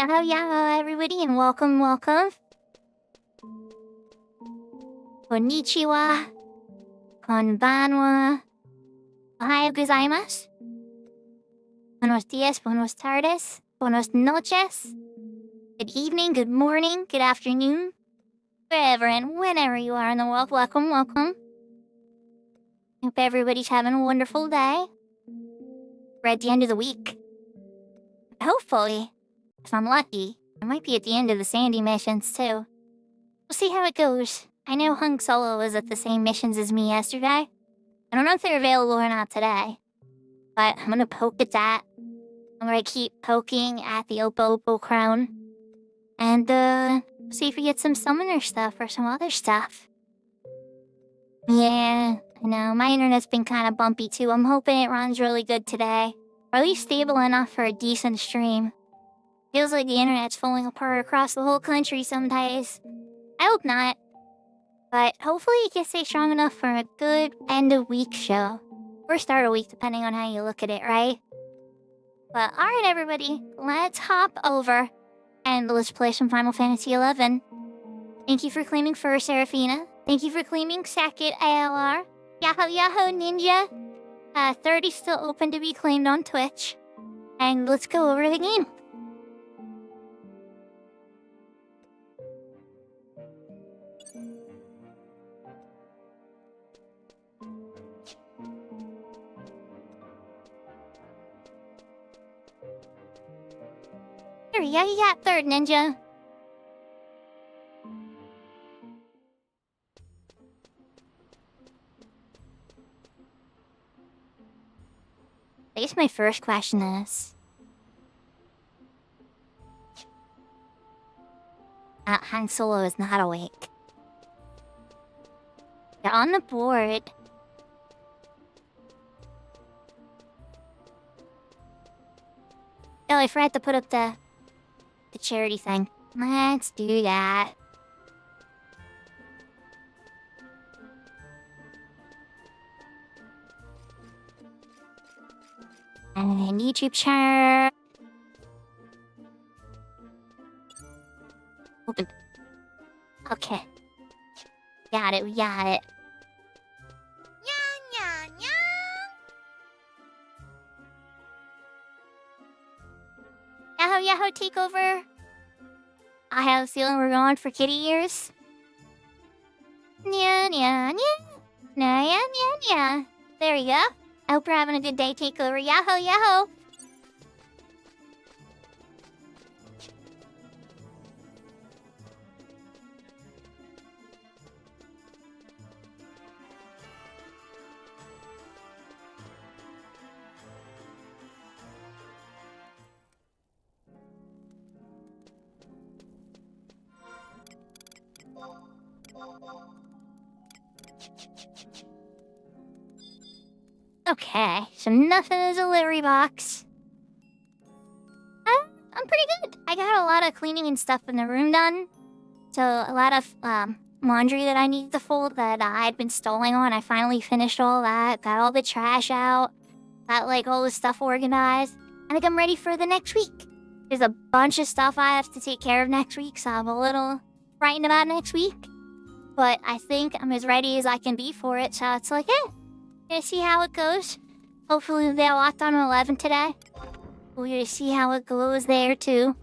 Yahoo, everybody, and welcome. Konnichiwa. Konbanwa. Ohayo gozaimasu. Buenos dias, buenos tardes, buenos noches. Good evening, good morning, good afternoon. Wherever and whenever you are in the world, welcome. Hope everybody's having a wonderful day. We're at the end of the week. Hopefully, if I'm lucky, I might be at the end of the Sandy missions too. We'll see how it goes. I know Hung Solo was at the same missions as me yesterday. I don't know if they're available or not today, but I'm gonna poke at that. I'm gonna keep poking at the Oppo crown. And, see if we get some summoner stuff or some other stuff. Yeah, I know, my internet's been kind of bumpy too. I'm hoping it runs really good today. Or at least stable enough for a decent stream. Feels like the internet's falling apart across the whole country some days. I hope not. But hopefully it can stay strong enough for a good end-of-week show. Or start a week, depending on how you look at it, right? But alright everybody, let's hop over and let's play some Final Fantasy XI. Thank you for claiming first, Serafina. Thank you for claiming second, ALR. Yahoo Ninja. 30's still open to be claimed on Twitch. And let's go over the game. There we go, you got third, Ninja. I guess my first question is... Han Solo is not awake. They're on the board. Oh, I forgot to put up the charity thing. Let's do that. And YouTube channel. Open. Okay. Got it, we got it. Yahoo takeover. I have a feeling we're going for kitty ears. Nya. There we go. I hope you're having a good day, takeover. Yahoo. Okay, so nothing in the delivery box. I'm pretty good. I got a lot of cleaning and stuff in the room done. So a lot of laundry that I needed to fold that I had been stalling on. I finally finished all that. Got all the trash out. Got like all the stuff organized. I think I'm ready for the next week. There's a bunch of stuff I have to take care of next week, so I'm a little frightened about next week. But I think I'm as ready as I can be for it, so it's like, hey, gonna see how it goes. Hopefully they're locked on 11 today. We're gonna see how it goes there too.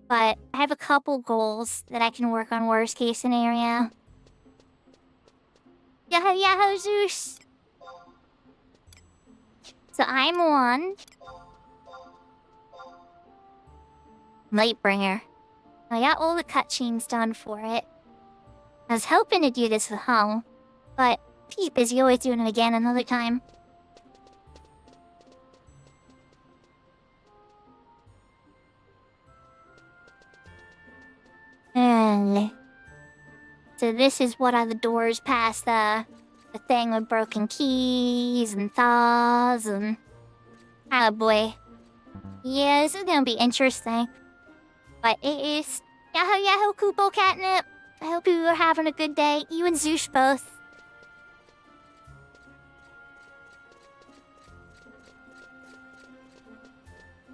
But I have a couple goals that I can work on worst case scenario. Yahoo Zeus! So I'm on Lightbringer. I got all the cutscenes done for it. I was hoping to do this at home, but keep busy always doing it again another time. And so this is what are the doors past the thing with broken keys and thaws and... Oh boy. Yeah, this is gonna be interesting. But it is... Yahoo Kupo Catnip! I hope you are having a good day. You and Zeus both.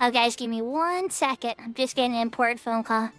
Oh, guys, give me 1 second. I'm just getting an important phone call.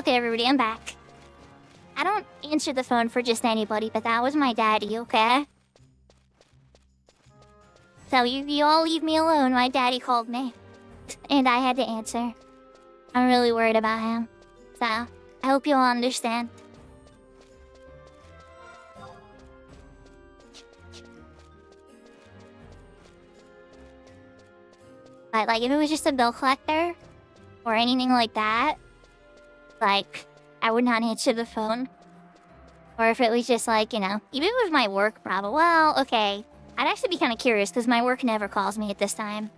Okay, everybody, I'm back. I don't answer the phone for just anybody, but that was my daddy, okay? So you all leave me alone. My daddy called me. And I had to answer. I'm really worried about him. So, I hope you all understand. But, like, if it was just a bill collector, or anything like that, like, I would not answer the phone. Or if it was just like, you know, even if it was my work problem, well, okay. I'd actually be kind of curious, because my work never calls me at this time.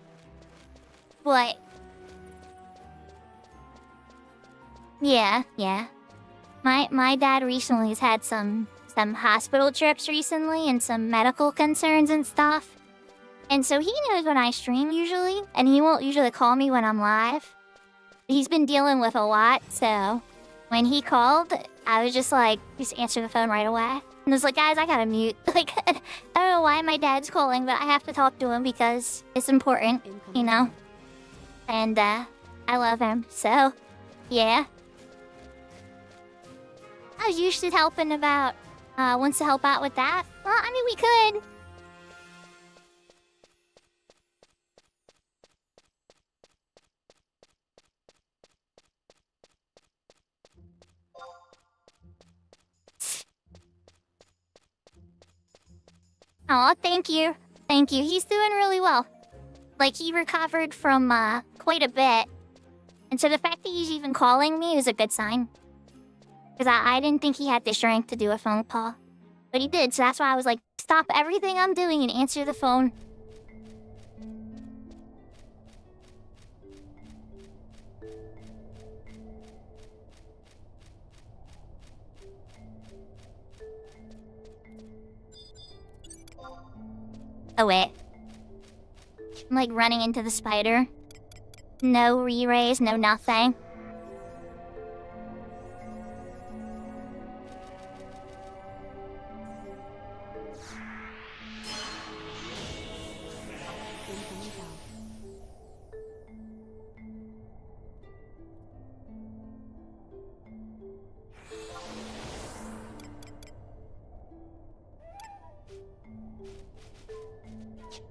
But... yeah. My dad recently has had some hospital trips recently, and some medical concerns and stuff. And so he knows when I stream usually, and he won't usually call me when I'm live. He's been dealing with a lot, so when he called, I was just like, just answer the phone right away. And I was like, guys, I gotta mute. Like, I don't know why my dad's calling, but I have to talk to him because it's important, you know? And, I love him, so, yeah. I was used to helping about, wants to help out with that. Well, I mean, we could. Aw, thank you. Thank you. He's doing really well. Like, he recovered from, quite a bit. And so the fact that he's even calling me is a good sign. Because I didn't think he had the strength to do a phone call. But he did, so that's why I was like, stop everything I'm doing and answer the phone. Oh, wait. I'm, like, running into the spider. No re-raise, no nothing.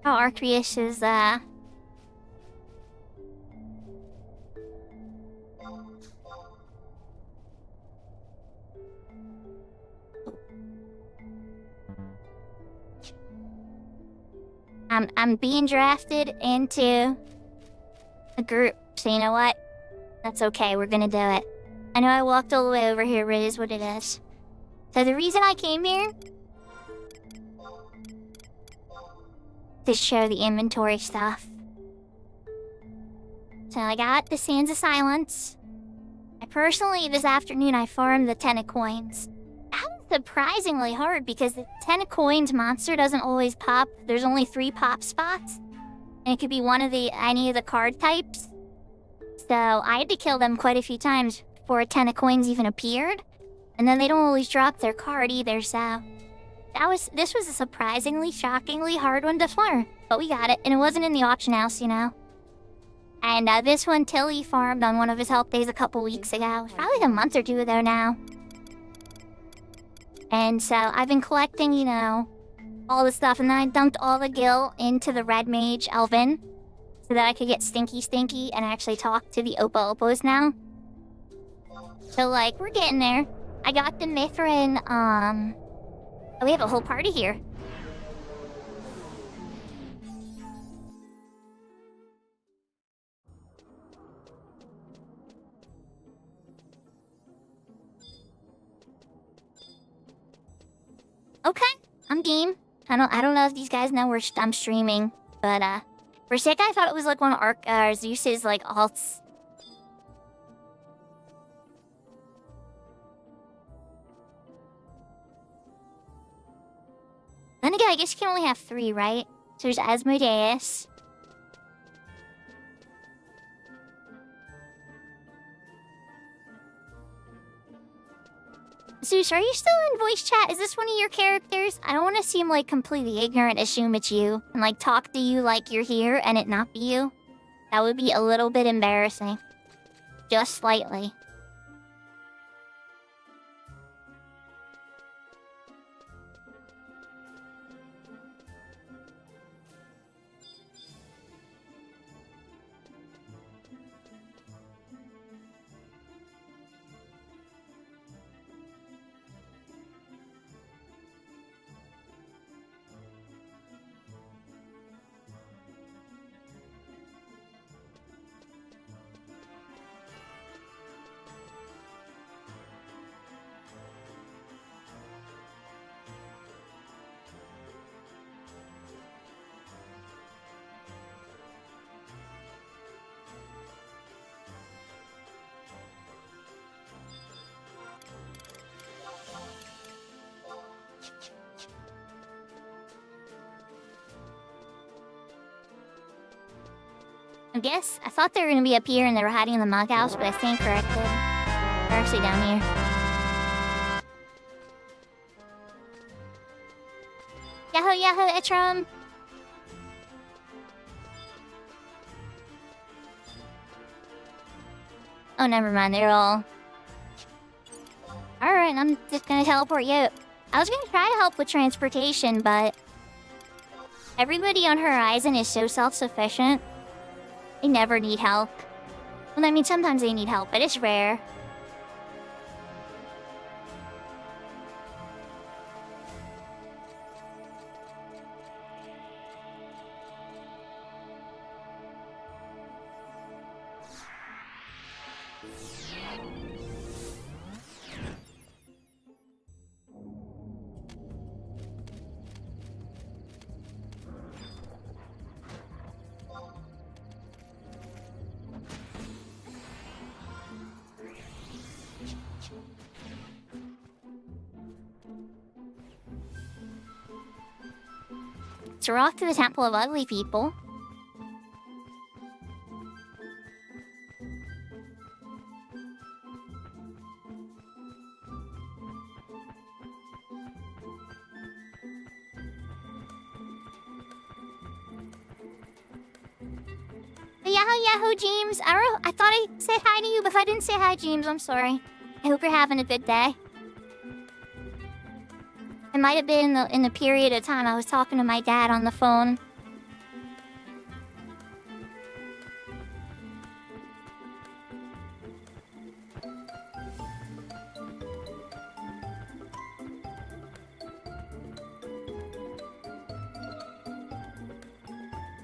Oh, Arceus is, I'm being drafted into a group, so you know what? That's okay, we're gonna do it. I know I walked all the way over here, but it is what it is. So the reason I came here... to share the inventory stuff. So I got the Sands of Silence. I personally, this afternoon, I farmed the 10 of coins. That was surprisingly hard because the 10 of coins monster doesn't always pop. There's only 3 pop spots. And it could be any of the card types. So I had to kill them quite a few times before a 10 of coins even appeared. And then they don't always drop their card either, so... this was a surprisingly, shockingly hard one to farm. But we got it, and it wasn't in the auction house, you know. And this one Tilly farmed on one of his help days a couple weeks ago. It was probably like a month or two ago now. And so I've been collecting, you know, all the stuff, and then I dumped all the gil into the Red Mage Elven. So that I could get Stinky and actually talk to the Opos now. So like, we're getting there. I got the Mithrin, we have a whole party here. Okay, I'm game. I don't know if these guys know I'm streaming, but for a sec I thought it was like one of Zeus's like alts. Then again, I guess you can only have 3, right? So there's Asmodeus. Zeus, are you still in voice chat? Is this one of your characters? I don't want to seem like completely ignorant, assume it's you, and like talk to you like you're here and it not be you. That would be a little bit embarrassing. Just slightly. I guess I thought they were gonna be up here and they were hiding in the mug house, but I stand corrected. They're actually down here. Yahoo, Yahoo, Etrum! Oh, never mind, they're all... Alright, I'm just gonna teleport you. I was gonna try to help with transportation, but... everybody on Horizon is so self-sufficient. They never need help. Well, I mean, sometimes they need help, but it's rare. So we're off to the Temple of Ugly People. Yahoo, Yahoo, James. I thought I said hi to you, but if I didn't say hi, James, I'm sorry. I hope you're having a good day. It might have been in the period of time I was talking to my dad on the phone.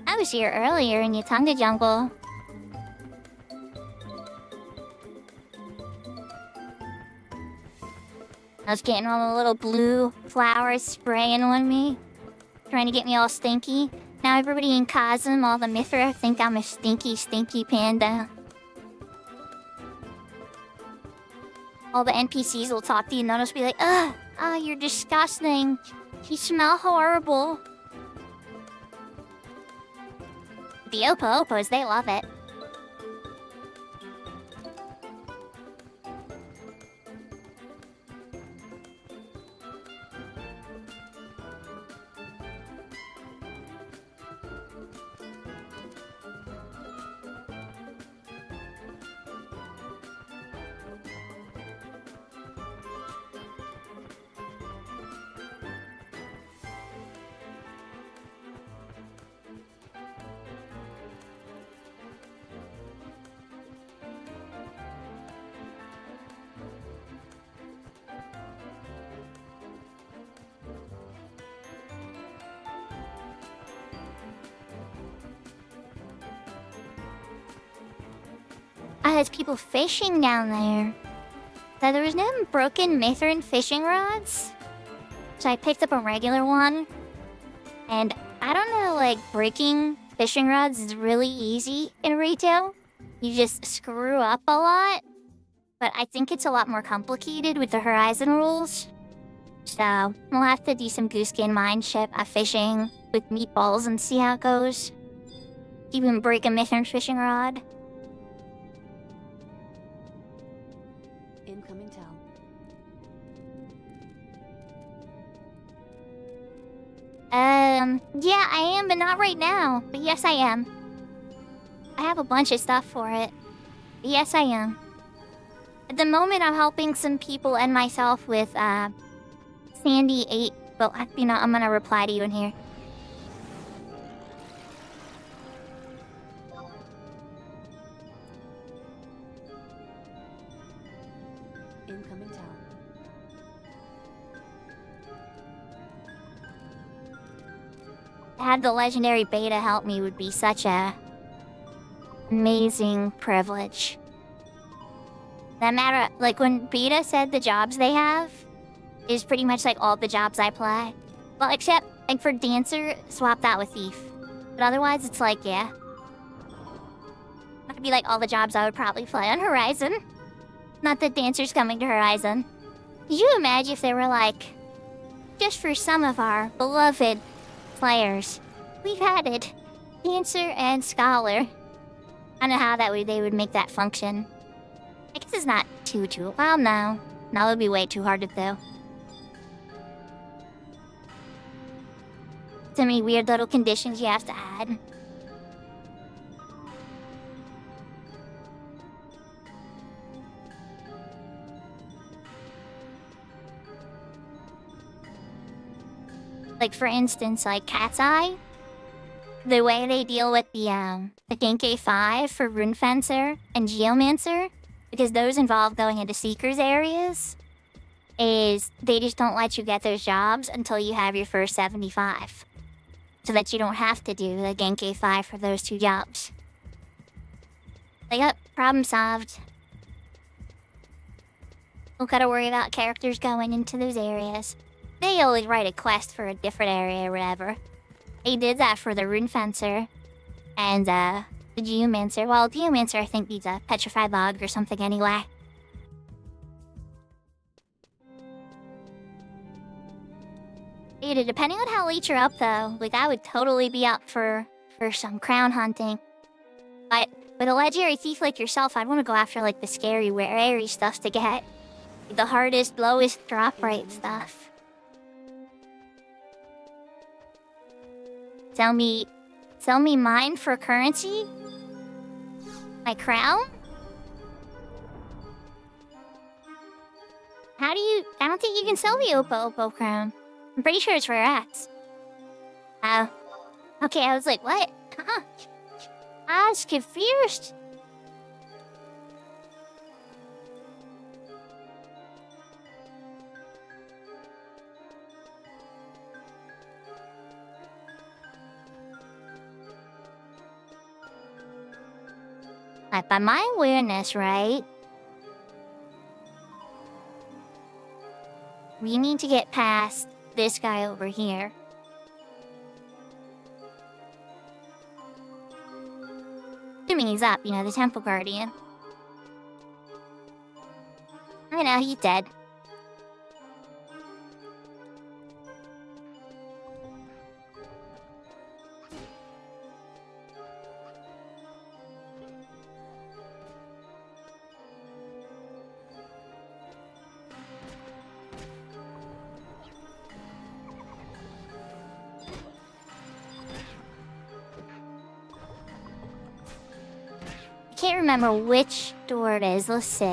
I was here earlier in Yatanga Jungle. I was getting all the little blue flowers spraying on me, trying to get me all stinky. Now everybody in Kazum, all the Mithra, think I'm a stinky, stinky panda. All the NPCs will talk to you and they'll just be like, ugh, you're disgusting. You smell horrible. The Opo-Opos, they love it. There's people fishing down there. So there was no broken Mithrin fishing rods. So I picked up a regular one. And I don't know, like, breaking fishing rods is really easy in retail. You just screw up a lot. But I think it's a lot more complicated with the Horizon rules. So we'll have to do some Gooskin Mindship fishing with meatballs and see how it goes. Even break a Mithrin fishing rod. Incoming town. Yeah, I am, but not right now. But yes, I am. I have a bunch of stuff for it. But yes, I am. At the moment, I'm helping some people and myself with, Sandy 8. But, you know, I'm gonna reply to you in here. Incoming town. To have the legendary beta help me would be such a amazing privilege. No matter, like, when beta said the jobs they have is pretty much like all the jobs I play. Well, except, like, for Dancer, swap that with Thief. But otherwise, it's like, yeah. That would be like all the jobs I would probably play on Horizon. Not that Dancer's coming to Horizon. Could you imagine if they were like, just for some of our beloved players, we've added Dancer and Scholar I don't know how they would make that function. I guess it's not too. Well, no. No, it would be way too hard to do. So many weird little conditions you have to add. Like, for instance, like Cat's Eye. The way they deal with the Genkai 5 for Rune Fencer and Geomancer, because those involve going into Seekers areas, is they just don't let you get those jobs until you have your first 75. So that you don't have to do the Genkai 5 for those 2 jobs. Like, yep, problem solved. Don't gotta worry about characters going into those areas. They always write a quest for a different area or whatever. They did that for the Rune Fencer and the Geomancer. Well, Geomancer I think needs a Petrified Log or something anyway. Dude, depending on how late you're up though, like I would totally be up for some crown hunting. But with a legendary thief like yourself, I'd want to go after like the scary, airy stuff to get the hardest, lowest drop rate stuff. Sell me mine for currency? My crown? How do you... I don't think you can sell the Oppo crown. I'm pretty sure it's rare X. Oh. Okay, I was like, what? Huh? I was confused. Like, by my awareness, right? We need to get past this guy over here. Assuming he's up, you know, the Temple Guardian. I know, he's dead. Can't remember which door it is. Let's see.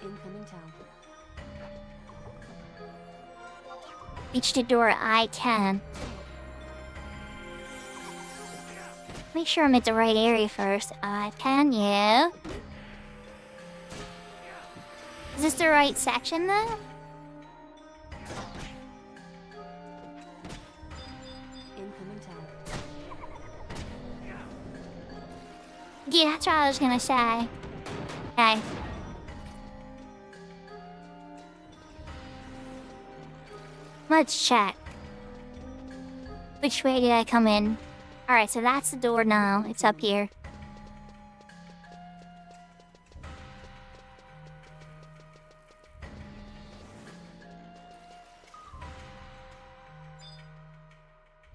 Incoming town. Reach the door I can. Make sure I'm at the right area first. Can you? Is this the right section though? Incoming town. Yeah, that's what I was gonna say. Okay. Let's check. Which way did I come in? Alright, so that's the door now. It's up here.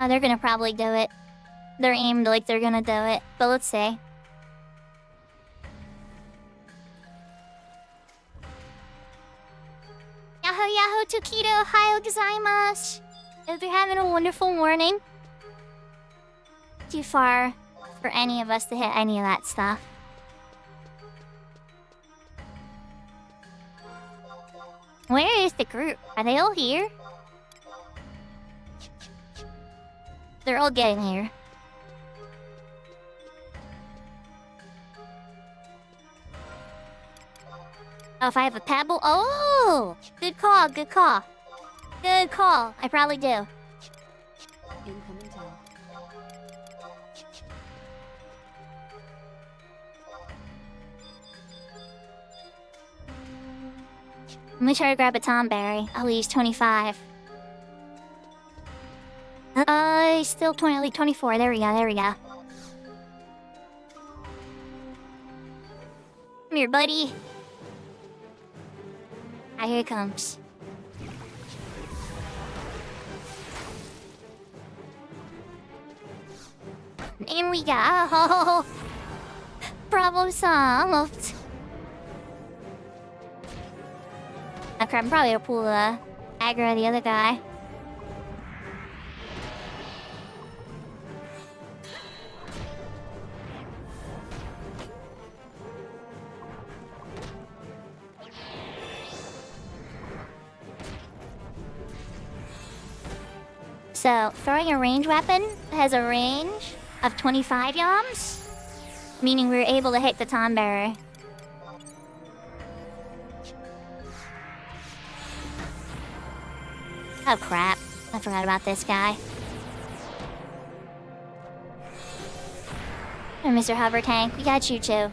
Oh, they're gonna probably do it. They're aimed like they're gonna do it. But let's see. Yahoo yahoo Tokido Ohio gozaimasu! Hope you're having a wonderful morning. Too far for any of us to hit any of that stuff. Where is the group? Are they all here? They're all getting here. Oh, if I have a pebble? Oh! Good call, good call. Good call. I probably do. Incoming town. Let me try to grab a Tomberry. Oh, he's 25. He's still 20, like 24. There we go, there we go. here, buddy. Ah, here it comes. In we go. Problem solved. Okay, I'm probably gonna pull the aggro of the other guy. So, throwing a ranged weapon has a range of 25 yams, meaning we're able to hit the Tom Bearer. Oh crap, I forgot about this guy. Hey, Mr. Hover Tank, we got you too.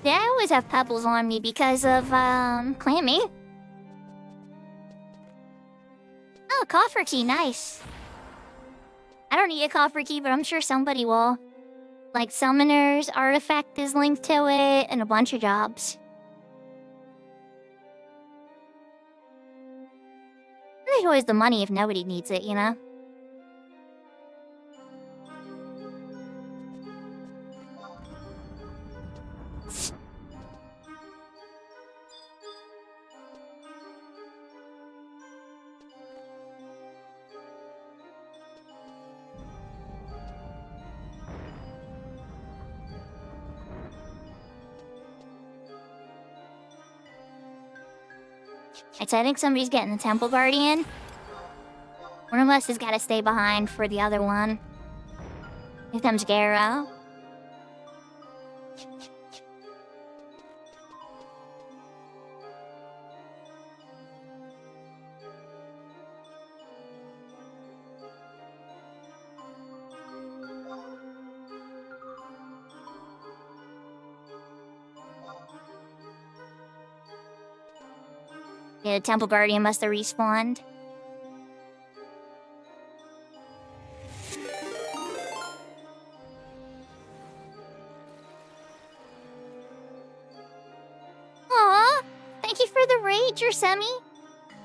Yeah, I always have pebbles on me because of, Clammy. Oh, coffer key, nice. I don't need a coffer key, but I'm sure somebody will. Like, Summoner's artifact is linked to it, and a bunch of jobs. There's always the money if nobody needs it, you know? So I think somebody's getting the Temple Guardian. One of us has got to stay behind for the other one. Here comes Garo. Yeah, the Temple Guardian must have respawned. Aw, thank you for the raid, Semi.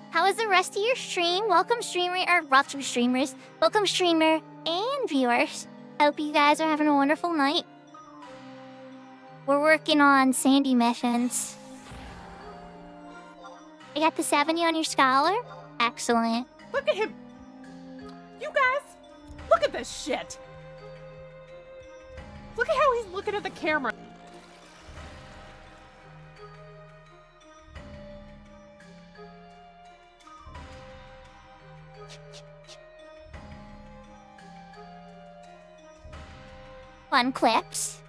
How was the rest of your stream? Welcome streamers. Welcome streamer and viewers. Hope you guys are having a wonderful night. We're working on Sandy missions. I got the 70 on your scholar. Excellent. Look at him. You guys, look at this shit. Look at how he's looking at the camera. Fun clips.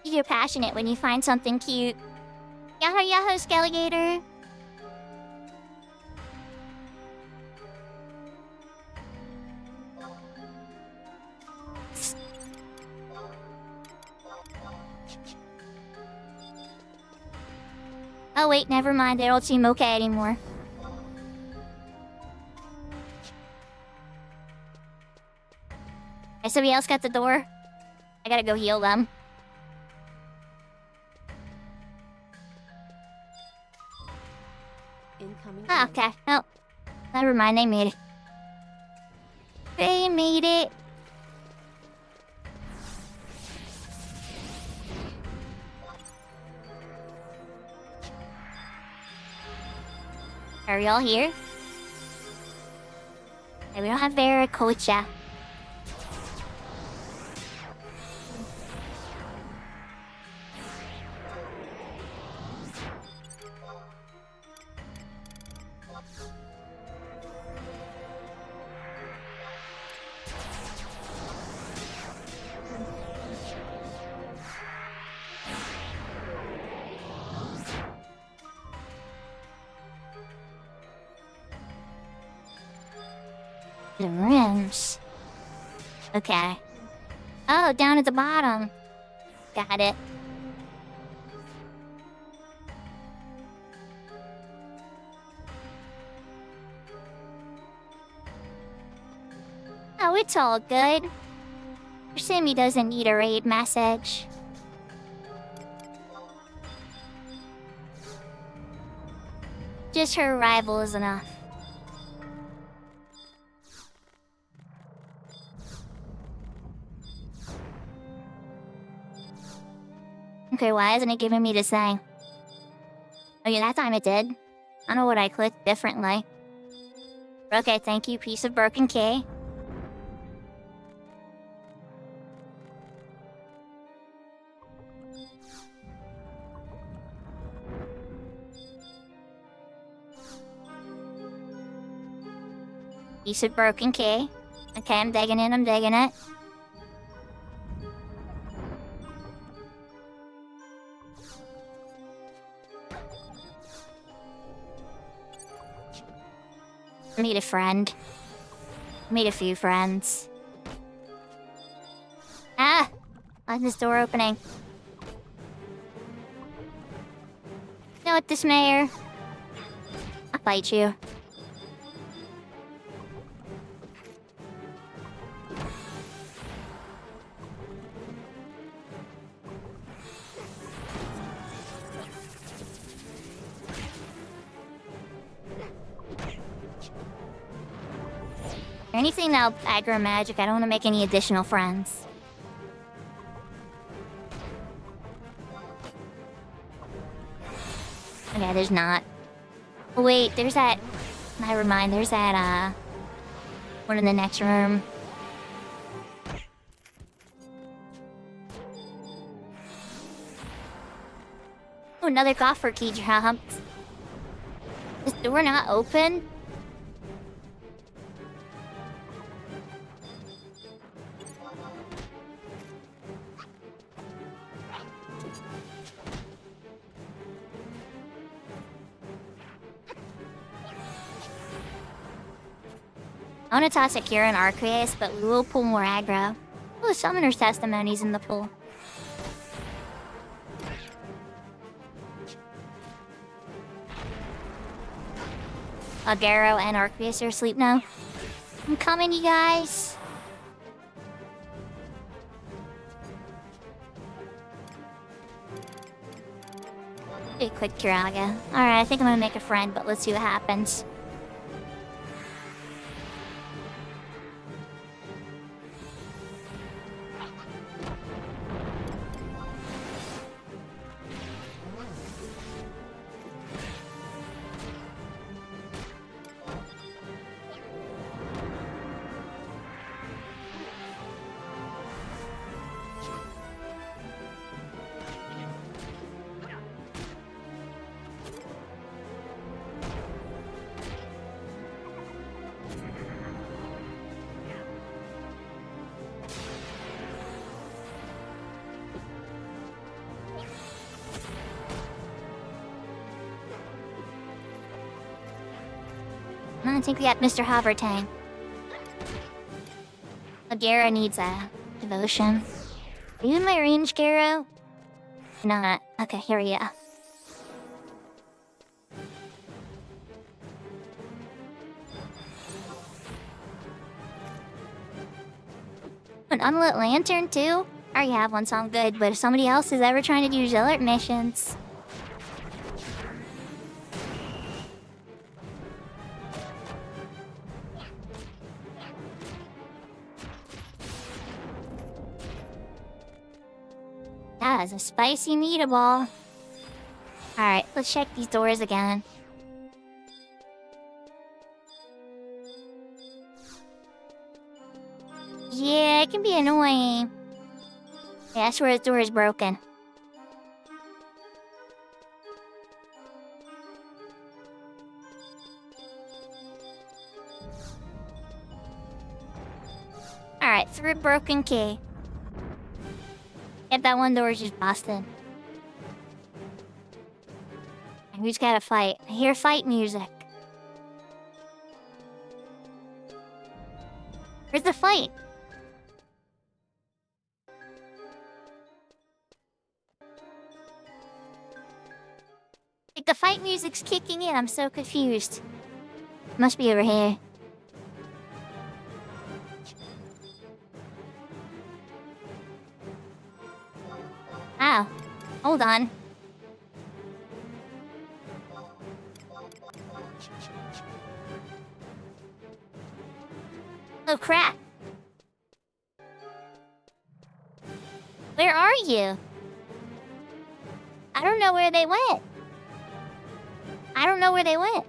You're passionate when you find something cute. Yahoo yahoo, Skelligator. Oh wait, never mind. They don't seem okay anymore. Hey, somebody else got the door? I gotta go heal them. Incoming. Oh, okay. Oh, never mind. They made it. They made it. Are we all here? Okay, we don't have Veracocha. The rooms. Okay. Oh, down at the bottom. Got it. Oh, it's all good. Sammy doesn't need a raid message. Just her arrival is enough. Okay, why isn't it giving me the thing? Oh yeah, that time it did. I don't know what I clicked differently. Okay, thank you, piece of broken key. Piece of broken key. Okay, I'm digging it, I'm digging it. Meet a friend. Meet a few friends. Ah! Why's this door opening? You know what, this mayor? I'll fight you. Anything that'll aggro magic, I don't want to make any additional friends. Okay, there's not. Oh, wait, there's that... Never mind, there's that, one in the next room. Oh, another coffer key dropped. Is the door not open? I want to toss Sakura and Arceus, but we will pull more aggro. Oh, Summoner's Testimony's in the pool. Agaro and Arceus are asleep now. I'm coming, you guys. A quick Kiraga. Alright, I think I'm gonna make a friend, but let's see what happens. I think we got Mr. Hovertang. Agaro needs a devotion. Are you in my range, Garo? Not. Okay, here we go. An unlit lantern, too? I already have one, so I'm good, but if somebody else is ever trying to do zealot missions... That is a spicy meatball. Alright, let's check these doors again. Yeah, it can be annoying. Yeah, I swear this door is broken. Alright, through a broken key. Yep, that one door is just busted. And we just gotta fight. I hear fight music. Where's the fight? Like the fight music's kicking in. I'm so confused. Must be over here. Ow. Hold on. Oh crap. Where are you? I don't know where they went. I don't know where they went.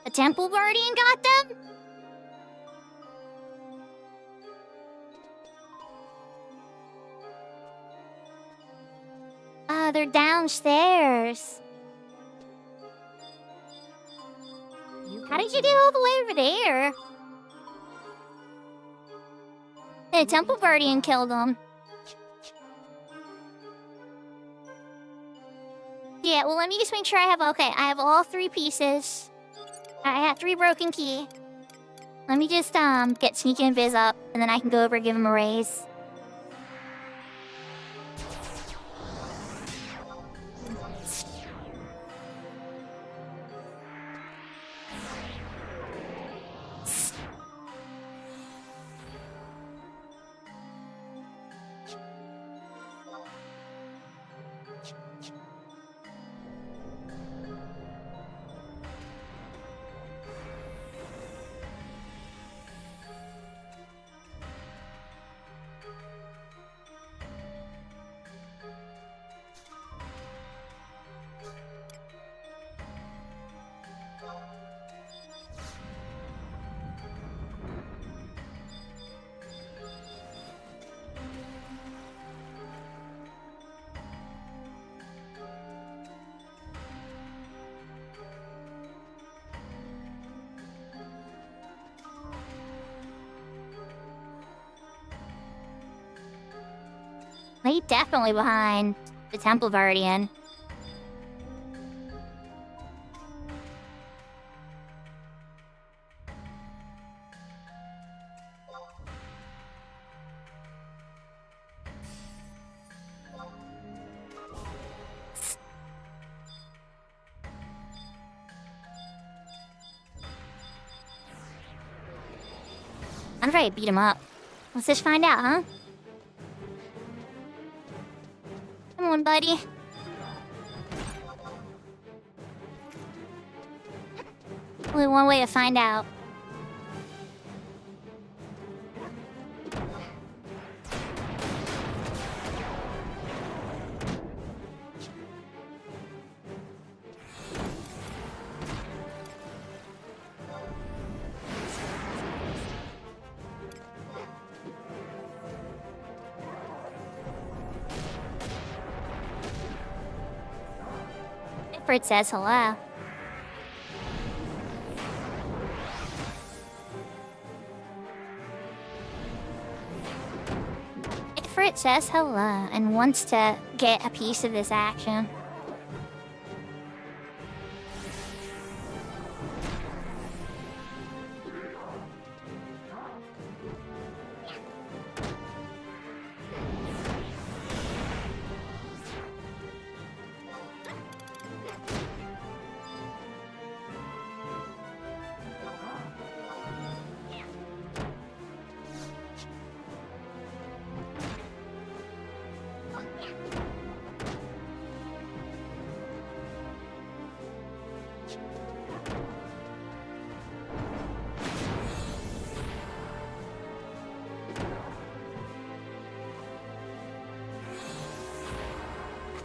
A temple guardian got them? They're downstairs. How did you get all the way over there? The temple guardian killed them. Yeah, well, let me just make sure I have... Okay, I have all 3 pieces. I have 3 broken key. Let me just, get Sneak and Biz up, and then I can go over and give him a raise. They definitely behind the Temple Guardian. I'm ready to beat him up. Let's just find out, huh? Come on, buddy. Only one way to find out. It says hello. Ifrit says hello and wants to get a piece of this action.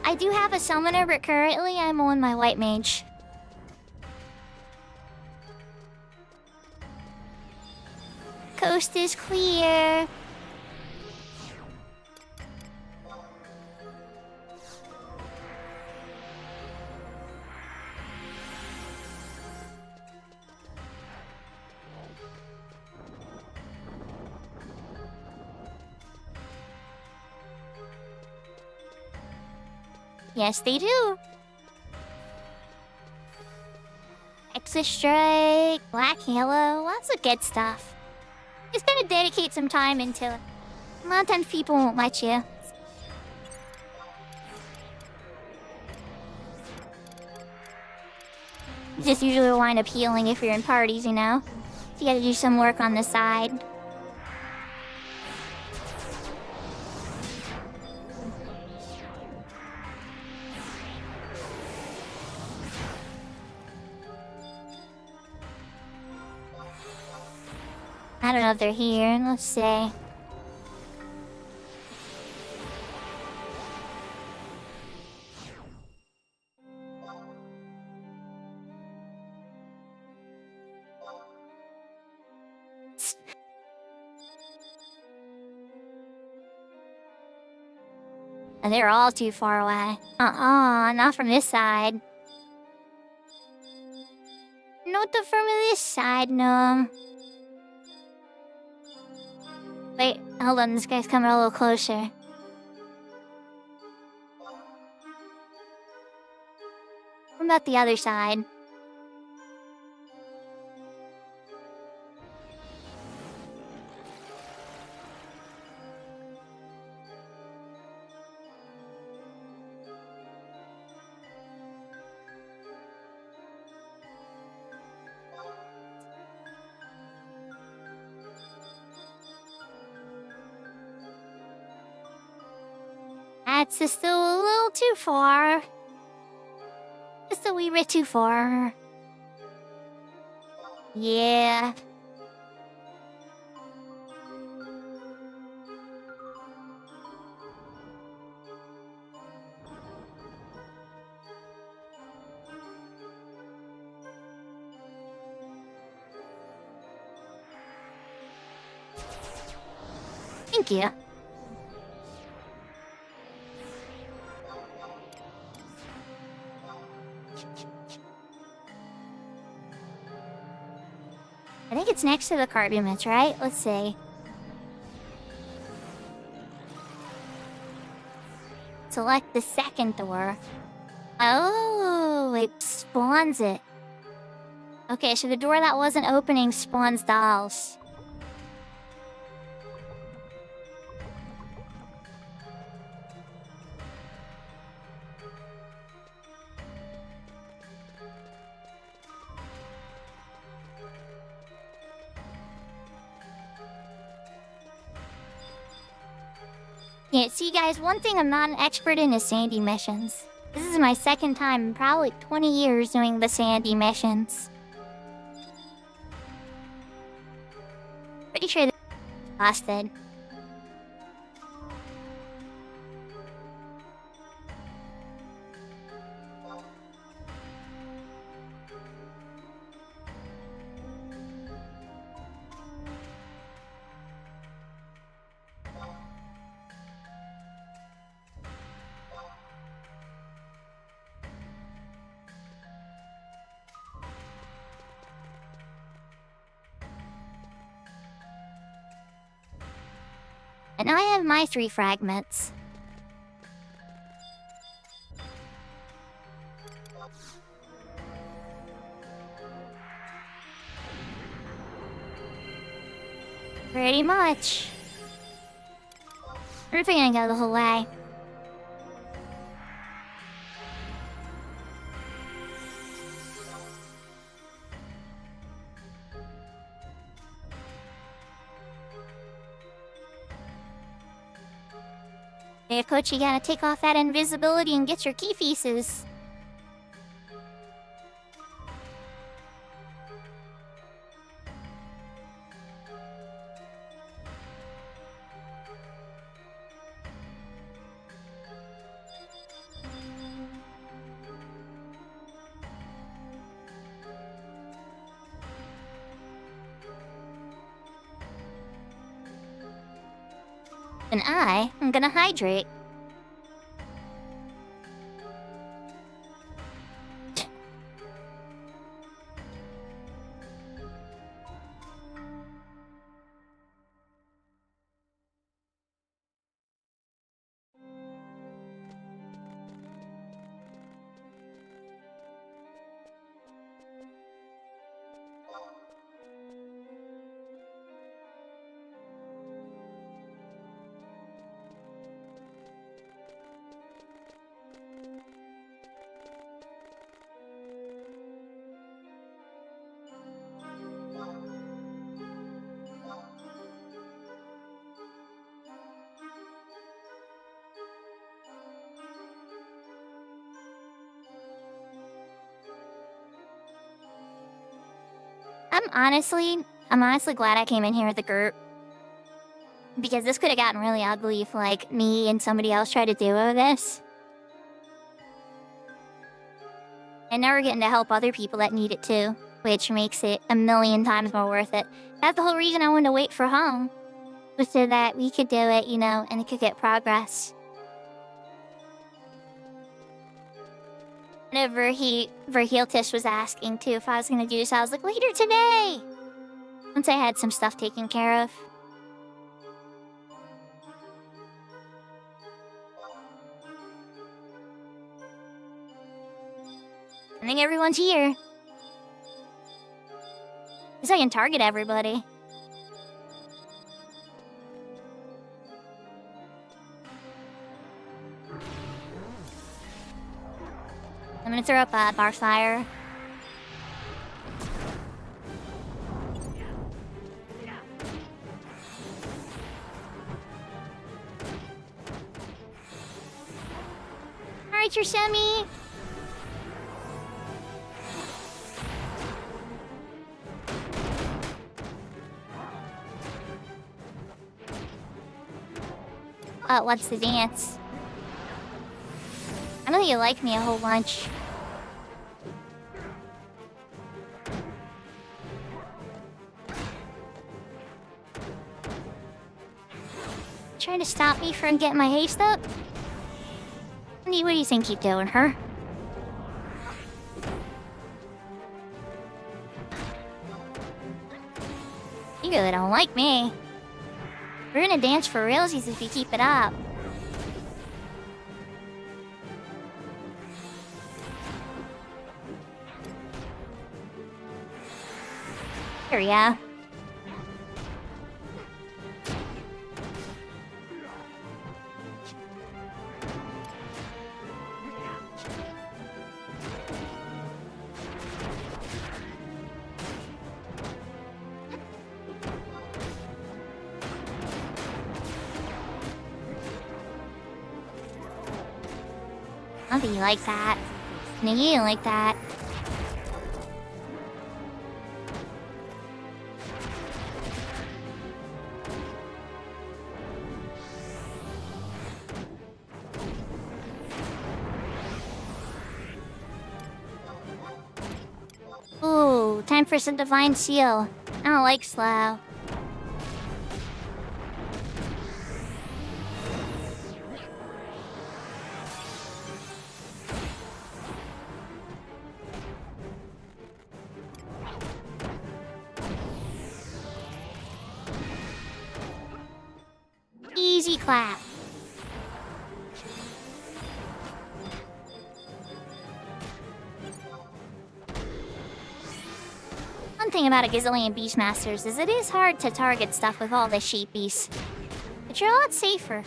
I do have a summoner, but currently I'm on my white mage. Coast is clear. Yes, they do. Exit Strike, Black Halo, lots of good stuff. Just gotta dedicate some time into it. A lot of times people won't let you. Just usually wind up healing if you're in parties, you know? So you gotta do some work on the side. I don't know if they're here. Let's see. They're all too far away. Not from this side. Not from this side, no. Wait, hold on, this guy's coming a little closer. What about the other side? That's just still a little too far. Just a wee bit too far. Yeah. Thank you. I think it's next to the card units, right? Let's see. Select the second door. Oh, it spawns it. Okay, so the door that wasn't opening spawns dolls. Yeah, see guys, one thing I'm not an expert in is Sandy missions. This is my second time in probably 20 years doing the Sandy missions. Pretty sure this is busted. And I have my 3 fragments. Pretty much. We're gonna go the whole way. Hey, Coach, you gotta take off that invisibility and get your key pieces. And I'm gonna hydrate. I'm honestly glad I came in here with the group. Because this could have gotten really ugly if, like, me and somebody else tried to duo this. And now we're getting to help other people that need it too, which makes it a million times more worth it. That's the whole reason I wanted to wait for home. Was so that we could do it, you know, and it could get progress. And Verheeltis was asking too if I was gonna do this. I was like, later today! Once I had some stuff taken care of. I think everyone's here. Guess I can target everybody. I'm gonna throw up a bar fire. Alright, Trishemi! What's the dance? I know you like me a whole bunch. Trying to stop me from getting my haste up? What do you think you're doing, her? You really don't like me. We're gonna dance for realsies if you keep it up. Here we go. I don't think you like that. No, you didn't like that. Ooh, time for some divine seal. I don't like slow. Easy clap. One thing about a gazillion Beastmasters is it is hard to target stuff with all the sheepies. But you're a lot safer.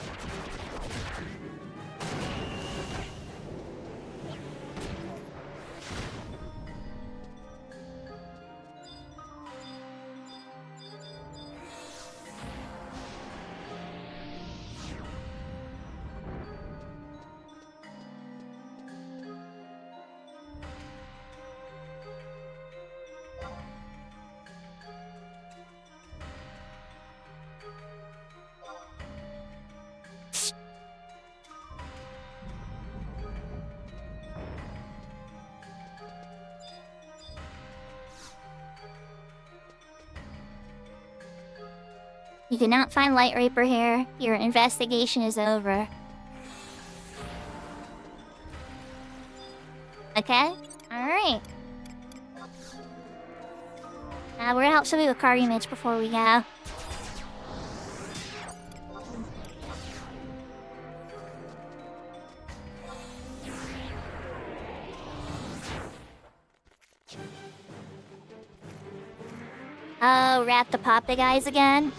You did not find Light Raper here. Your investigation is over. Okay? Alright. We're gonna help somebody with carving mitts before we go. Oh, rat the Papa guys again?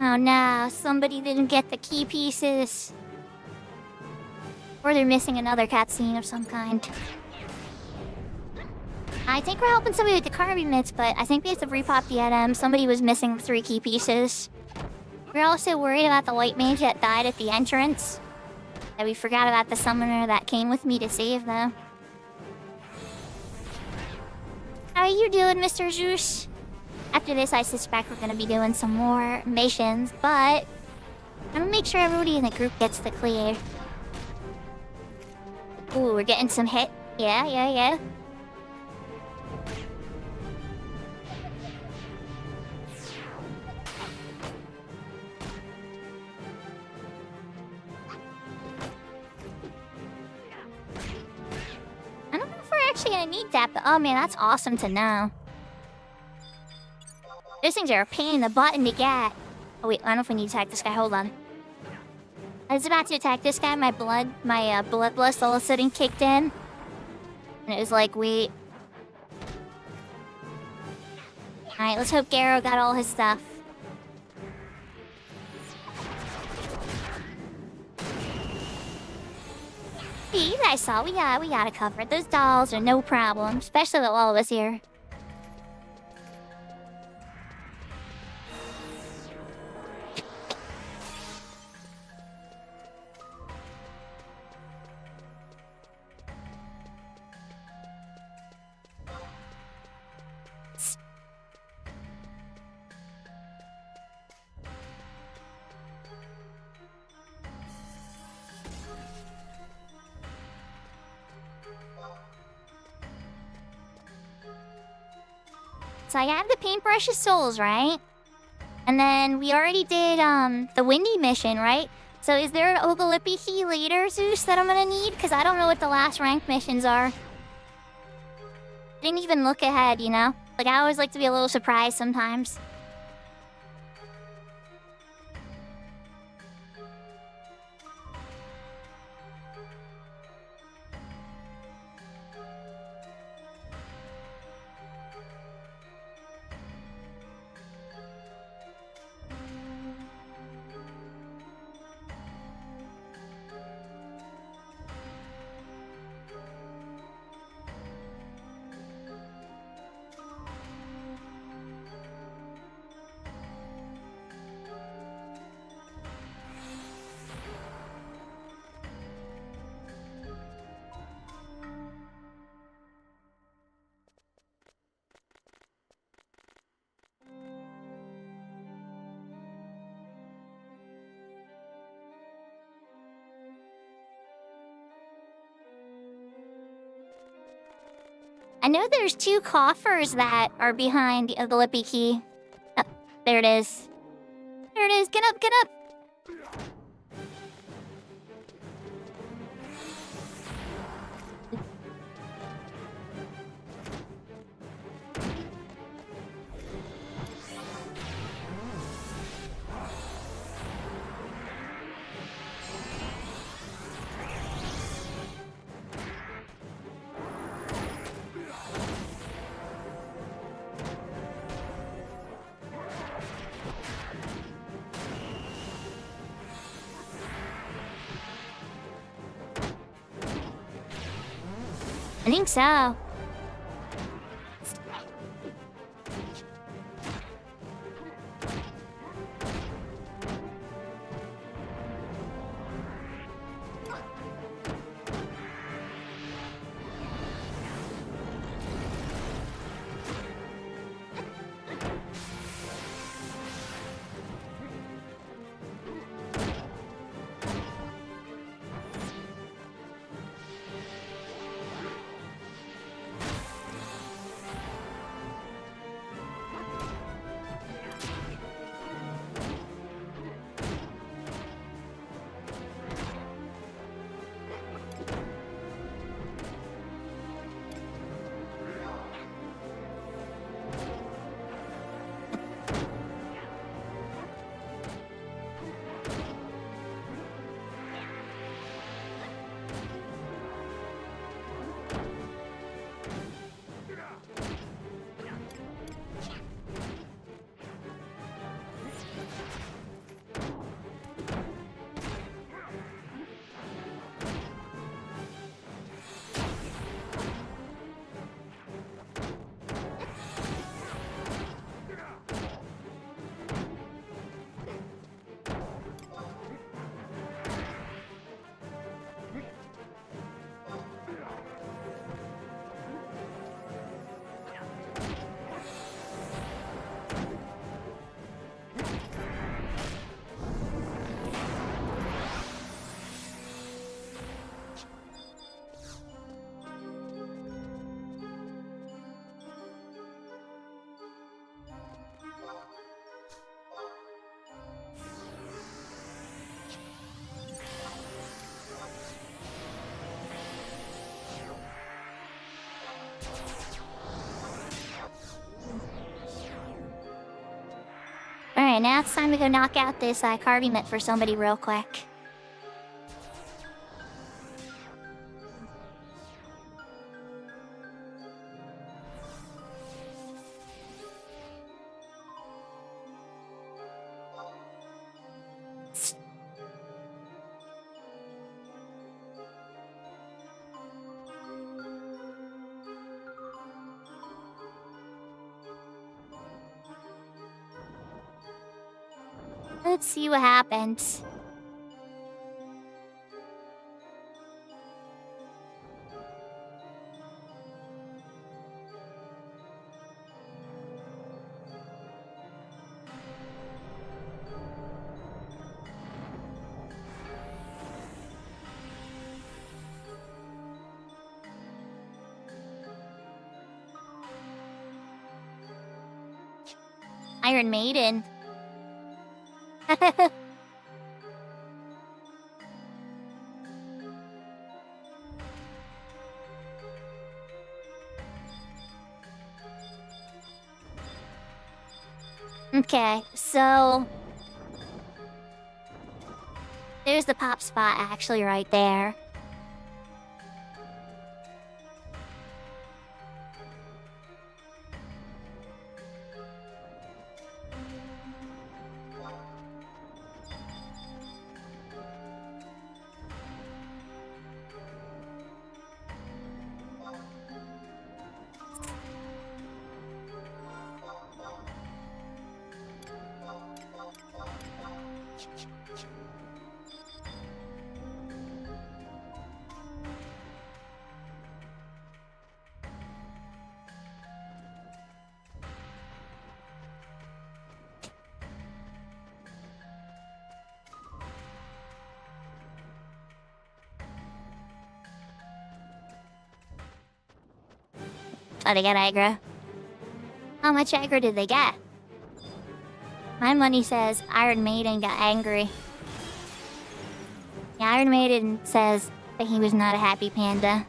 Oh no, somebody didn't get the key pieces. Or they're missing another cutscene of some kind. I think we're helping somebody with the carving mitts, but I think we have to repop the item. Somebody was missing 3 key pieces. We're also worried about the white mage that died at the entrance. That we forgot about the summoner that came with me to save them. How are you doing, Mr. Zeus? After this, I suspect we're gonna be doing some more missions, but I'm gonna make sure everybody in the group gets the clear. Ooh, we're getting some hit. Yeah. I don't know if we're actually gonna need that, but oh man, that's awesome to know. Those things are a pain in the butt to get. Oh wait, I don't know if we need to attack this guy. Hold on. I was about to attack this guy. My bloodlust all of a sudden kicked in, and it was like, wait. All right, let's hope Garo got all his stuff. Hey, you guys saw we got it covered. Those dolls are no problem, especially with all of us here. So I have the paintbrush of souls, right? And then we already did the windy mission, right? So is there an Ogalipihi later, Zeus, that I'm gonna need? Because I don't know what the last rank missions are. Didn't even look ahead, you know? Like, I always like to be a little surprised sometimes. I know there's 2 coffers that are behind the Lippy key. Oh, there it is. There it is. Get up, get up. I think so. Alright, now it's time to go knock out this card we met for somebody real quick. Let's see what happens. Iron Maiden. Okay, so there's the pop spot actually right there. Oh, they got aggro. How much aggro did they get? My money says Iron Maiden got angry. Yeah, Iron Maiden says that he was not a happy panda.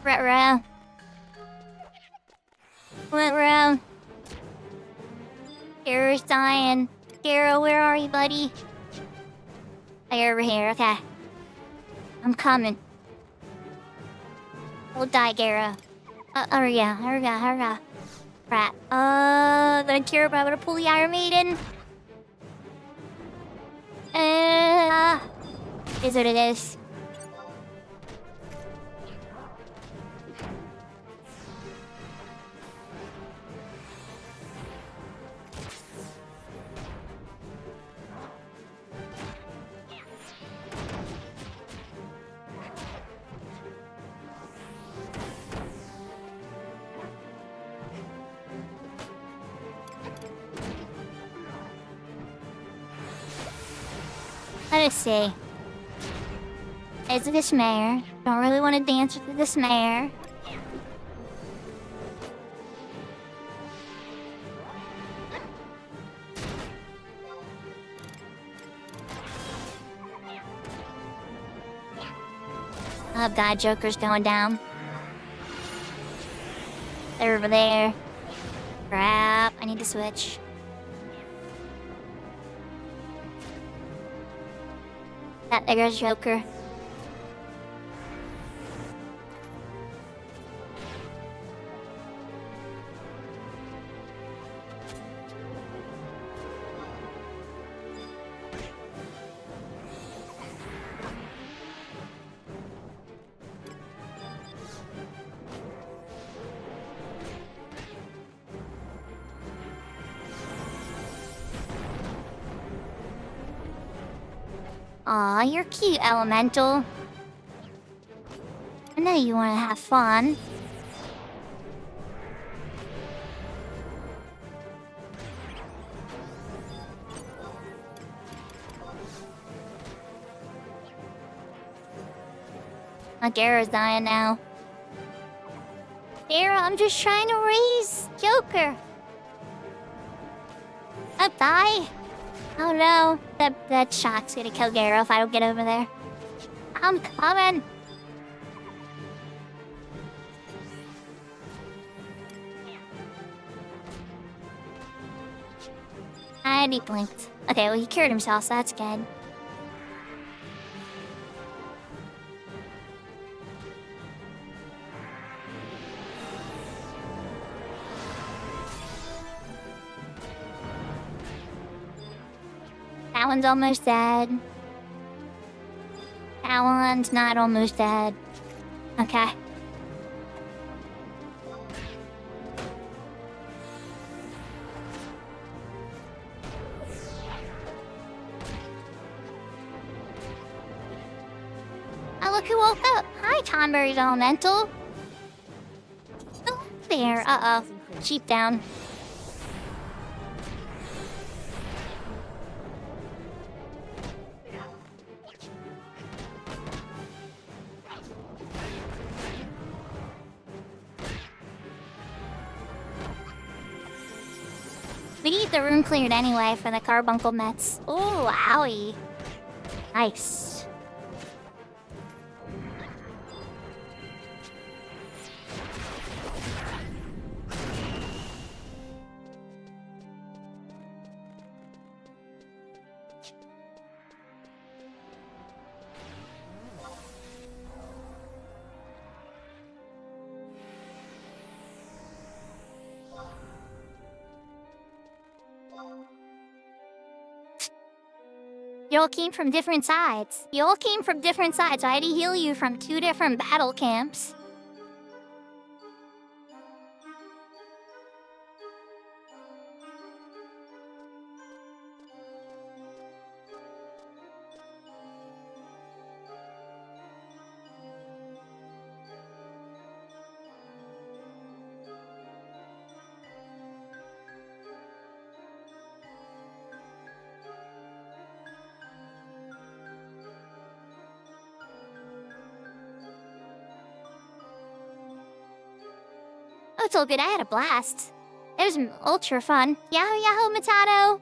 Ruh-roh. Went round. Gara's dying. Gara, where are you, buddy? Oh, you're over here, okay. I'm coming. Don't die, Gara. Hurry up. Right. Gonna cure, but I'm gonna pull the Iron Maiden. Is what it is. Let us see. It's a Dismayer. Don't really want to dance with the Dismayer. Oh god, Joker's going down. They're over there. Crap, I need to switch. There goes Joker. Aw, you're cute, Elemental. I know you want to have fun. Gara's dying now. Gara, I'm just trying to raise Joker. Up, die! Oh no, that shock's gonna kill Garo if I don't get over there. I'm coming! And he blinked. Okay, well he cured himself, so that's good. That one's almost dead. That one's not almost dead. Okay. Oh, look who woke up. Hi, Tonberry's Elemental. Oh, there. Uh-oh. Sheep down. We need the room cleared anyway for the carbuncle mets. Ooh, owie. Nice. You all came from different sides. You all came from different sides. I had to heal you from 2 different battle camps. Oh, it's all good. I had a blast. It was ultra fun. Yahoo, yahoo, Matato!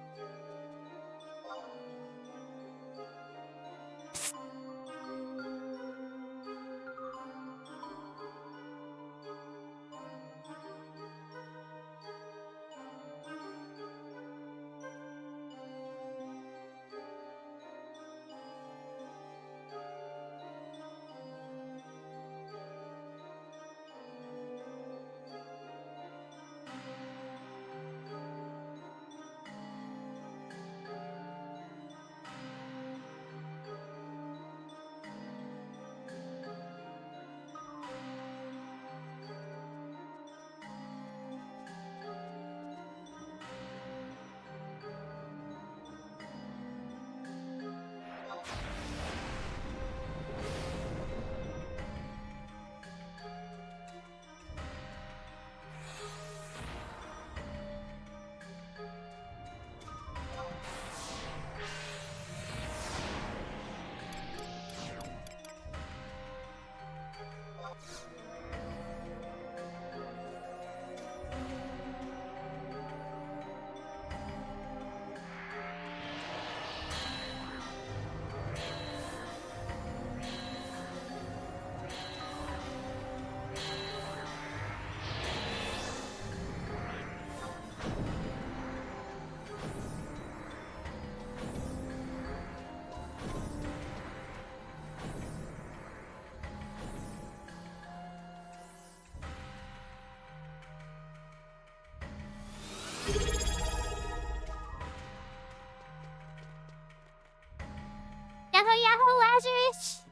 Yahoo, yahoo, Lazarus!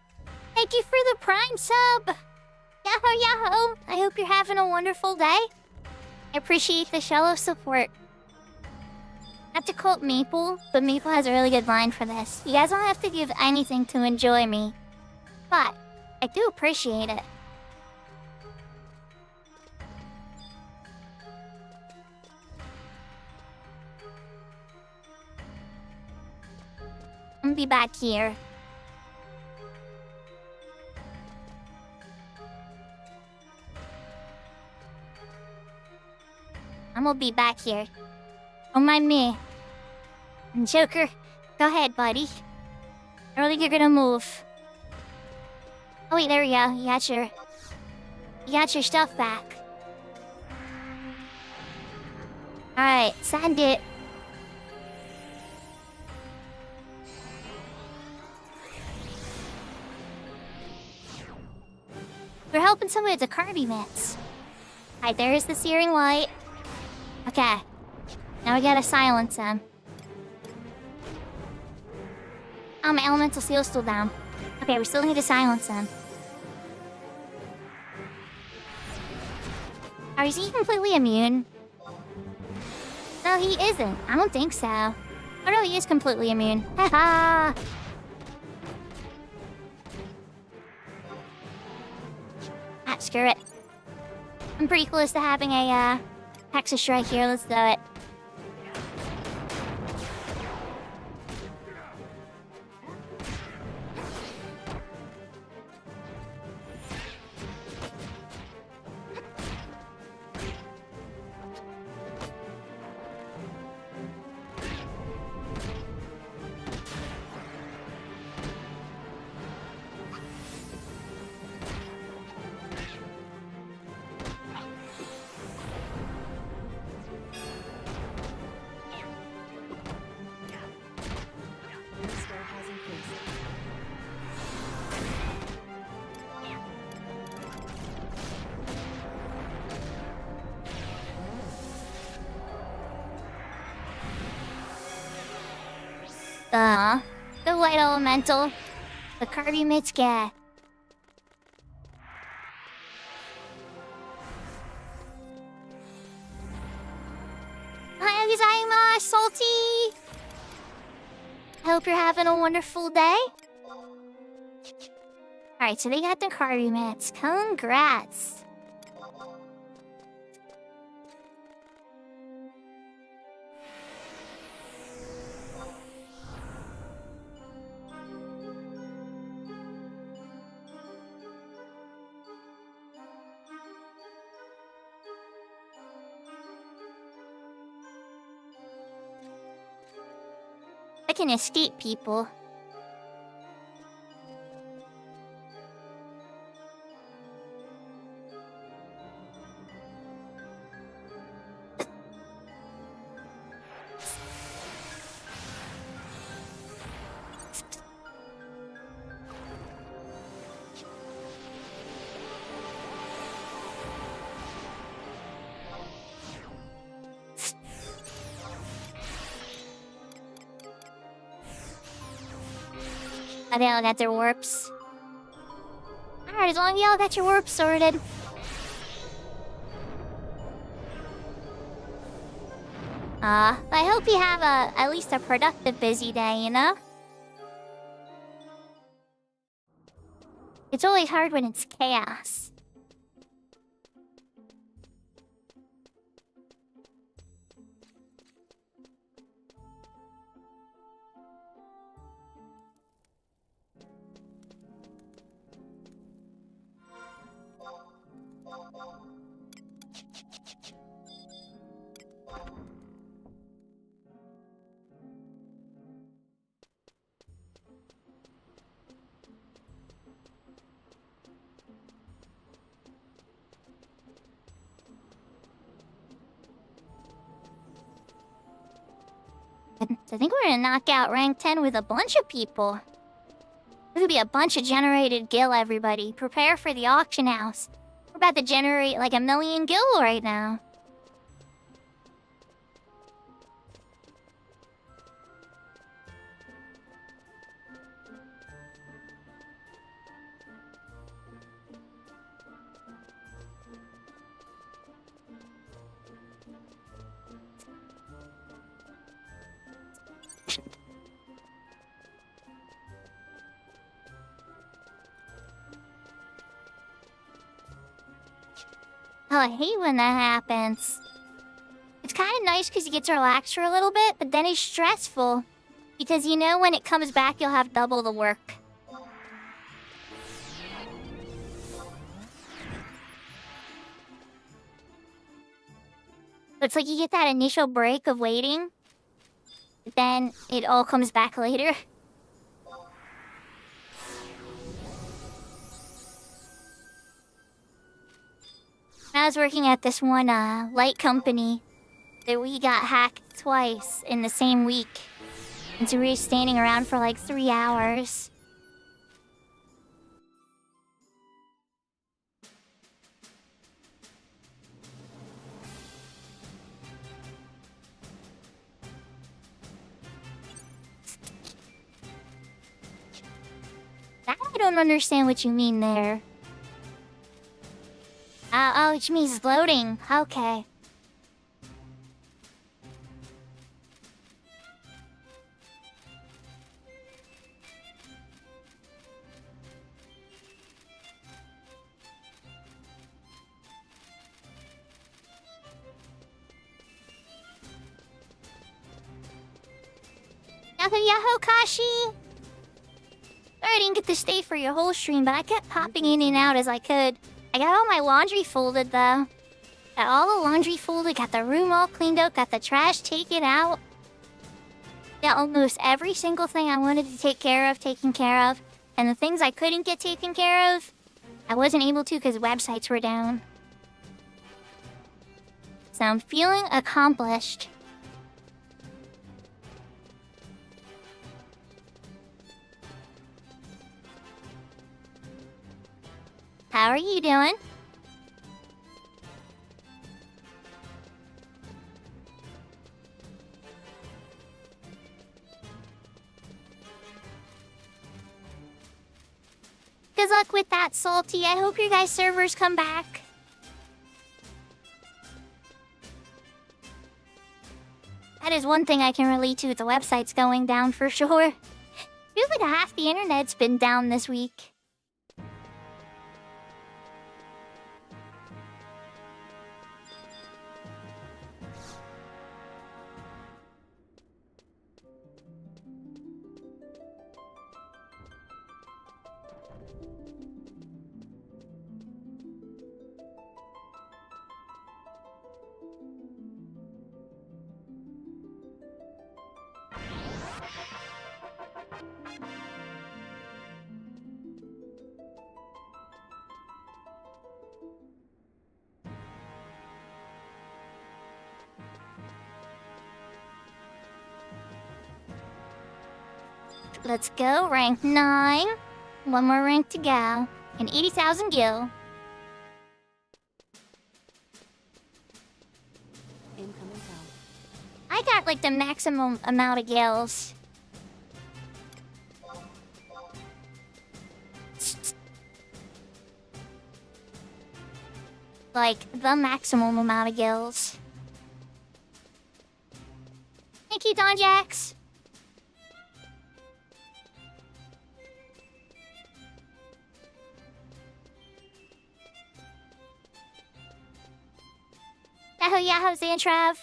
Thank you for the Prime sub! Yahoo, yahoo! I hope you're having a wonderful day. I appreciate the show of support. Not to quote Maple, but Maple has a really good line for this. You guys don't have to give anything to enjoy me. But, I do appreciate it. I'm gonna be back here. I'm gonna be back here. Don't mind me. Joker, go ahead, buddy. I don't think you're gonna move. Oh wait, there we go. You got your stuff back. Alright, send it. We're helping someone with the Kirby mitts. Alright, there's the searing light. Okay. Now we gotta silence him. Oh, my elemental seal's still down. Okay, we still need to silence him. Oh, is he completely immune? No, he isn't. I don't think so. Oh no, he is completely immune. Haha! Ah, screw it. I'm pretty close to having a, Hexa Strike here. Let's do it. Your score has increased. The Light Elemental. The Kirby Mitsuke. Hi, Salty! I hope you're having a wonderful day. Alright, so they got the Kirby mitts. Congrats! I can escape people. Oh, they all got their warps. Alright, as long as y'all got your warps sorted. I hope you have at least a productive busy day, you know? It's always hard when it's chaos. I think we're gonna knock out rank 10 with a bunch of people. There's gonna be a bunch of generated gil, everybody. Prepare for the auction house. We're about to generate like 1,000,000 gil right now. Oh, I hate when that happens. It's kind of nice because you get to relax for a little bit, but then it's stressful. Because you know when it comes back, you'll have double the work. It's like you get that initial break of waiting. Then it all comes back later. I was working at this one light company that we got hacked twice in the same week. And so we were standing around for like 3 hours. I don't understand what you mean there. Oh, it means loading. Okay. Yahoo Kashi! Sorry I didn't get to stay for your whole stream, but I kept popping in and out as I could. I got all my laundry folded though. Got all the laundry folded, got the room all cleaned up, got the trash taken out. Got almost every single thing I wanted to take care of taken care of. And the things I couldn't get taken care of, I wasn't able to because websites were down. So I'm feeling accomplished. How are you doing? Good luck with that, Salty. I hope your guys' servers come back. That is one thing I can relate to with the websites going down for sure. Feels like half the internet's been down this week. Let's go, rank 9. One more rank to go. And 80,000 gil. Incoming town. I got like the maximum amount of gills. Like, the maximum amount of gills. Thank you, Don Jax. Yahoo, Yahoo, Zantrav.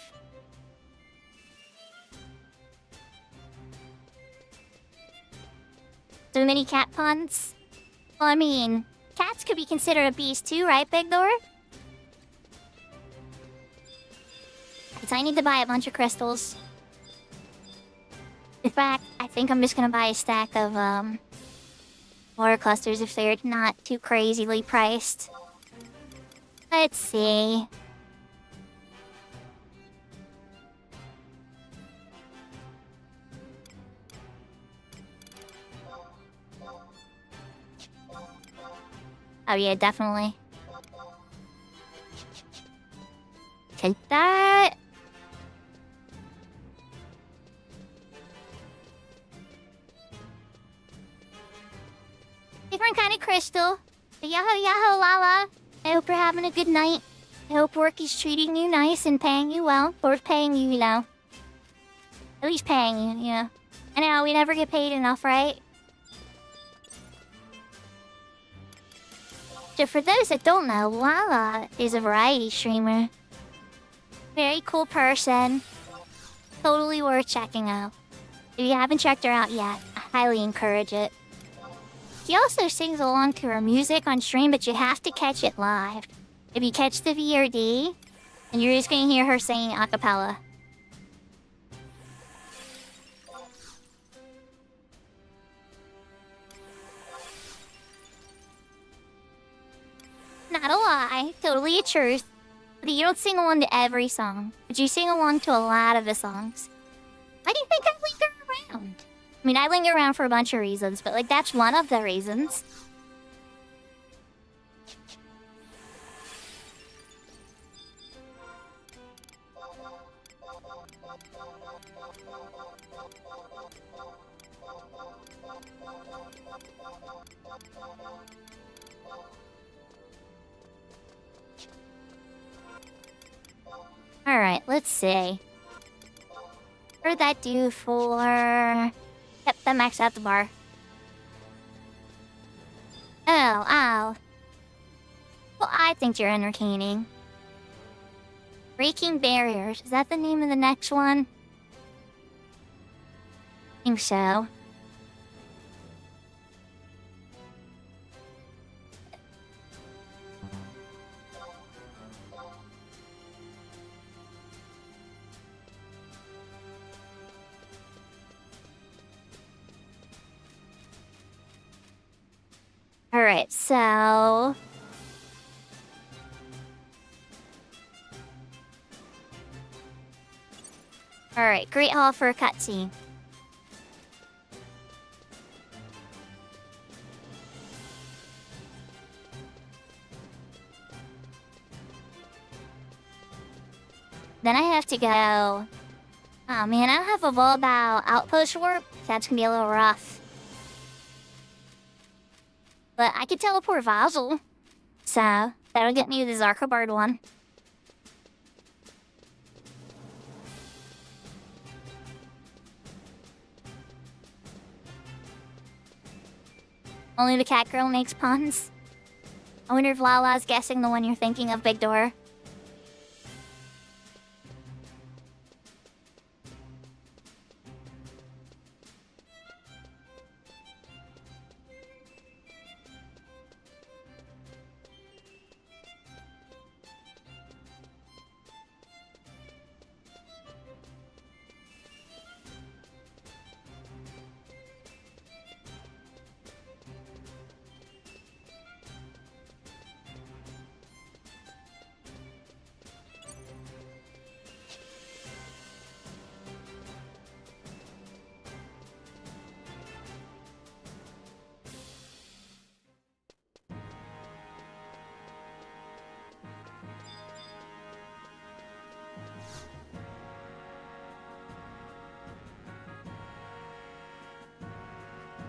So many cat puns? Well, I mean, cats could be considered a beast too, right, Big Door? I need to buy a bunch of crystals. In fact, I think I'm just gonna buy a stack of, water clusters if they're not too crazily priced. Let's see. Oh yeah, definitely. Take that. Different kind of crystal. Yahoo, Yahoo, Lala. I hope you're having a good night. I hope work is treating you nice and paying you well. Or paying you, you know. At least paying you, you know. I know, we never get paid enough, right? So for those that don't know, Lala is a variety streamer. Very cool person. Totally worth checking out. If you haven't checked her out yet, I highly encourage it. She also sings along to her music on stream, but you have to catch it live. If you catch the VRD, then you're just gonna hear her singing a cappella. not a lie, totally a truth. But you don't sing along to every song, but you sing along to a lot of the songs. Why do you think I linger around? I mean, I linger around for a bunch of reasons, but like that's one of the reasons. Alright, let's see. What did that do for... Yep, that maxed out the bar. Oh. Well, I think you're entertaining. Breaking Barriers. Is that the name of the next one? I think so. Alright, so... Alright, Great Hall for a cutscene. Then I have to go... Oh man, I don't have a Volbow Outpost Warp. That's gonna be a little rough. But I could teleport Vazel. So, that'll get me the Zarkobard one. Only the cat girl makes puns. I wonder if Lala's guessing the one you're thinking of, Big Door.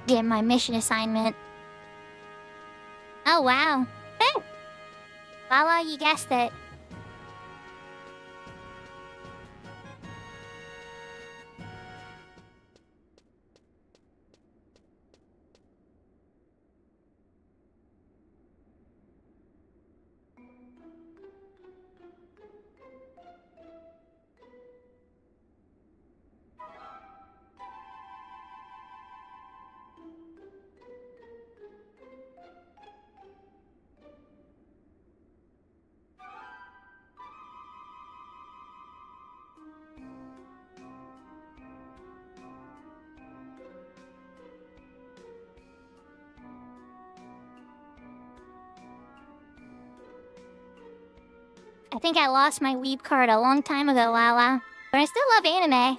Get my mission assignment. Oh, wow. Hey! Lala, you guessed it. I think I lost my weeb card a long time ago, Lala. But I still love anime.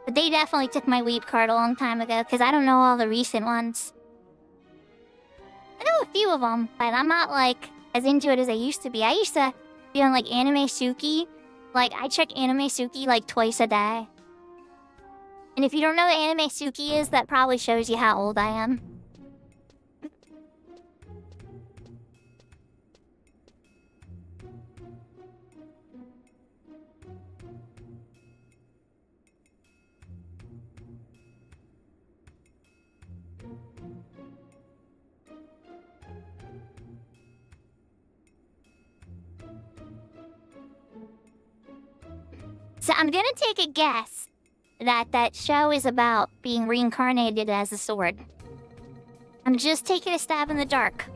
But they definitely took my weeb card a long time ago, because I don't know all the recent ones. I know a few of them, but I'm not, like, as into it as I used to be. I used to be on, like, Anime Suki. Like, I check Anime Suki, like, twice a day. And if you don't know what Anime Suki is, that probably shows you how old I am. So I'm gonna take a guess that that show is about being reincarnated as a sword. I'm just taking a stab in the dark.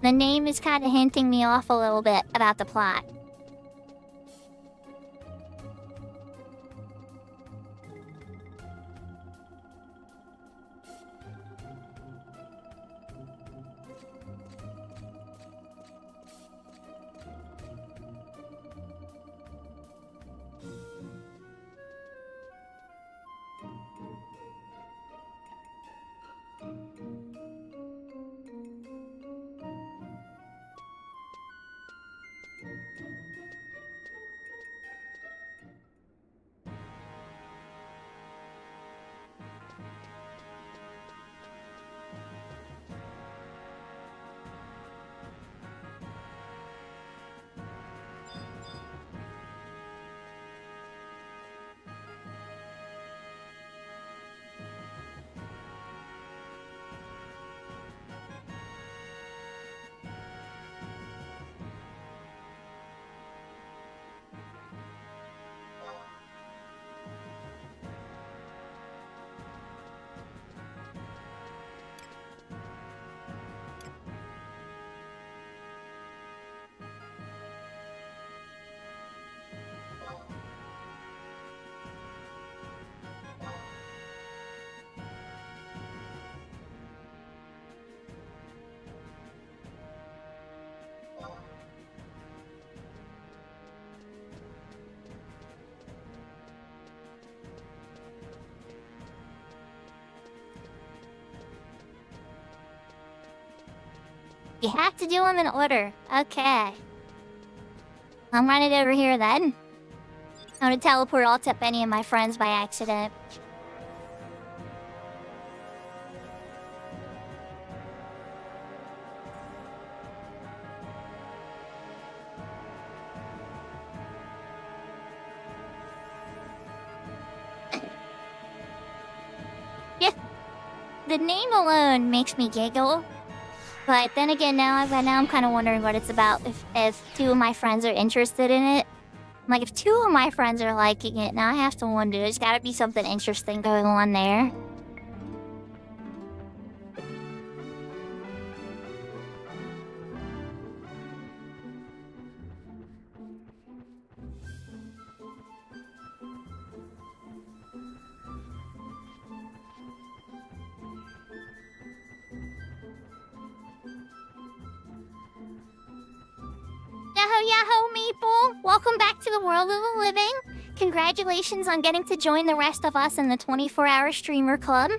The name is kind of hinting me off a little bit about the plot. You have to do them in order. Okay. I'm running over here then. I'm gonna teleport alt up any of my friends by accident. Yeah. The name alone makes me giggle. But then again, now I'm kind of wondering what it's about. If two of my friends are interested in it, like if two of my friends are liking it, now I have to wonder. There's got to be something interesting going on there. Yahoo, Maple! Welcome back to the world of the living. Congratulations on getting to join the rest of us in the 24-hour streamer club.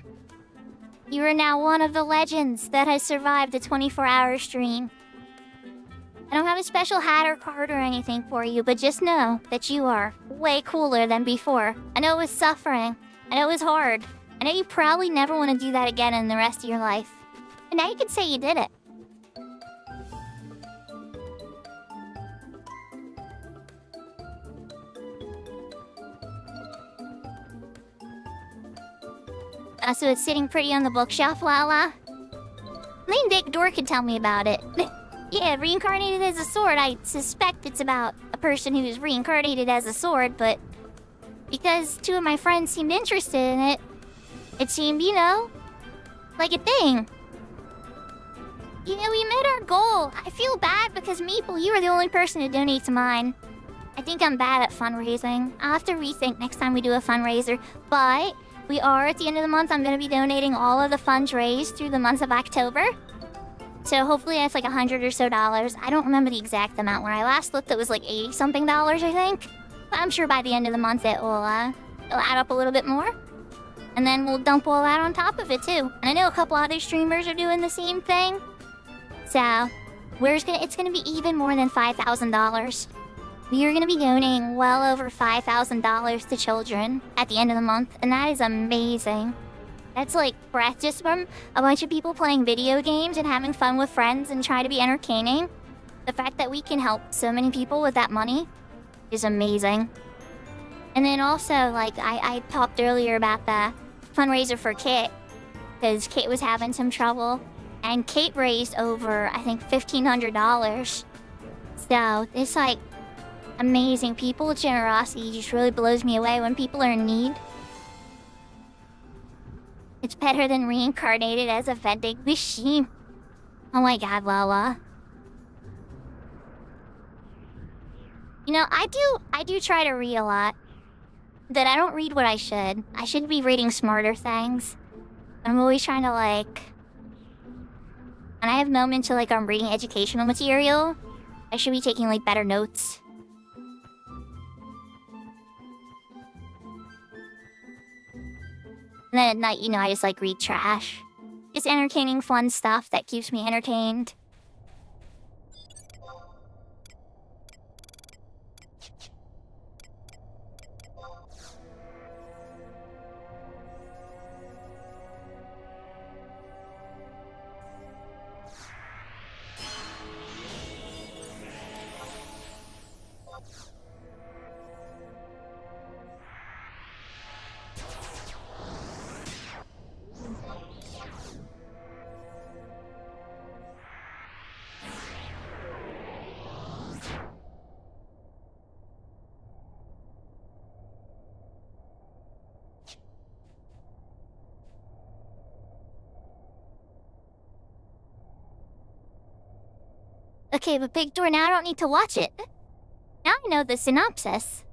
You are now one of the legends that has survived the 24-hour stream. I don't have a special hat or card or anything for you, but just know that you are way cooler than before. I know it was suffering. I know it was hard. I know you probably never want to do that again in the rest of your life. And now you can say you did it. So it's sitting pretty on the bookshelf, Lala. Maybe Dick Door could tell me about it. Yeah, reincarnated as a sword. I suspect it's about a person who is reincarnated as a sword, but because two of my friends seemed interested in it, it seemed, you know, like a thing. You know, we made our goal. I feel bad because Maple, you were the only person to donate to mine. I think I'm bad at fundraising. I'll have to rethink next time we do a fundraiser, but we are, at the end of the month, I'm going to be donating all of the funds raised through the month of October. So hopefully that's like $100 or so. I don't remember the exact amount. When I last looked, it was like $80-something, I think. But I'm sure by the end of the month it'll add up a little bit more. And then we'll dump all that on top of it too. And I know a couple other streamers are doing the same thing. So it's going to be even more than $5,000. We are going to be donating well over $5,000 to children at the end of the month, and that is amazing. That's like breath just from a bunch of people playing video games and having fun with friends and trying to be entertaining. The fact that we can help so many people with that money is amazing. And then also, like, I talked earlier about the fundraiser for Kate, because Kate was having some trouble, and Kate raised over, I think, $1,500. So it's like amazing. People's generosity just really blows me away when people are in need. It's better than reincarnated as a vending machine. Oh my god, Lala. You know, I do try to read a lot. That I don't read what I should. I should be reading smarter things. But I'm always trying to, like... When I have moments where, like, I'm reading educational material, I should be taking, like, better notes. And then at night, you know, I just like read trash. Just entertaining, fun stuff that keeps me entertained. Okay, but Big Door, now I don't need to watch it. Now I know the synopsis.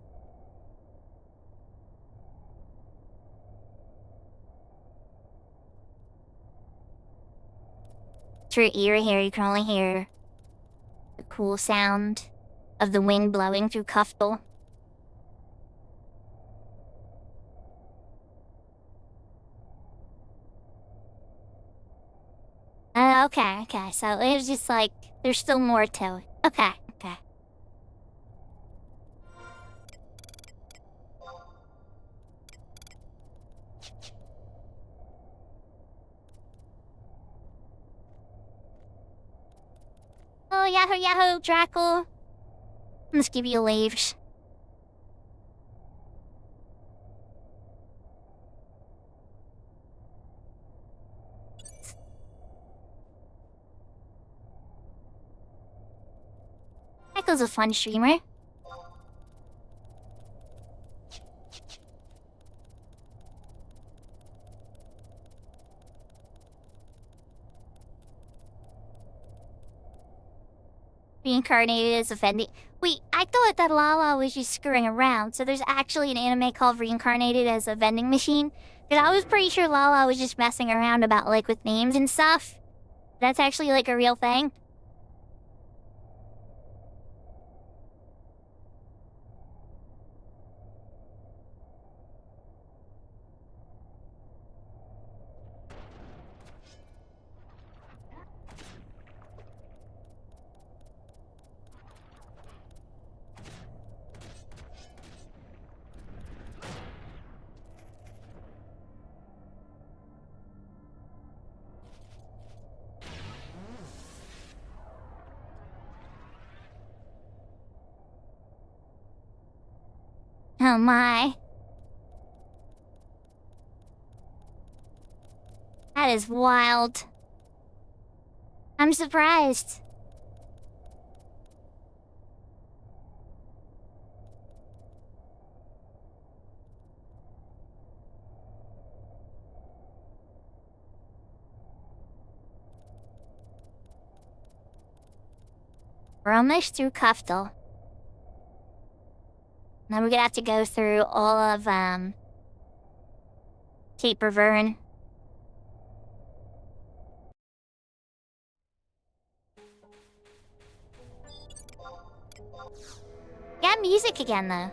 Through your ear here, you can only hear the cool sound of the wind blowing through Kuftal. Okay. So it was just like, there's still more to it. Okay. Oh, Yahoo, Drackle. Let's give you leaves. Echo's a fun streamer. Reincarnated as a vending. Wait, I thought that Lala was just screwing around, so there's actually an anime called Reincarnated as a Vending Machine? Because I was pretty sure Lala was just messing around about, like, with names and stuff. That's actually, like, a real thing. Oh my. That is wild. I'm surprised. We're almost through Kuftal. Now we're gonna have to go through all of, Cape Reverne. Got music again, though.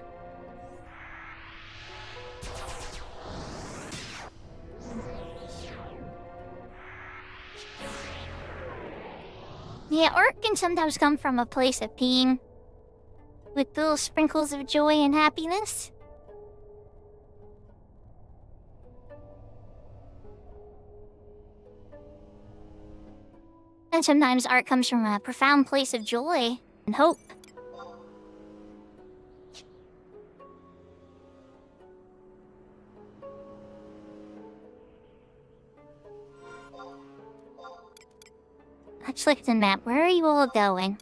Yeah, art can sometimes come from a place of pain, with little sprinkles of joy and happiness. And sometimes art comes from a profound place of joy and hope. Let's look at the map. Where are you all going?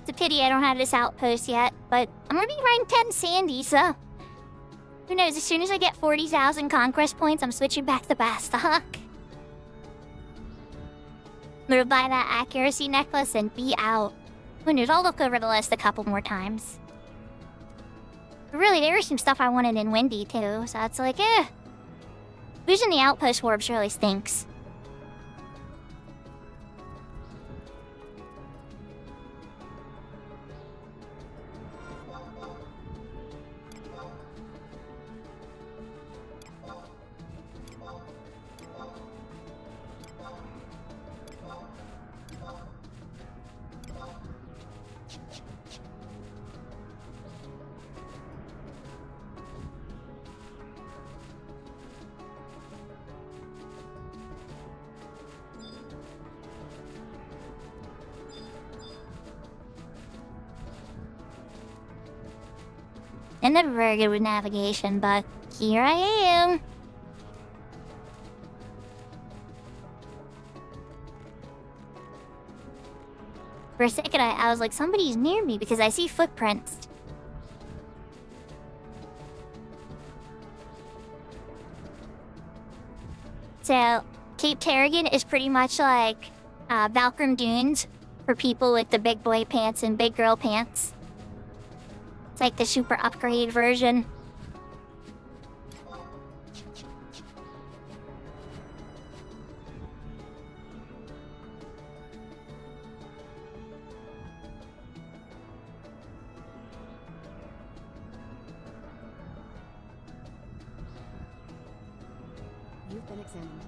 It's a pity I don't have this outpost yet, but I'm gonna be running 10 Sandy, so... Who knows, as soon as I get 40,000 conquest points, I'm switching back to Bastock. I'm gonna buy that accuracy necklace and be out. Who knows, I'll look over the list a couple more times. But really, there was some stuff I wanted in Windy, too, so it's like, losing the outpost orbs really stinks. I'm never very good with navigation, but here I am. For a second, I was like, somebody's near me because I see footprints. So, Cape Tarragon is pretty much like Valkyrie Dunes for people with the big boy pants and big girl pants. like the super upgraded version. You've been examined.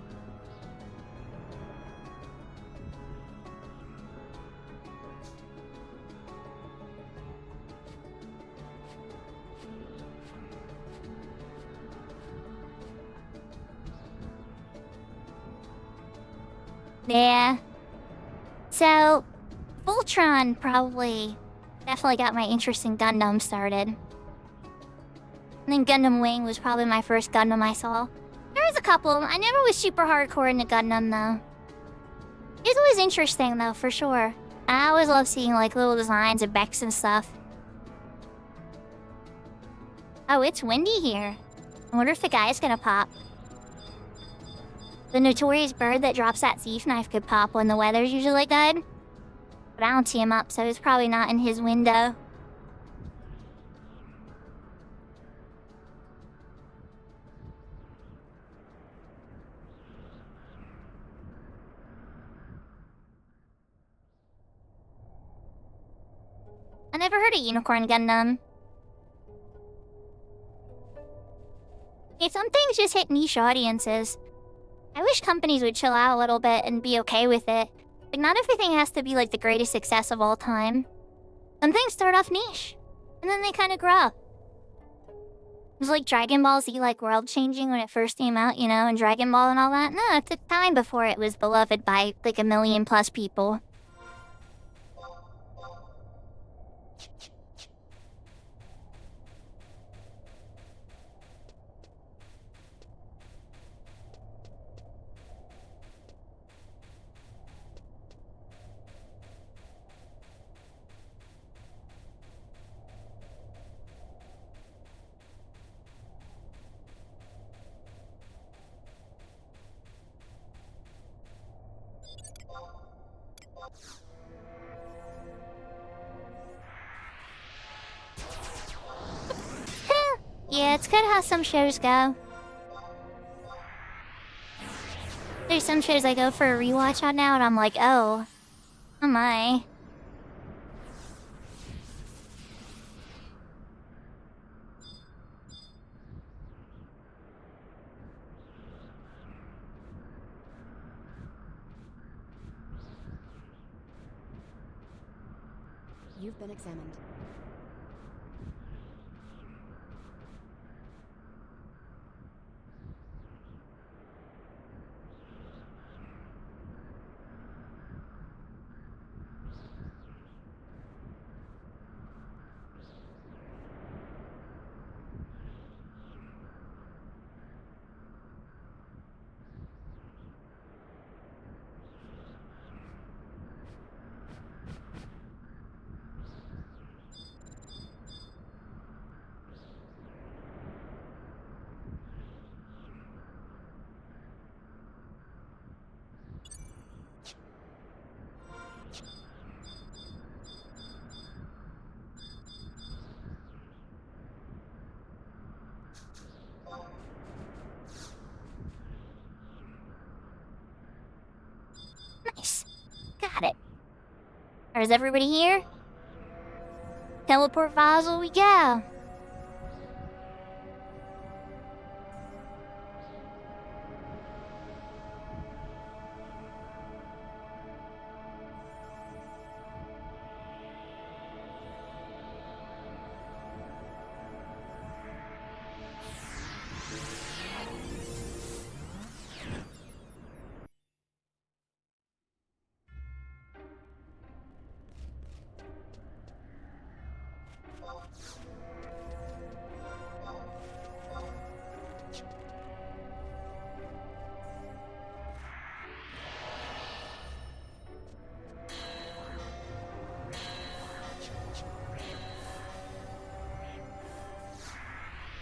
Yeah. So, Voltron probably definitely got my interest in Gundam started. And then Gundam Wing was probably my first Gundam I saw. There was a couple. I never was super hardcore into Gundam though. It was always interesting though, for sure. I always love seeing like little designs of Bex and stuff. Oh, it's windy here. I wonder if the guy's gonna pop. The notorious bird that drops that thief knife could pop when the weather's usually good. But I don't see him up, so it's probably not in his window. I never heard of Unicorn Gundam. Yeah, some things just hit niche audiences. I wish companies would chill out a little bit and be okay with it. Like, not everything has to be like the greatest success of all time. Some things start off niche, and then they kind of grow. It was like Dragon Ball Z, like world-changing when it first came out, you know, and Dragon Ball and all that. No, it took time before it was beloved by like 1 million plus people. Yeah, it's good how some shows go. There's some shows I go for a rewatch on now, and I'm like, oh my. You've been examined. Nice. Got it. Is everybody here? Teleport Vassal we go.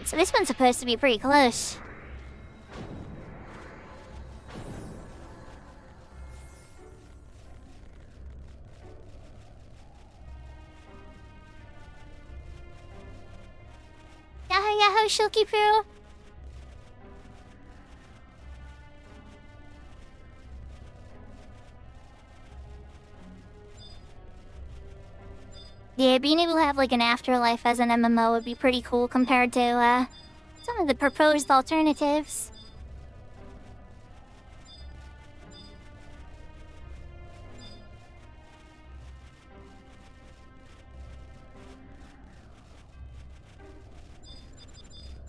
So this one's supposed to be pretty close. Shilky Poo? Yeah, being able to have like an afterlife as an MMO would be pretty cool compared to some of the proposed alternatives.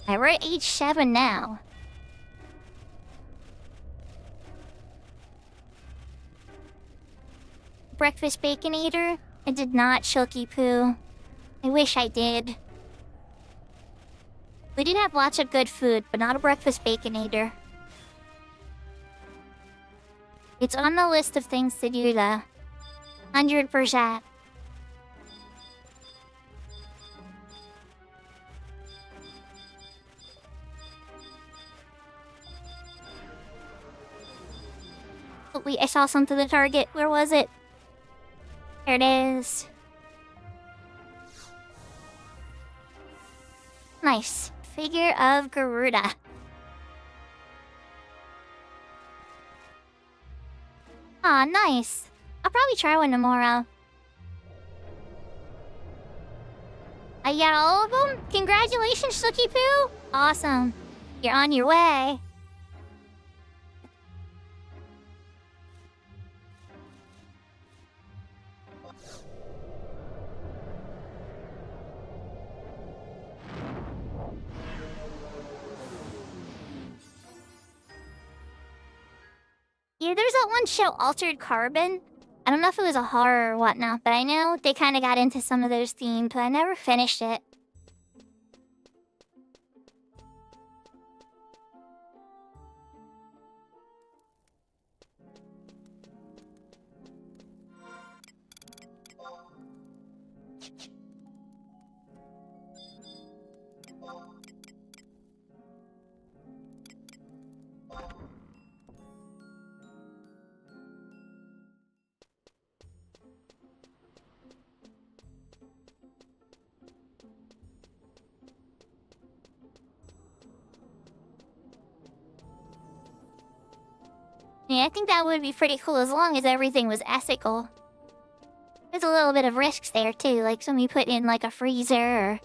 Alright, we're at age 7 now. Breakfast Baconator? I did not, Shilky Poo. I wish I did. We did have lots of good food, but not a breakfast baconator. It's on the list of things to do though. 100%. Oh wait, I saw something to the target. Where was it? There it is. Nice. Figure of Garuda. Aw, nice. I'll probably try one tomorrow. I got all of them? Congratulations, Shilky Poo! Awesome. You're on your way. Yeah, there's that one show, Altered Carbon. I don't know if it was a horror or whatnot, but I know they kind of got into some of those themes, but I never finished it. Yeah, I think that would be pretty cool as long as everything was ethical. There's a little bit of risks there too, like somebody putting in like a freezer or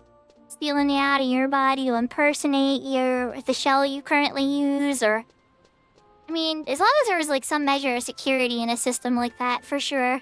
stealing you out of your body to impersonate the shell you currently use, or... I mean, as long as there was like some measure of security in a system like that, for sure.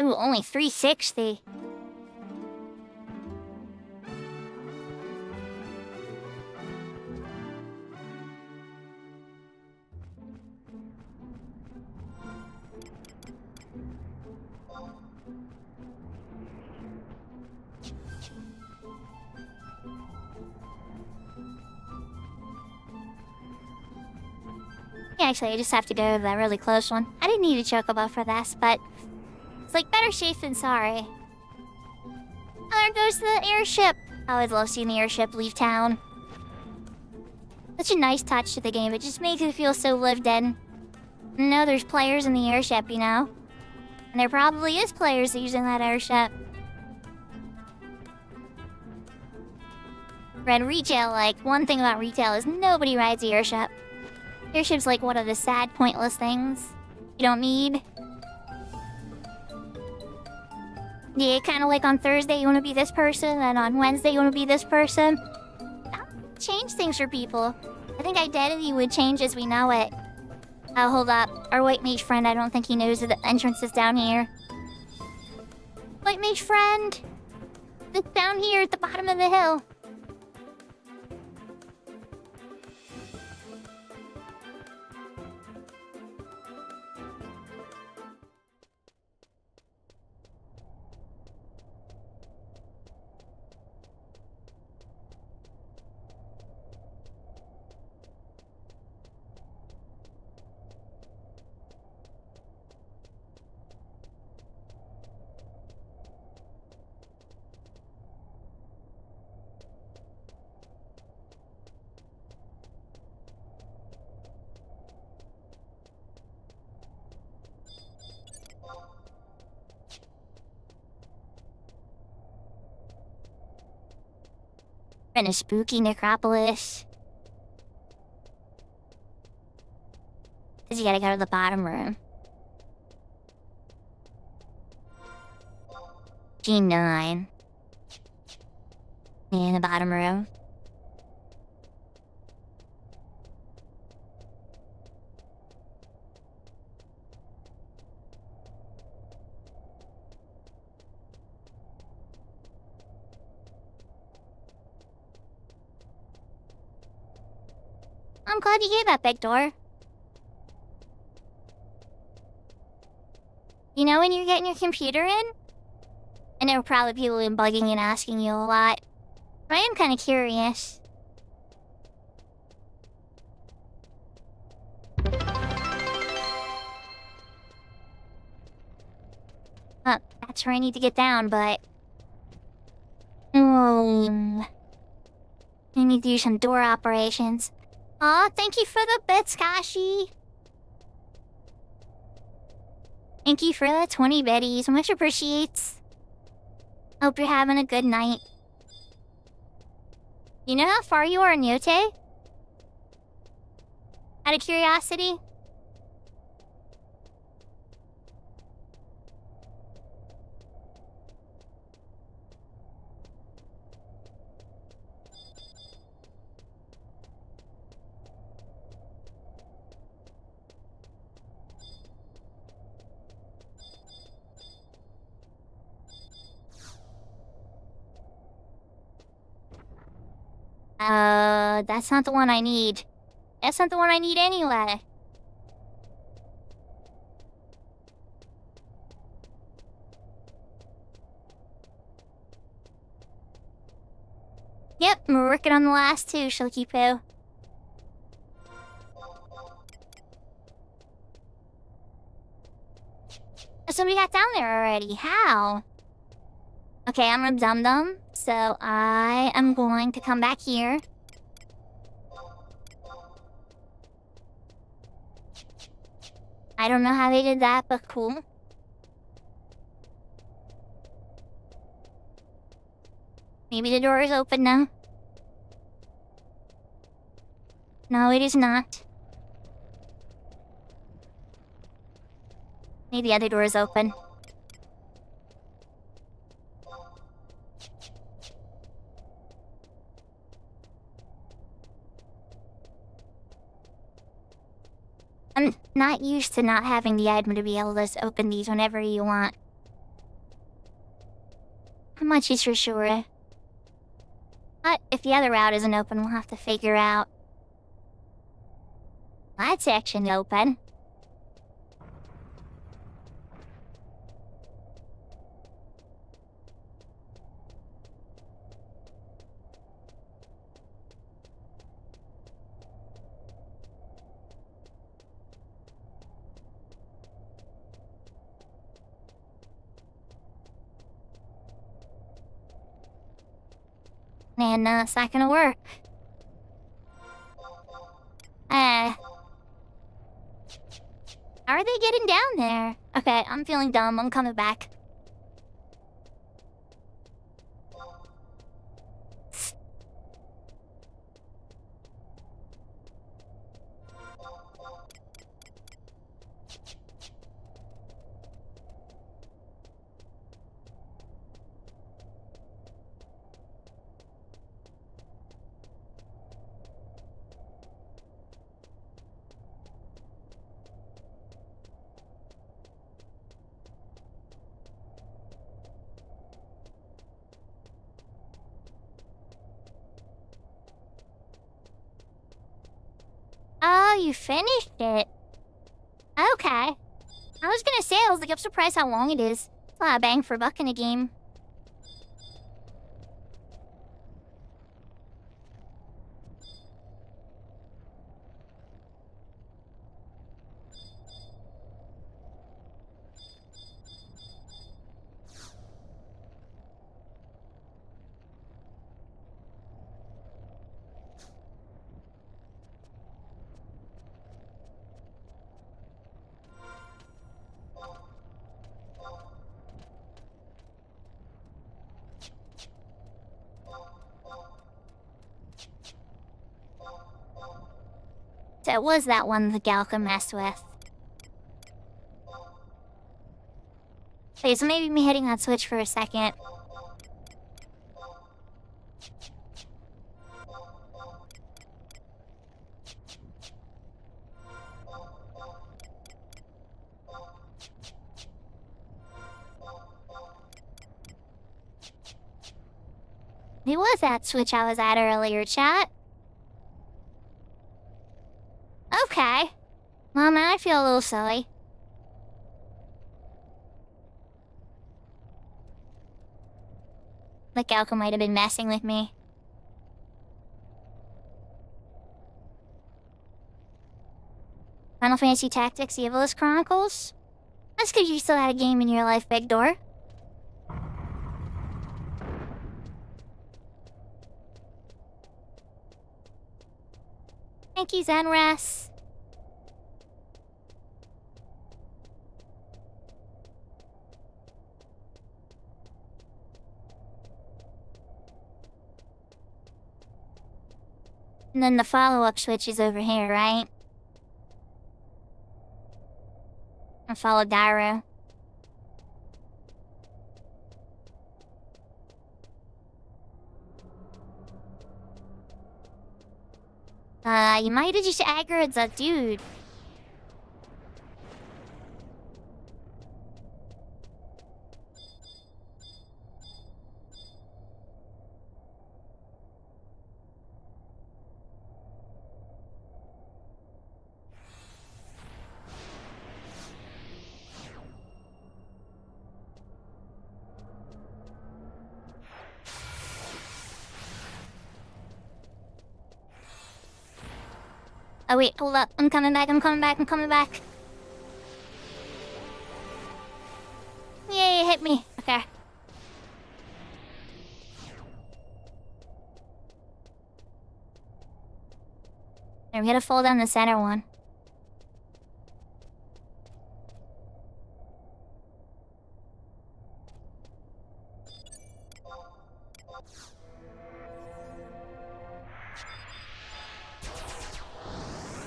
Ooh, only 360. Yeah, actually, I just have to go to that really close one. I didn't need a chocobo for this, but... it's like better safe than sorry. Oh, there goes the airship. I always love seeing the airship leave town. Such a nice touch to the game. It just makes it feel so lived in. I know there's players in the airship, you know? And there probably is players using that airship. Red retail, like, one thing about retail is nobody rides the airship. Airship's like one of the sad, pointless things you don't need. Yeah, kind of like on Thursday you want to be this person, and on Wednesday you want to be this person. That would change things for people. I think identity would change as we know it. Oh, hold up. Our white mage friend, I don't think he knows that the entrance is down here. White mage friend! It's down here at the bottom of the hill. We're in a spooky necropolis. Cause you gotta go to the bottom room. G9. In the bottom room. I'm glad you gave that big door. You know when you're getting your computer in? And there were probably people bugging and asking you a lot. But I am kind of curious. That's where I need to get down, but... I need to do some door operations. Aw, thank you for the bits, Kashi. Thank you for the 20 biddies. Much appreciates. Hope you're having a good night. You know how far you are in Yote? Out of curiosity? That's not the one I need. That's not the one I need anyway. Yep, we're working on the last two, Shilky Poo. So we got down there already. How? Okay, I'm a dum-dum, so I am going to come back here. I don't know how they did that, but cool. Maybe the door is open now. No, it is not. Maybe the other door is open. I'm not used to not having the item to be able to open these whenever you want. How much is for sure? But if the other route isn't open, we'll have to figure out. That section open. And it's not gonna work. How are they getting down there? Okay, I'm feeling dumb. I'm coming back. Oh, you finished it. Okay. I was gonna say, I'm surprised how long it is. It's a lot of bang for a buck in a game. So it was that one the Galka messed with. Okay, so maybe me hitting that switch for a second. It was that switch I was at earlier, chat. Okay. Well, now I feel a little silly. The Galka might have been messing with me. Final Fantasy Tactics Evilist Chronicles? That's because you still had a game in your life, Big Door. Thank you, Zenres. And then the follow-up switch is over here, right? And follow Gyro. You might have just aggroed that dude. Oh wait, hold up. I'm coming back. Yay, it hit me. Okay. There, we gotta fall down the center one.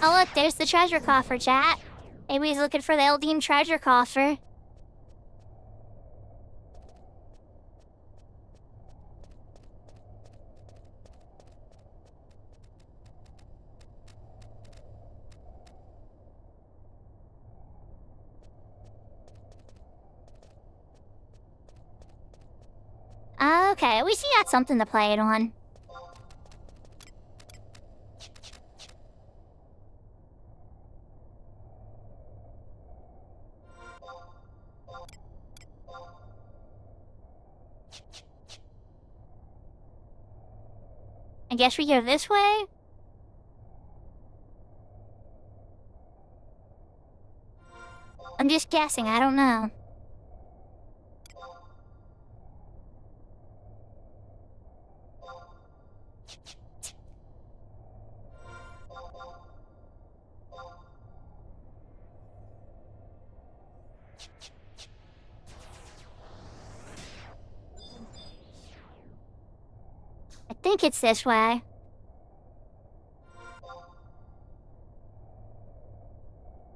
Oh look, there's the treasure coffer, chat. Maybe he's looking for the Eldean treasure coffer. Okay, at least he got something to play it on. I guess we go this way? I'm just guessing, I don't know. I think it's this way.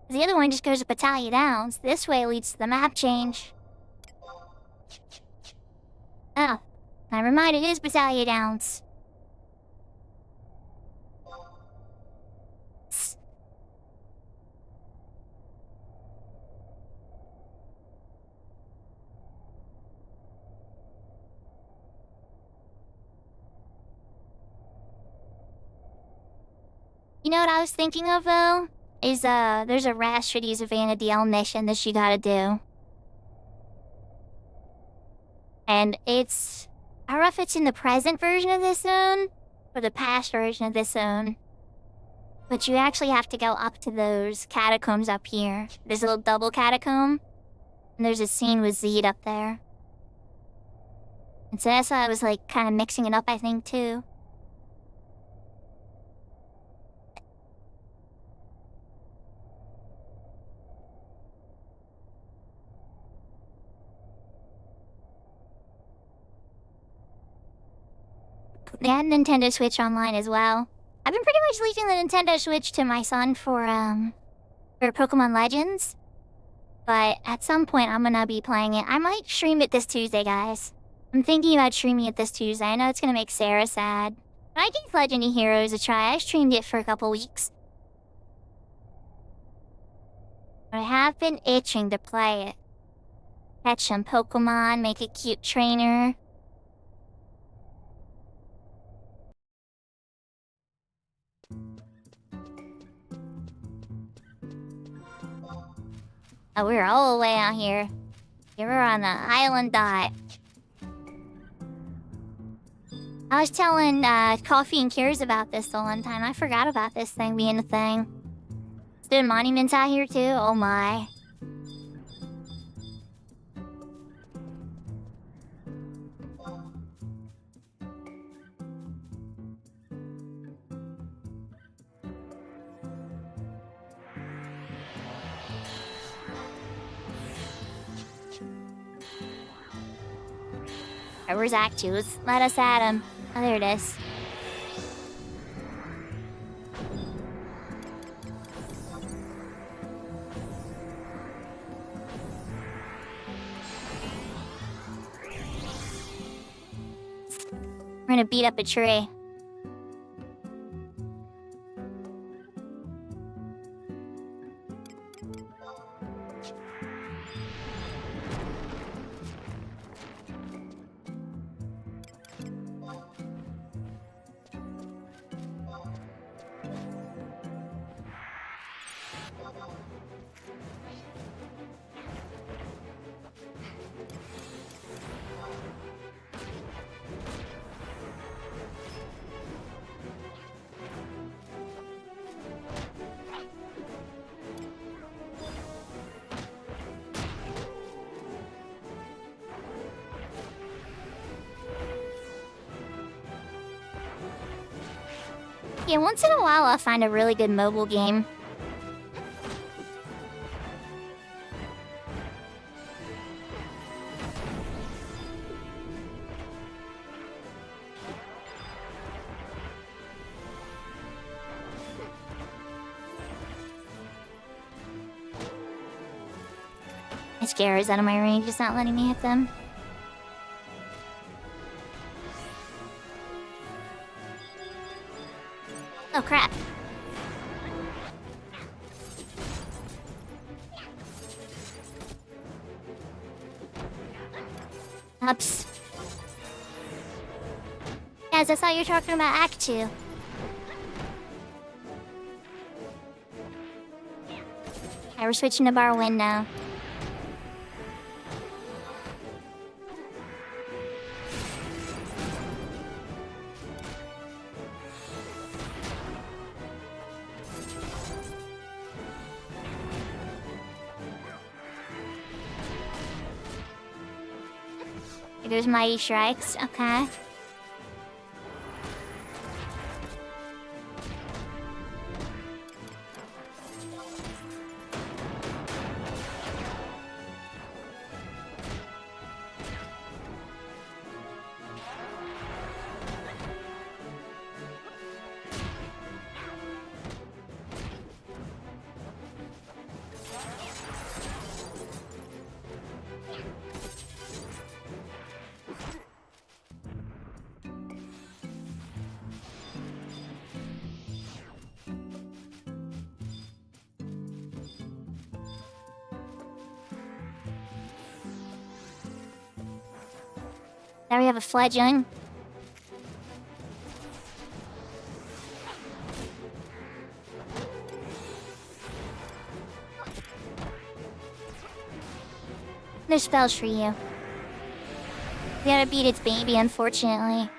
The other one just goes to Battalion Downs. This way leads to the map change. Oh, never mind, it is Battalion Downs. You know what I was thinking of, though? Is, there's a Rhapsody of Vanadil mission that you gotta do. And it's... I don't know if it's in the present version of this zone, or the past version of this zone. But you actually have to go up to those catacombs up here. There's a little double catacomb. And there's a scene with Zed up there. And so that's why I was, like, kind of mixing it up, I think, too. They had Nintendo Switch Online as well. I've been pretty much leasing the Nintendo Switch to my son for Pokemon Legends. But at some point I'm gonna be playing it. I might stream it this Tuesday, guys. I'm thinking about streaming it this Tuesday. I know it's gonna make Sarah sad. But I gave Legend of Heroes a try. I streamed it for a couple weeks. But I have been itching to play it. Catch some Pokemon, make a cute trainer. Oh, we're all the way out here. Yeah, we're on the island dot. I was telling Coffee and Cures about this the one time. I forgot about this thing being a thing. There monuments out here too? Oh my. Alright, where's Act 2? Let us at him. Oh, there it is. We're gonna beat up a tree. Yeah, once in a while I'll find a really good mobile game. My Scare's out of my range, it's not letting me hit them. Oh crap. Oops. Yes, I thought you were talking about Act 2. Alright, we're switching to Barwind now. There's Mighty Strikes, okay. Now we have a fledgling. There's spells for you. We gotta beat its baby, unfortunately.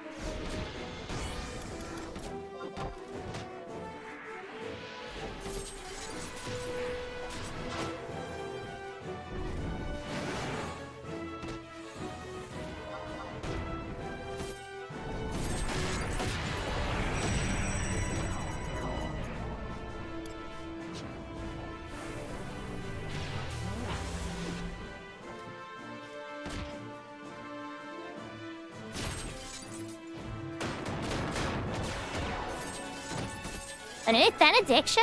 Benediction?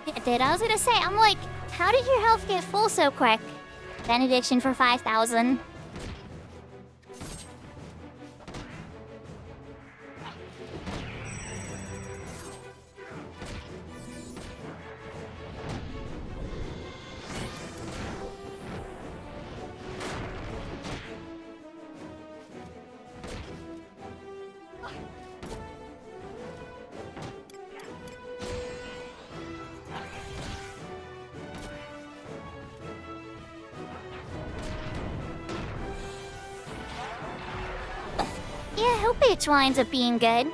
Yeah, dude, I was gonna say, I'm like, how did your health get full so quick? Benediction for 5,000. Yeah, I hope it winds up being good.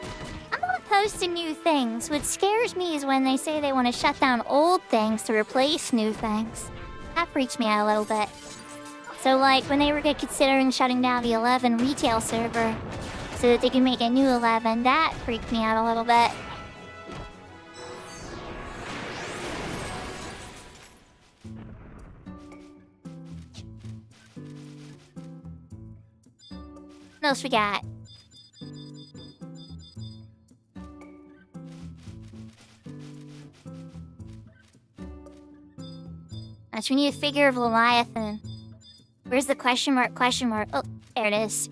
I'm not opposed to new things. What scares me is when they say they want to shut down old things to replace new things. That freaks me out a little bit. So like, when they were considering shutting down the 11 retail server so that they can make a new 11, that freaked me out a little bit. What else we got? We need a figure of Leviathan. Where's the question mark, question mark? Oh, there it is.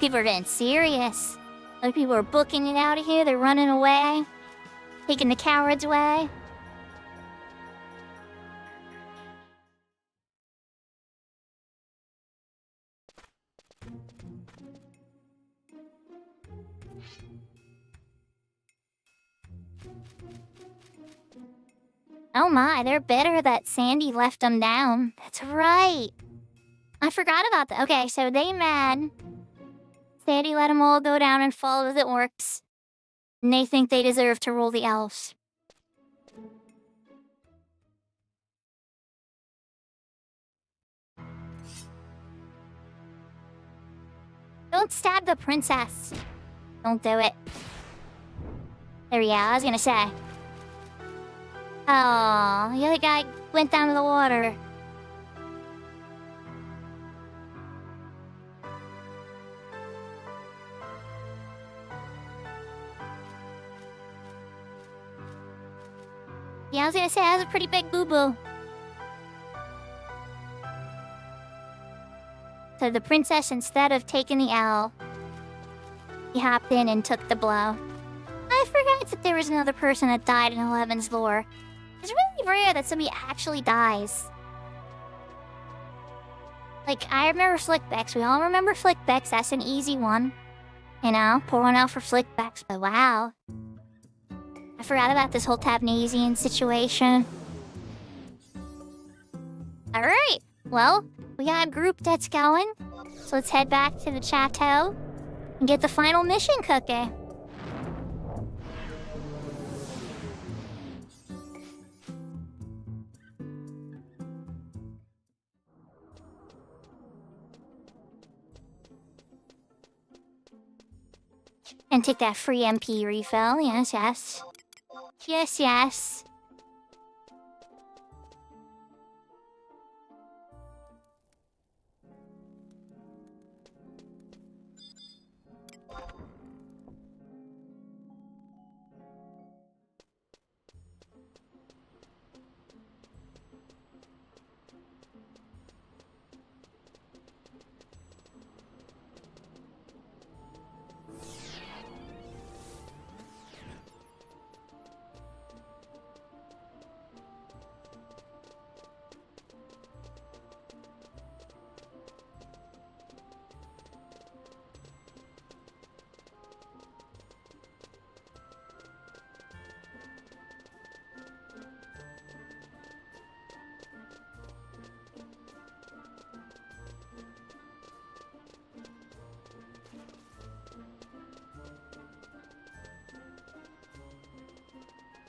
People are getting serious. Other people are booking it out of here. They're running away. Taking the cowards away. Oh my, they're bitter that Sandy left them down. That's right. I forgot about that. Okay, so they mad. Sandy let them all go down and follow the orcs. And they think they deserve to rule the elves. Don't stab the princess. Don't do it. There we go, I was gonna say. Oh, the other guy went down to the water. Yeah, I was gonna say, that was a pretty big boo-boo. So the princess, instead of taking the L, he hopped in and took the blow. I forgot that there was another person that died in Eleven's lore. It's really rare that somebody actually dies. Like, I remember Flickbecks. We all remember Flickbecks. That's an easy one. You know, pour one out for Flickbecks, but wow. I forgot about this whole Tabnasian situation. Alright, well, we got a group that's going. So let's head back to the chateau and get the final mission cooking. And take that free MP refill, yes, yes. Yes, yes.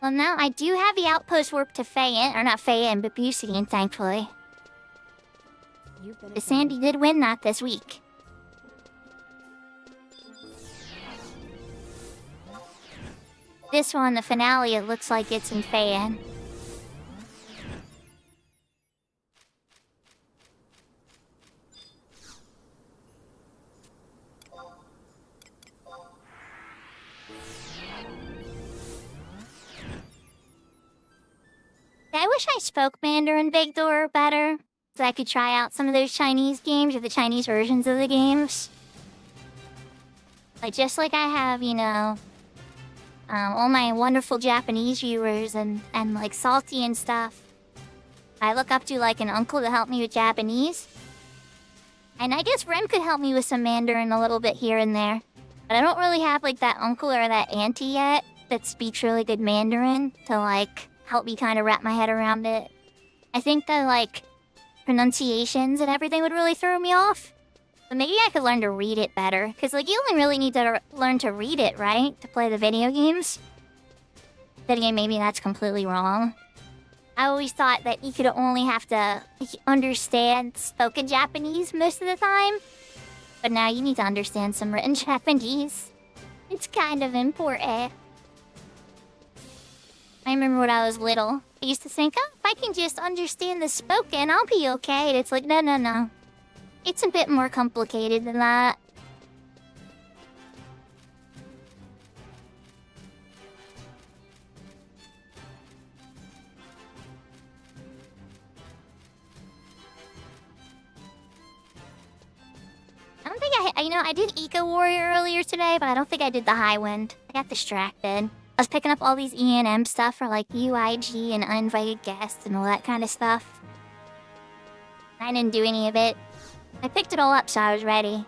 Well, now I do have the outpost warp to Feyen, or not Feyen, but Busine, thankfully. You've been But Sandy did win that this week. This one, the finale, it looks like it's in Feyen. I wish I spoke Mandarin Vigdor better, so I could try out some of those Chinese games or the Chinese versions of the games. Like, just like I have, you know, all my wonderful Japanese viewers and like Salty and stuff. I look up to like an uncle to help me with Japanese. And I guess Rem could help me with some Mandarin a little bit here and there. But I don't really have like that uncle or that auntie yet that speaks really good Mandarin to like help me kind of wrap my head around it. I think the like pronunciations and everything would really throw me off. But maybe I could learn to read it better. Because like you only really need to learn to read it, right? To play the video games. Then again, maybe that's completely wrong. I always thought that you could only have to understand spoken Japanese most of the time. But now you need to understand some written Japanese. It's kind of important. I remember when I was little, I used to think, oh, if I can just understand the spoken, I'll be okay. And it's like, no, no, no. It's a bit more complicated than that. I don't think I did Eco Warrior earlier today, but I don't think I did the High Wind. I got distracted. I was picking up all these E&M stuff for like UIG and uninvited guests and all that kind of stuff. I didn't do any of it. I picked it all up so I was ready.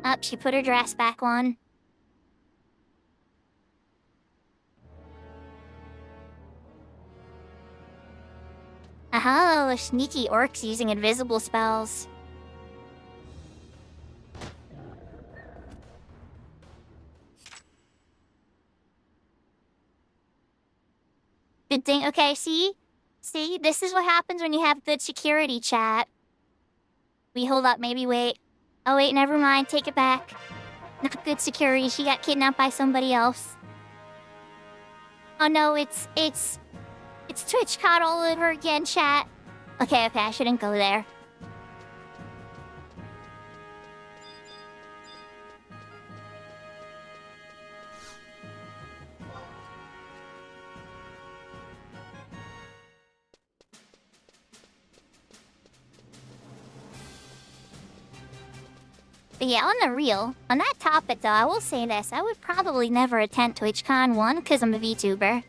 Up, she put her dress back on. Oh, sneaky orcs using invisible spells. Good thing. Okay, see? See? This is what happens when you have good security, chat. We hold up, maybe wait. Oh wait, never mind, take it back. Not good security, she got kidnapped by somebody else. Oh no, it's TwitchCon all over again, chat. Okay, I shouldn't go there. But yeah, on that topic though, I will say this. I would probably never attend TwitchCon, 1, because I'm a VTuber.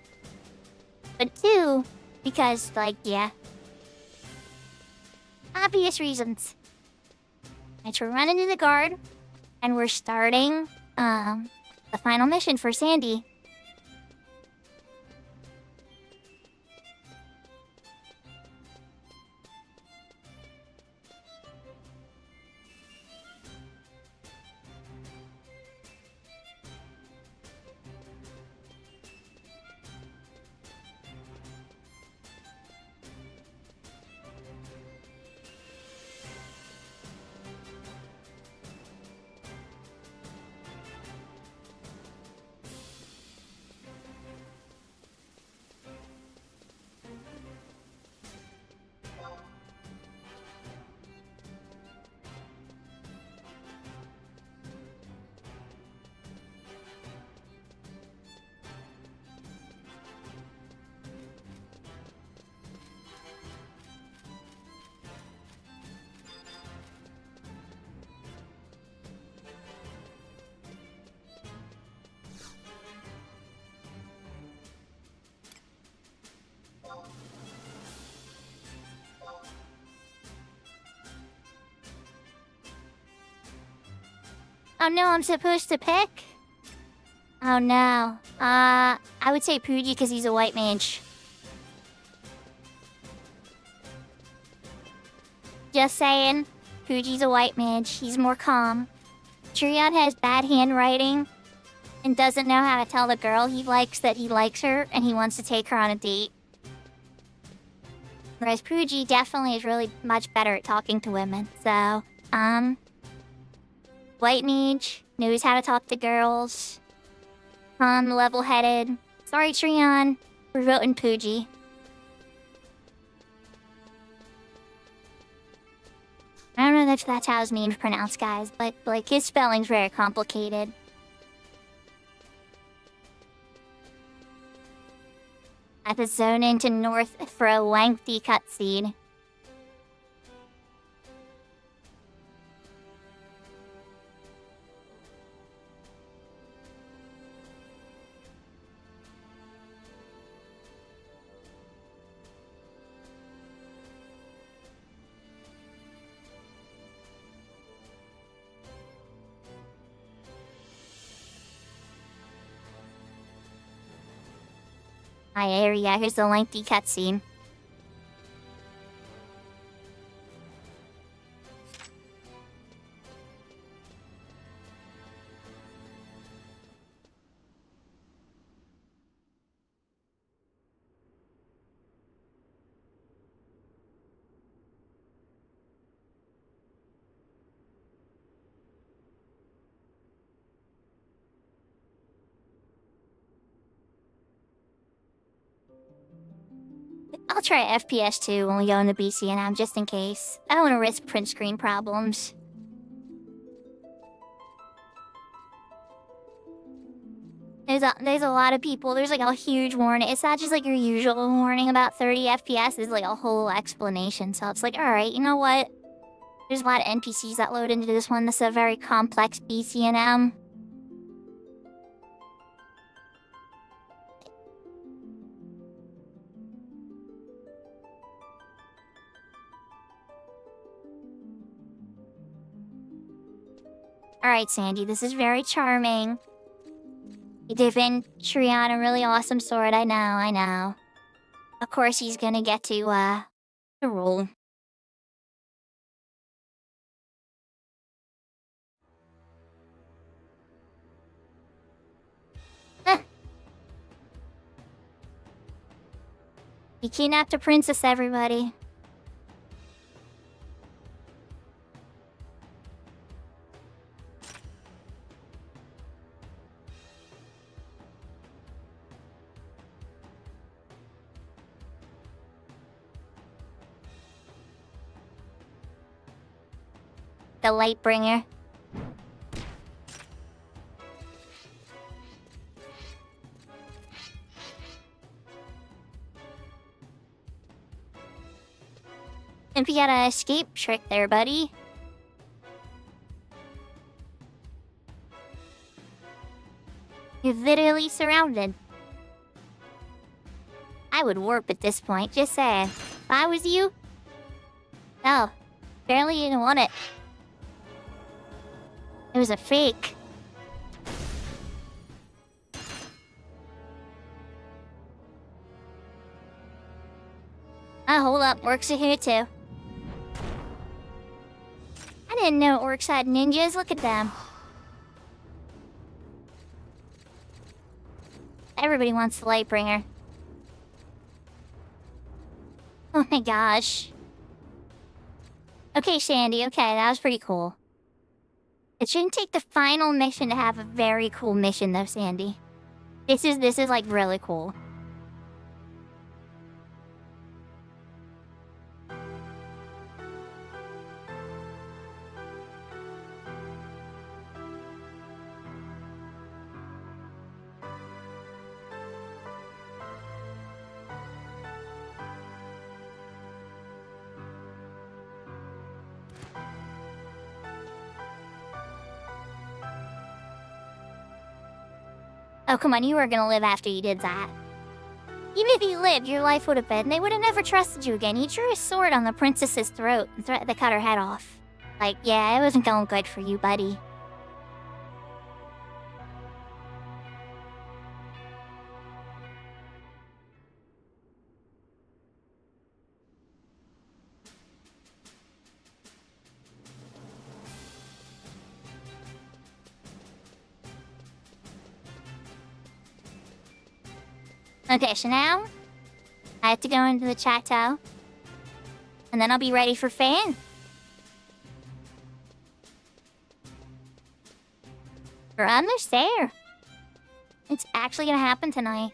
But 2, because, like, yeah. Obvious reasons. Right, we're running to the guard, and we're starting, the final mission for Sandy. Oh no, I'm supposed to pick? Oh no. I would say Pooji because he's a white mage. Just saying. Pooji's a white mage. He's more calm. Trion has bad handwriting and doesn't know how to tell the girl he likes that he likes her and he wants to take her on a date. Whereas Pooji definitely is really much better at talking to women. So, white mage, knows how to talk to girls. Calm, level-headed. Sorry, Trion. We're voting Pooji. I don't know if that's how his name's pronounced, guys, but, like, his spelling's very complicated. I have to zone into north for a lengthy cutscene. Hi, area. Here's the lengthy cutscene. I'll try FPS 2 when we go into BCNM just in case. I don't want to risk print screen problems. There's a lot of people. There's like a huge warning. It's not just like your usual warning about 30 FPS. It's like a whole explanation. So it's like, alright, you know what? There's a lot of NPCs that load into this one. This is a very complex BCNM. Alright, Sandy, this is very charming. You've given Trion a really awesome sword, I know. Of course he's gonna get to, the roll. You kidnapped a princess, everybody. The Lightbringer. If you got an escape trick there, buddy. You're literally surrounded. I would warp at this point, just saying. If I was you... Oh, barely didn't want it. It was a fake. Oh, hold up. Orcs are here, too. I didn't know orcs had ninjas. Look at them. Everybody wants the Lightbringer. Oh my gosh. Okay, Shandy. Okay, that was pretty cool. It shouldn't take the final mission to have a very cool mission, though, Sandy. This is like really cool. Oh, come on, you were gonna live after you did that. Even if you lived, your life would have been. They would have never trusted you again. You drew a sword on the princess's throat and threatened to cut her head off. Like, yeah, it wasn't going good for you, buddy. Okay, so now I have to go into the chateau, and then I'll be ready for Fan. We're almost there. It's actually gonna happen tonight.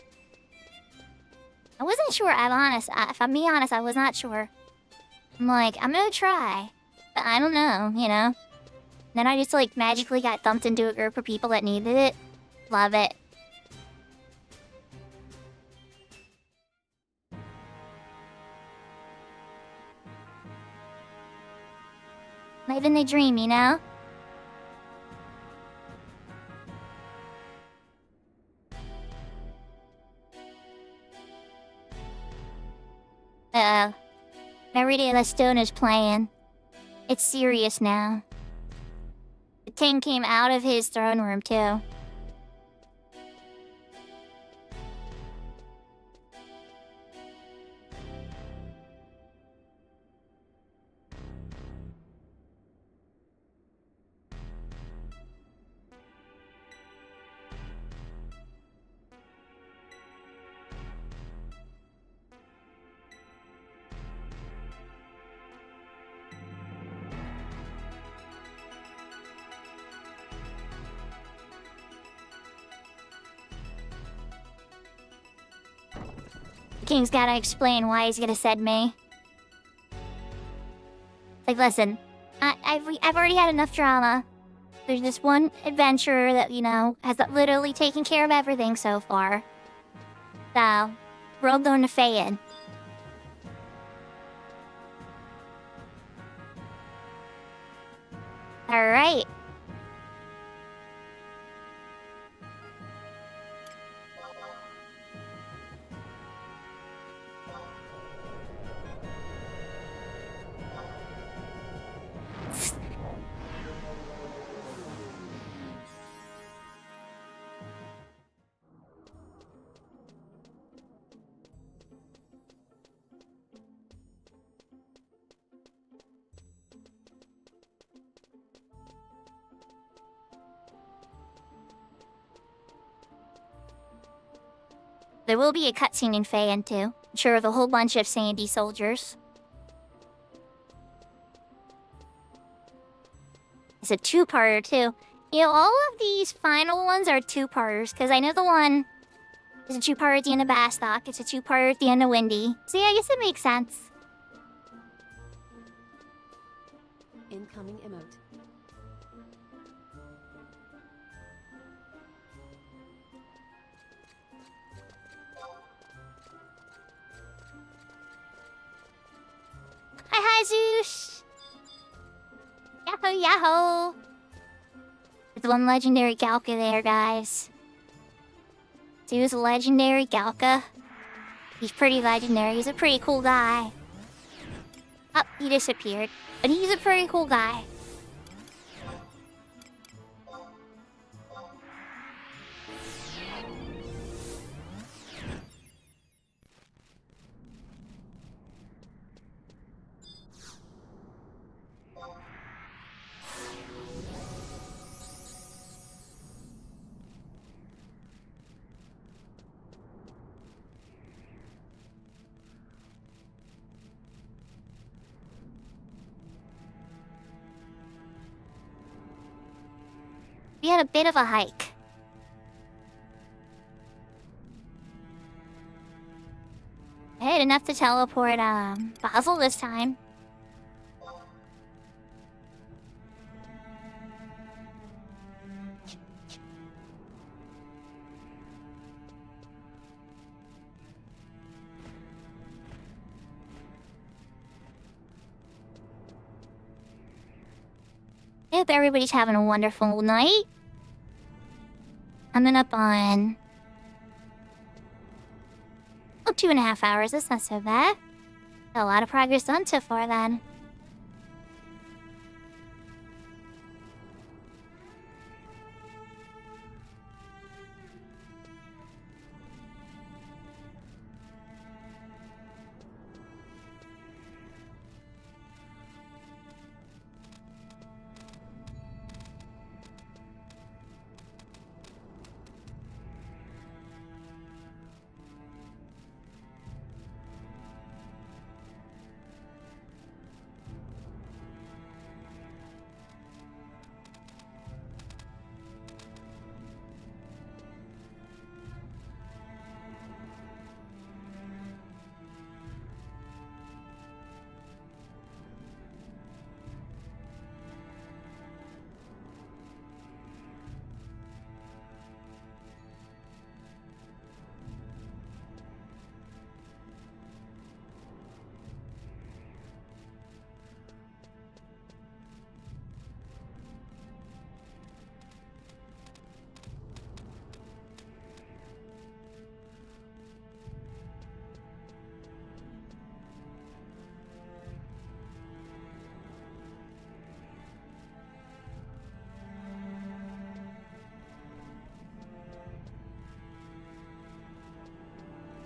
I wasn't sure, I'm honest. If I'm being honest, I was not sure. I'm like, I'm gonna try. But I don't know, you know? Then I just, like, magically got dumped into a group of people that needed it. Love it. Living the dream, you know? Every day the stone is playing. It's serious now. The king came out of his throne room, too. The king's gotta explain why he's gonna send me. Like, listen, I've already had enough drama. There's this one adventurer that, you know, has literally taken care of everything so far. So, we're all going to Fayin. Alright. There will be a cutscene in Fayin too. I'm sure of a whole bunch of Sandy soldiers. It's a two-parter too. You know, all of these final ones are two-parters, because I know the one is a two-parter at the end of Bastock, it's a two-parter at the end of Windy. So yeah, I guess it makes sense. Incoming emote. Hi, Zeus! Yahoo, yahoo! There's one legendary Galka there, guys. Zeus, a legendary Galka. He's pretty legendary. He's a pretty cool guy. Oh, he disappeared. But he's a pretty cool guy. We had a bit of a hike. I had enough to teleport Basil this time. I hope everybody's having a wonderful night. Coming up on... oh, 2.5 hours. That's not so bad. Got a lot of progress done so far then.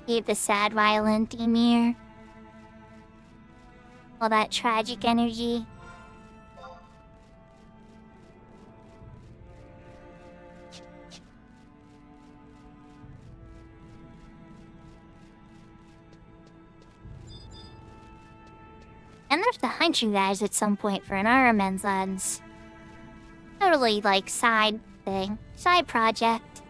Keep the sad violin theme here. All that tragic energy. And there's to hunt you guys at some point for an Araman's lens. Totally like side thing. Side project.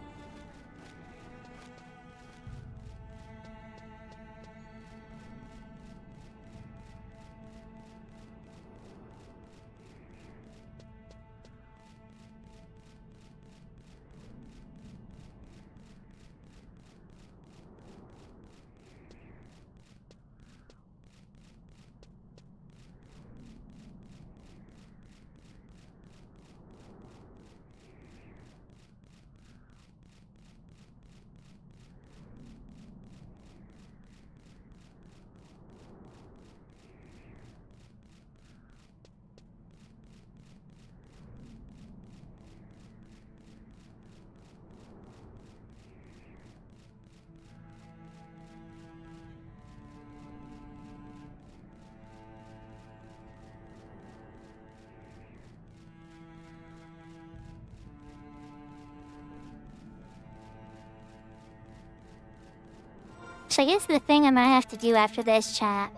So I guess the thing I might have to do after this chat,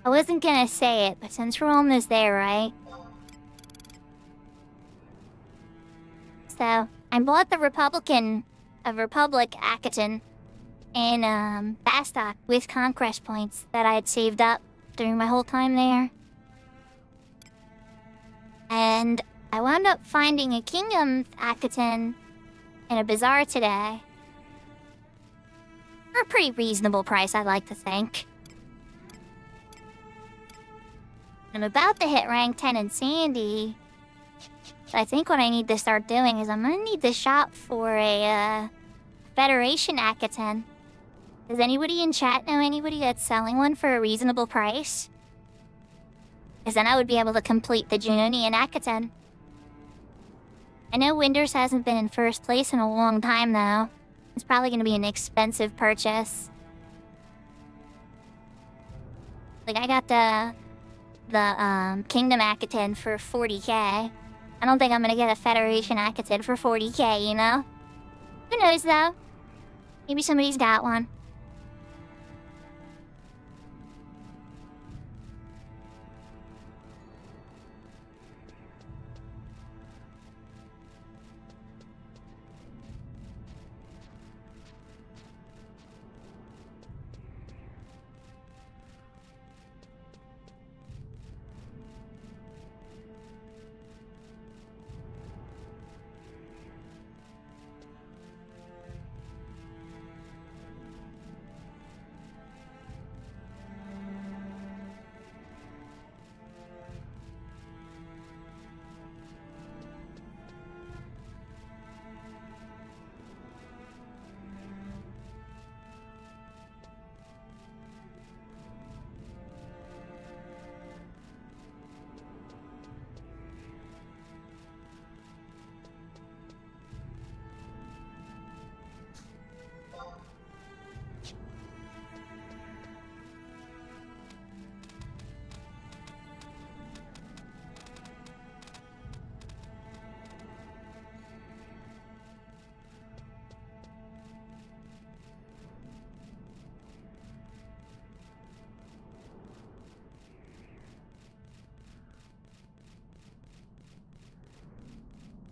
I wasn't gonna say it, but since we're almost there, right? So, I bought the Republic Akaton in Bastock with conquest points that I had saved up during my whole time there. And I wound up finding a Kingdom Akaton in a bazaar today. For a pretty reasonable price, I'd like to think. I'm about to hit rank 10 in Sandy. So I think what I need to start doing is I'm gonna need to shop for a Federation Akaton. Does anybody in chat know anybody that's selling one for a reasonable price? Because then I would be able to complete the Junonian Akaton. I know Winders hasn't been in first place in a long time though. It's probably gonna be an expensive purchase. Like I got the Kingdom Akaton for 40k. I don't think I'm gonna get a Federation Akaton for 40k, you know? Who knows though? Maybe somebody's got one.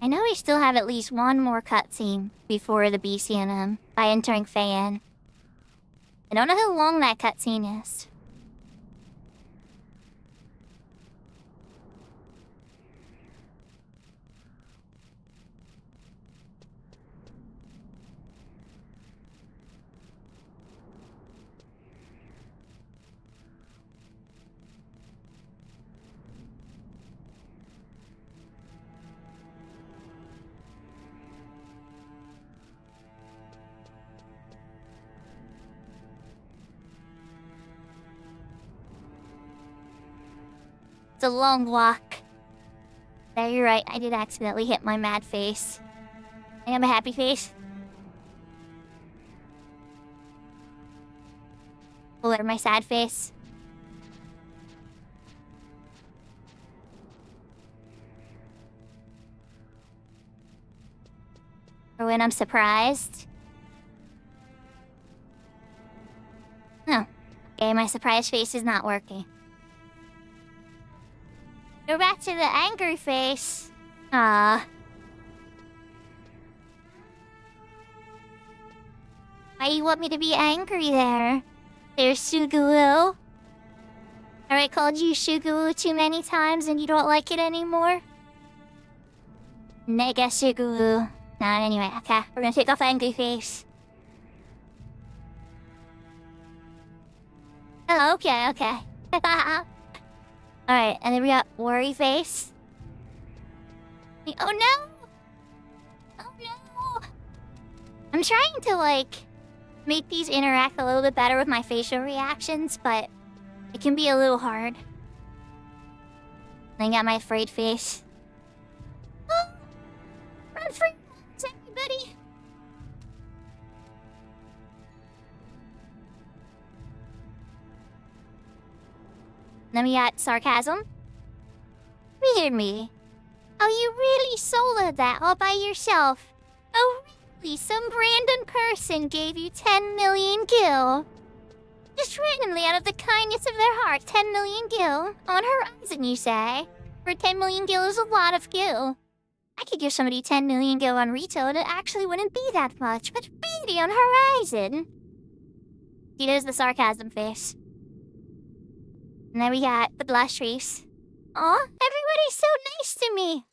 I know we still have at least one more cutscene before the BCNM by entering Fayen. I don't know how long that cutscene is. It's a long walk. Yeah, you're right. I did accidentally hit my mad face. I have a happy face. Or my sad face. Or when I'm surprised. Oh. Okay, my surprise face is not working. Go back to the angry face. Ah. Why you want me to be angry there? There's Suguru. Have I called you Suguru too many times and you don't like it anymore? Nega Suguru. Not anyway, okay. We're gonna take off angry face. Oh, okay. Alright, and then we got worry face. Oh no! Oh no! I'm trying to, make these interact a little bit better with my facial reactions, but it can be a little hard. Then I got my afraid face. Oh! Run for everybody! Then we got sarcasm. Weird me. Oh, you really soloed that all by yourself? Oh, really? Some random person gave you 10 million gil? Just randomly out of the kindness of their heart, 10 million gil? On Horizon, you say? For 10 million gil is a lot of gil. I could give somebody 10 million gil on retail and it actually wouldn't be that much, but really on Horizon. See, there's the sarcasm face. And then we got the blush face. Aw, everybody's so nice to me.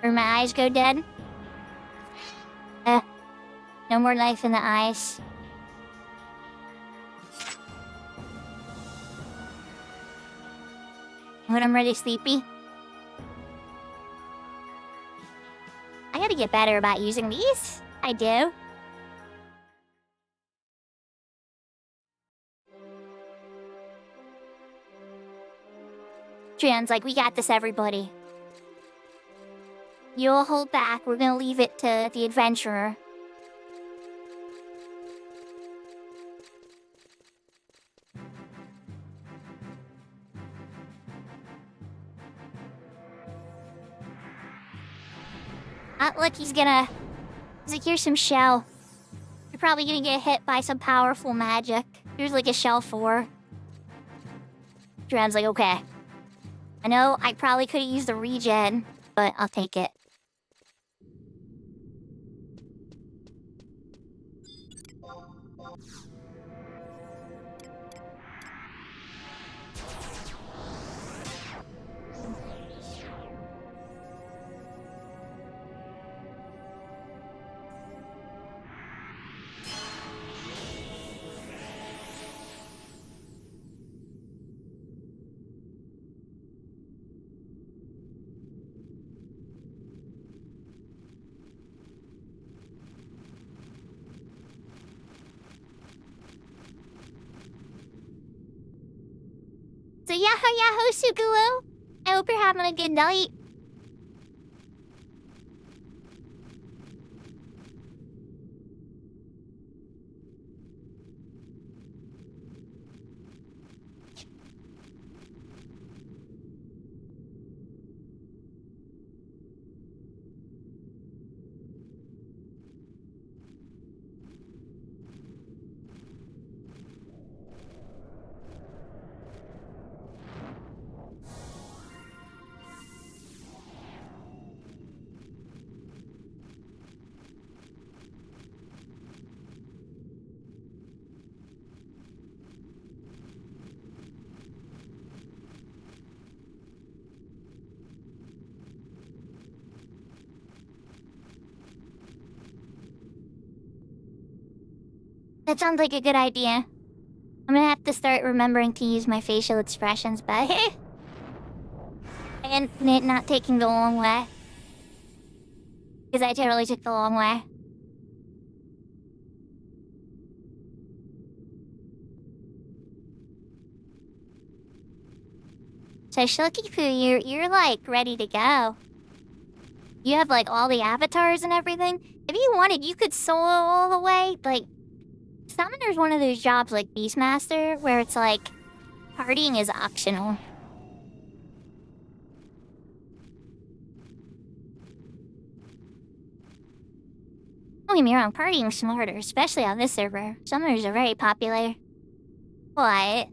Or my eyes go dead. No more life in the eyes. When I'm really sleepy. I gotta get better about using these. I do. Trans, we got this, everybody. You'll hold back. We're gonna leave it to the adventurer. Look, he's like, here's some shell. You're probably gonna get hit by some powerful magic. Here's a shell 4. Dran's like, okay. I know I probably could have used the regen, but I'll take it. So yahoo Suguru! I hope you're having a good night. That sounds like a good idea. I'm gonna have to start remembering to use my facial expressions, but and not taking the long way. Because I totally took the long way. So Shilky Poo, you're ready to go. You have like all the avatars and everything. If you wanted, you could solo all the way. Like, Summoner's one of those jobs like Beastmaster, where it's like, partying is optional. Don't get me wrong, partying's smarter, especially on this server. Summoners are very popular. What?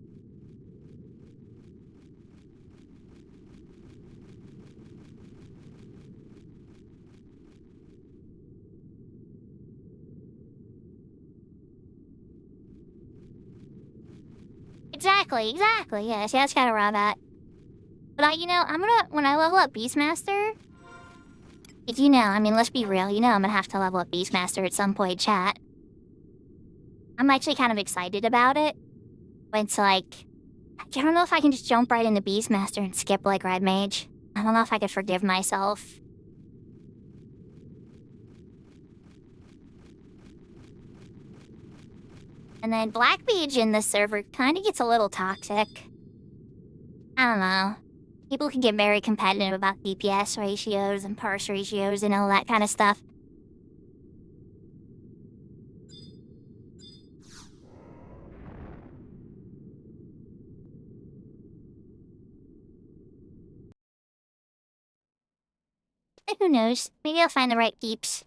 Exactly, yeah, see, that's kinda raw that. But when I level up Beastmaster... If let's be real, I'm gonna have to level up Beastmaster at some point, chat. I'm actually kind of excited about it. But it's like... I don't know if I can just jump right into Beastmaster and skip, like, Red Mage. I don't know if I could forgive myself. And then Black Mage in this server kinda gets a little toxic. I don't know. People can get very competitive about DPS ratios and parse ratios and all that kind of stuff. And who knows? Maybe I'll find the right peeps.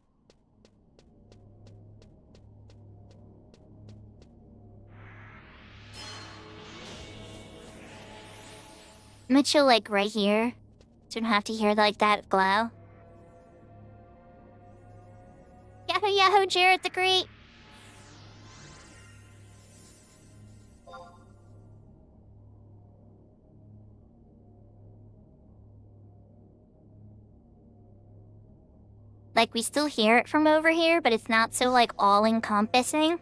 I'm gonna chill, like, right here. So I don't have to hear, like, that glow. Yahoo, yahoo, Jarrett the Great! Like, we still hear it from over here, but it's not so, like, all-encompassing.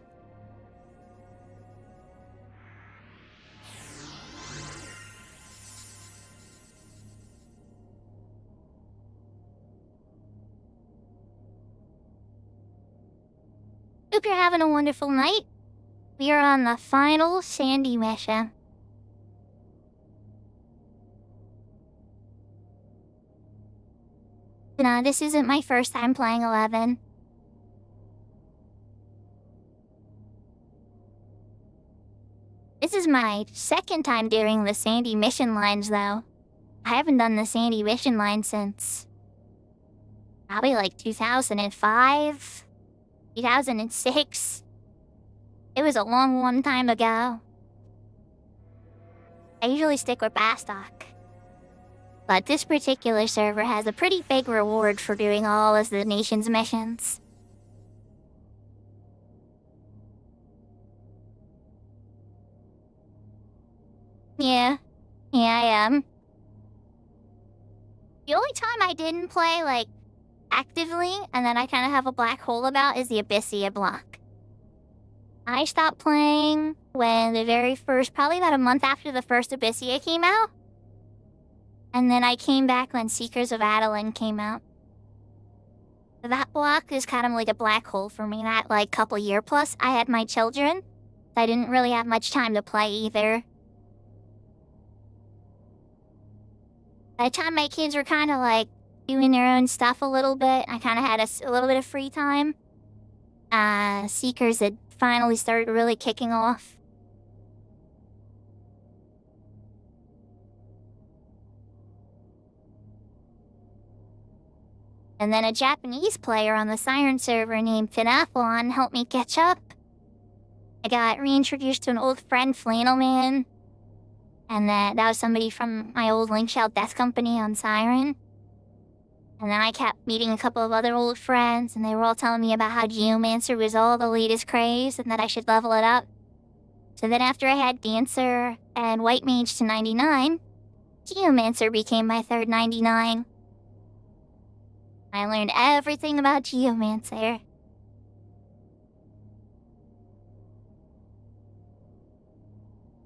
Hope you're having a wonderful night. We are on the final Sandy mission. No, this isn't my first time playing 11. This is my second time doing the Sandy mission lines, though. I haven't done the Sandy mission line since... probably like 2005? 2006? It was a long time ago. I usually stick with Bastock. But this particular server has a pretty big reward for doing all of the nation's missions. Yeah, I am. The only time I didn't play, like, actively, and then I kind of have a black hole about, is the Abyssia block. I stopped playing when the very first, probably about a month after the first Abyssia came out. And then I came back when Seekers of Adeline came out. That block is kind of like a black hole for me, that, like, couple year plus. I had my children, so I didn't really have much time to play either. By the time my kids were kind of, like, doing their own stuff a little bit, I kind of had a little bit of free time. Seekers had finally started really kicking off. And then a Japanese player on the Siren server named Finathlon helped me catch up. I got reintroduced to an old friend, Flannel Man. And that was somebody from my old Link Shell Death Company on Siren. And then I kept meeting a couple of other old friends, and they were all telling me about how Geomancer was all the latest craze and that I should level it up. So then after I had Dancer and White Mage to 99, Geomancer became my third 99. I learned everything about Geomancer.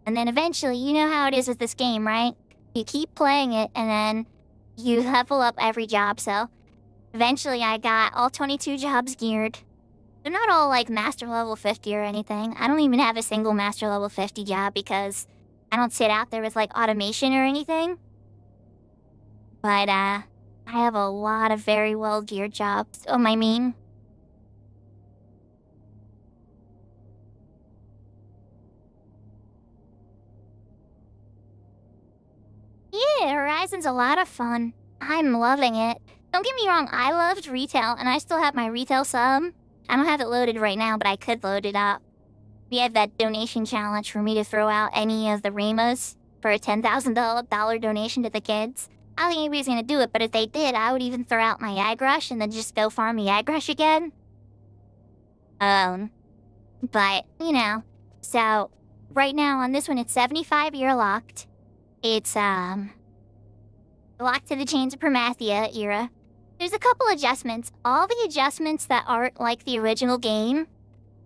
And then eventually, you know how it is with this game, right? You keep playing it, and then you level up every job, so... Eventually, I got all 22 jobs geared. They're not all, like, master level 50 or anything. I don't even have a single master level 50 job because I don't sit out there with, like, automation or anything. But, I have a lot of very well-geared jobs. Oh, I mean... Yeah, Horizon's a lot of fun. I'm loving it. Don't get me wrong, I loved retail, and I still have my retail sub. I don't have it loaded right now, but I could load it up. We have that donation challenge for me to throw out any of the Ramas for a $10,000 donation to the kids. I don't think anybody's gonna do it, but if they did, I would even throw out my Yag Rush and then just go farm the Yag Rush again. But, you know, so right now on this one, it's 75-year locked. It's, locked to the Chains of Promathia era. There's a couple adjustments. All the adjustments that aren't like the original game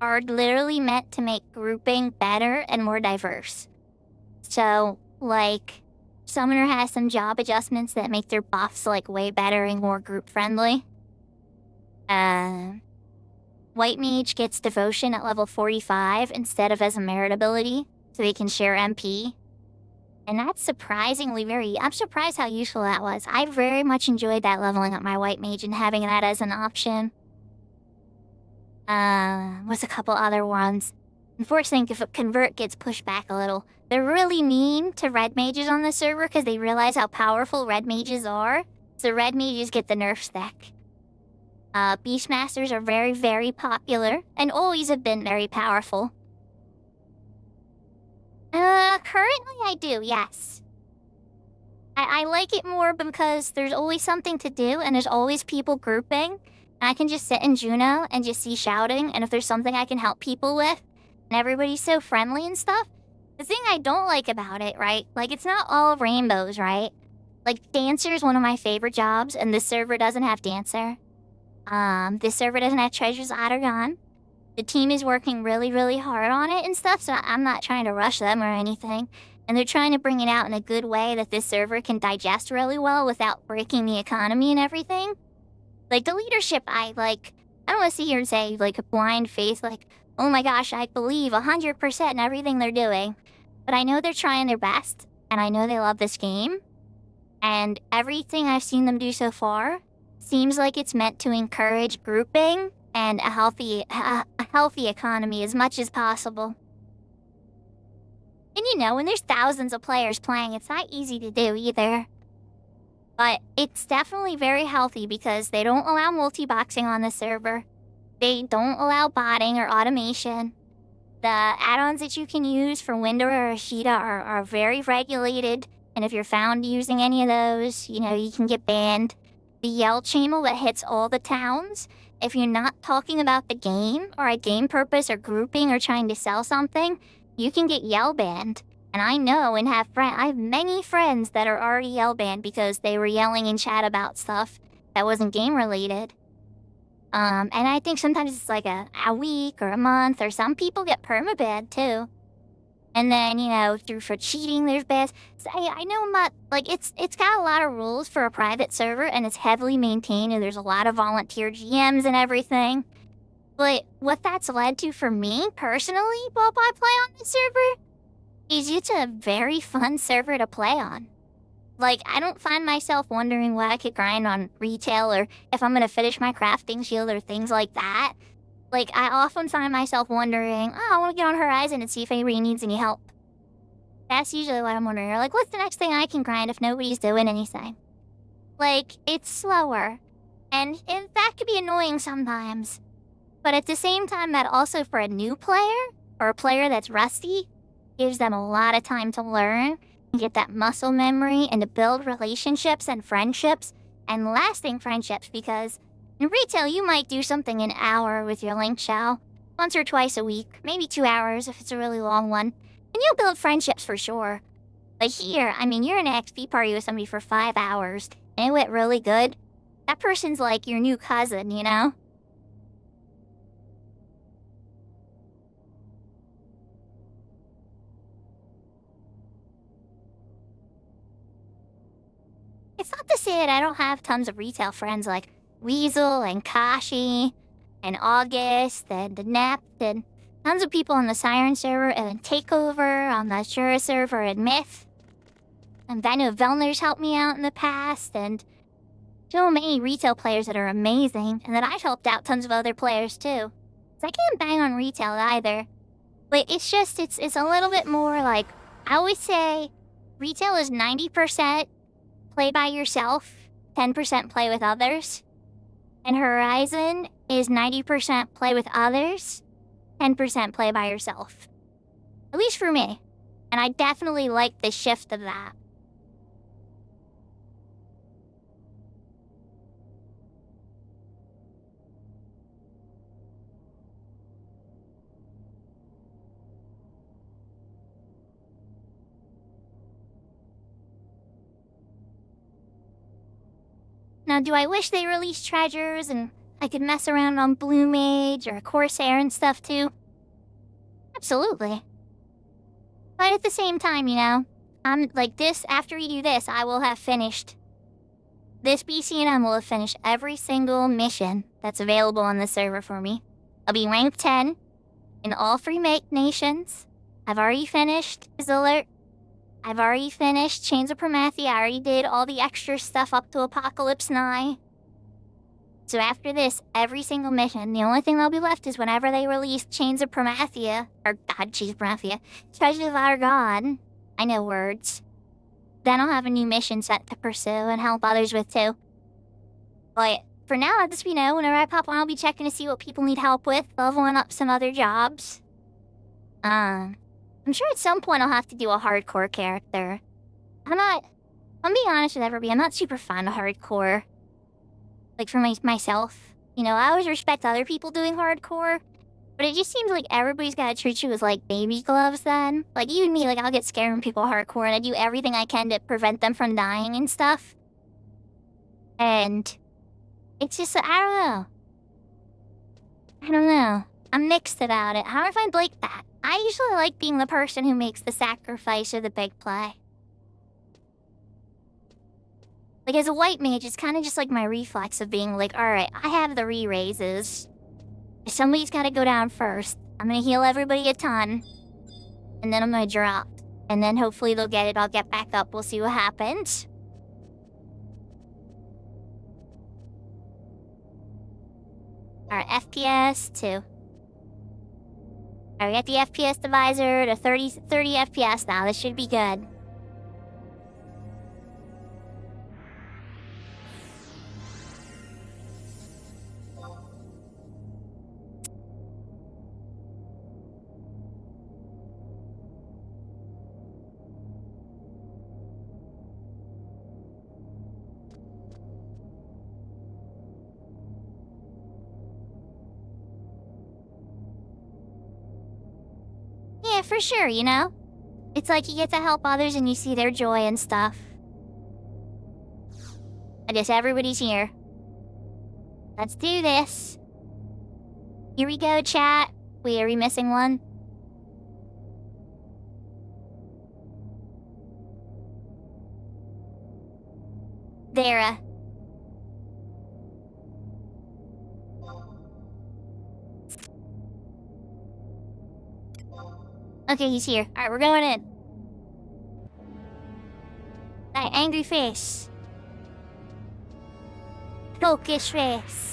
are literally meant to make grouping better and more diverse. So, like, Summoner has some job adjustments that make their buffs, like, way better and more group-friendly. White Mage gets Devotion at level 45 instead of as a merit ability, so they can share MP. And that's surprisingly I'm surprised how useful that was. I very much enjoyed that leveling up my White Mage and having that as an option. What's a couple other ones? Unfortunately, if Convert gets pushed back a little. They're really mean to Red Mages on the server because they realize how powerful Red Mages are. So Red Mages get the nerf stack. Beastmasters are very, very popular and always have been very powerful. Currently I do, yes. I like it more because there's always something to do and there's always people grouping. And I can just sit in Juno and just see shouting, and if there's something I can help people with, and everybody's so friendly and stuff. The thing I don't like about it, right? Like, it's not all rainbows, right? Like, Dancer is one of my favorite jobs, and this server doesn't have Dancer. This server doesn't have Treasures Ottergon. The team is working really, really hard on it and stuff, so I'm not trying to rush them or anything. And they're trying to bring it out in a good way that this server can digest really well without breaking the economy and everything. Like, the leadership, I don't want to sit here and say, like, a blind faith, like, oh my gosh, I believe 100% in everything they're doing. But I know they're trying their best, and I know they love this game. And everything I've seen them do so far seems like it's meant to encourage grouping and a healthy economy as much as possible. And you know, when there's thousands of players playing, it's not easy to do either. But it's definitely very healthy because they don't allow multi-boxing on the server. They don't allow botting or automation. The add-ons that you can use for Window or Ashita are very regulated, and if you're found using any of those, you know, you can get banned. The yell channel that hits all the towns, if you're not talking about the game, or a game purpose, or grouping, or trying to sell something, you can get yell banned. And I know and I have many friends that are already yell banned because they were yelling in chat about stuff that wasn't game related. And I think sometimes it's like a week or a month, or some people get permabanned too. And then, you know, for cheating, there's bans. So I know I'm not, like, it's got a lot of rules for a private server, and it's heavily maintained, and there's a lot of volunteer GMs and everything. But what that's led to for me, personally, while I play on this server, is it's a very fun server to play on. Like, I don't find myself wondering what I could grind on retail, or if I'm gonna finish my crafting shield, or things like that. Like, I often find myself wondering, oh, I want to get on Horizon and see if anybody needs any help. That's usually what I'm wondering. Or, like, what's the next thing I can grind if nobody's doing anything? Like, it's slower. And that could be annoying sometimes. But at the same time, that also for a new player, or a player that's rusty, gives them a lot of time to learn, and get that muscle memory, and to build relationships and friendships, and lasting friendships, because in retail, you might do something an hour with your Link Shell, once or twice a week, maybe 2 hours if it's a really long one, and you'll build friendships for sure. But here, I mean, you're in an XP party with somebody for 5 hours, and it went really good. That person's like your new cousin, you know? It's not to say that I don't have tons of retail friends like Weasel and Kashi and August and Nept and tons of people on the Siren server and Takeover on the Shura server and Myth. And Venu Velner's helped me out in the past, and so many retail players that are amazing, and that I've helped out tons of other players too. 'Cause I can't bang on retail either. But it's just, it's a little bit more like, I always say retail is 90% play by yourself, 10% play with others. And Horizon is 90% play with others, 10% play by yourself. At least for me. And I definitely like the shift of that. Now, do I wish they released treasures and I could mess around on Blue Mage or Corsair and stuff too? Absolutely. But at the same time, you know, I'm like this, after we do this, I will have finished. This BCNM will have finished every single mission that's available on the server for me. I'll be rank 10 in all 3 nations. I've already finished Zillert. I've already finished Chains of Prometheus. I already did all the extra stuff up to Apocalypse 9. So after this, every single mission, the only thing that'll be left is whenever they release Chains of Prometheus, or God, Chains of Prometheus, Treasures of Our God. I know words. Then I'll have a new mission set to pursue and help others with too. But for now, I'll just, you know, whenever I pop on, I'll be checking to see what people need help with, leveling up some other jobs. I'm sure at some point I'll have to do a hardcore character. I'm being honest with everybody, I'm not super fond of hardcore. Like, for myself. You know, I always respect other people doing hardcore, but it just seems like everybody's gotta treat you with, like, baby gloves then. Like, even me, like, I'll get scared when people are hardcore, and I do everything I can to prevent them from dying and stuff. And it's just, I don't know. I'm mixed about it. How do I find Blake that? I usually like being the person who makes the sacrifice or the big play. Like, as a white mage, it's kind of just like my reflex of being like, alright, I have the re-raises. If somebody's gotta go down first, I'm gonna heal everybody a ton. And then I'm gonna drop. And then hopefully they'll get it, I'll get back up, we'll see what happens. Alright, FPS 2. Alright, we got the FPS divisor to 30 FPS now. This should be good. Yeah, for sure, you know? It's like you get to help others and you see their joy and stuff. I guess everybody's here. Let's do this. Here we go, chat. Wait, are we missing one? Vera. Okay, he's here. Alright, we're going in. That angry face. Focus face.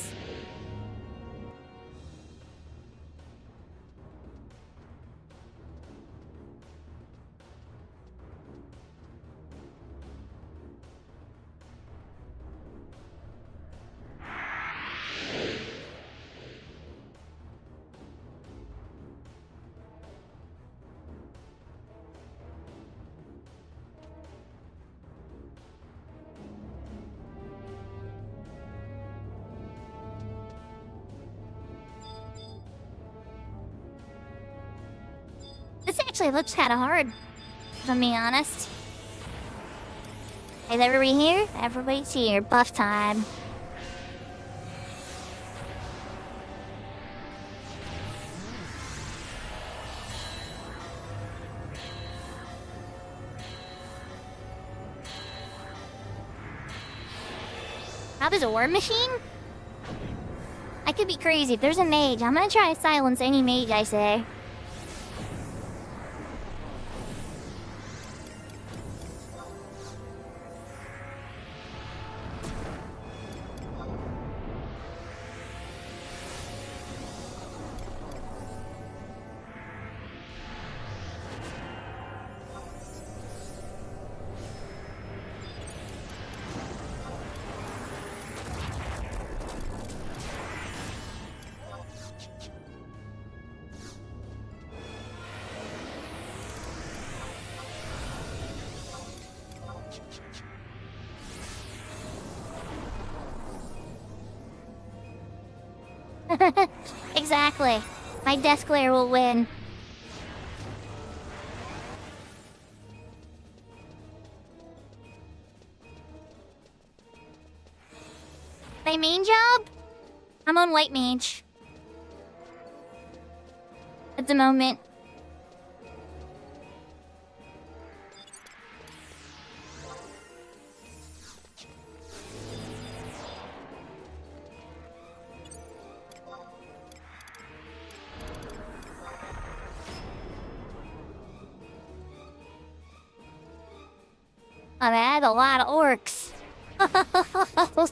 This actually looks kind of hard, if I'm being honest. Is everybody here? Everybody's here. Buff time. Now there's a war machine? I could be crazy. If there's a mage, I'm gonna try to silence any mage I say. Exactly. My death glare will win. My main job? I'm on white mage. At the moment. I had a lot of orcs. A lot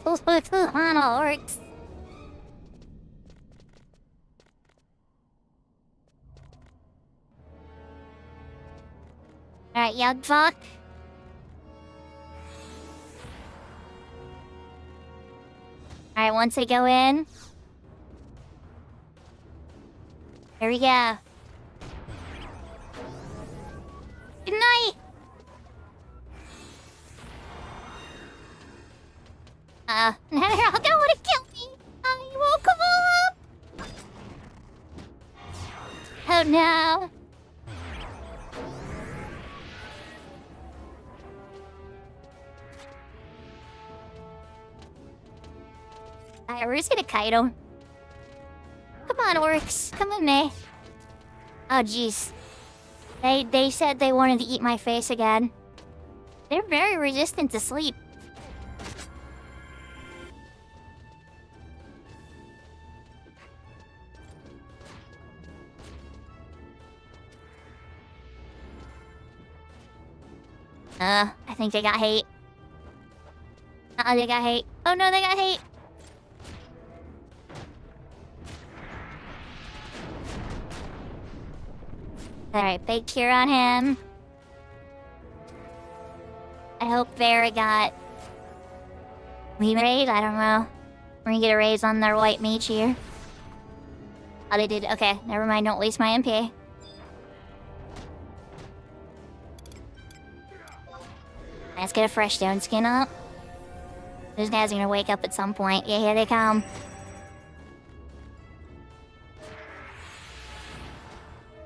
of orcs. Alright, young fuck. Alright, once I go in. Here we go. Good night! No, don't wanna kill me! I won't come up! Oh no! Alright, we're just gonna kite him. Come on, orcs. Come with me. Oh, jeez. They said they wanted to eat my face again. They're very resistant to sleep. I think they got hate. They got hate. Oh no, they got hate. Alright, big cure on him. I hope Vera got... We raid? I don't know. We're gonna get a raise on their white mage here. Oh, they did. Okay, never mind. Don't waste my MP. Let's get a fresh stone skin up. Those guys are gonna wake up at some point. Yeah, here they come.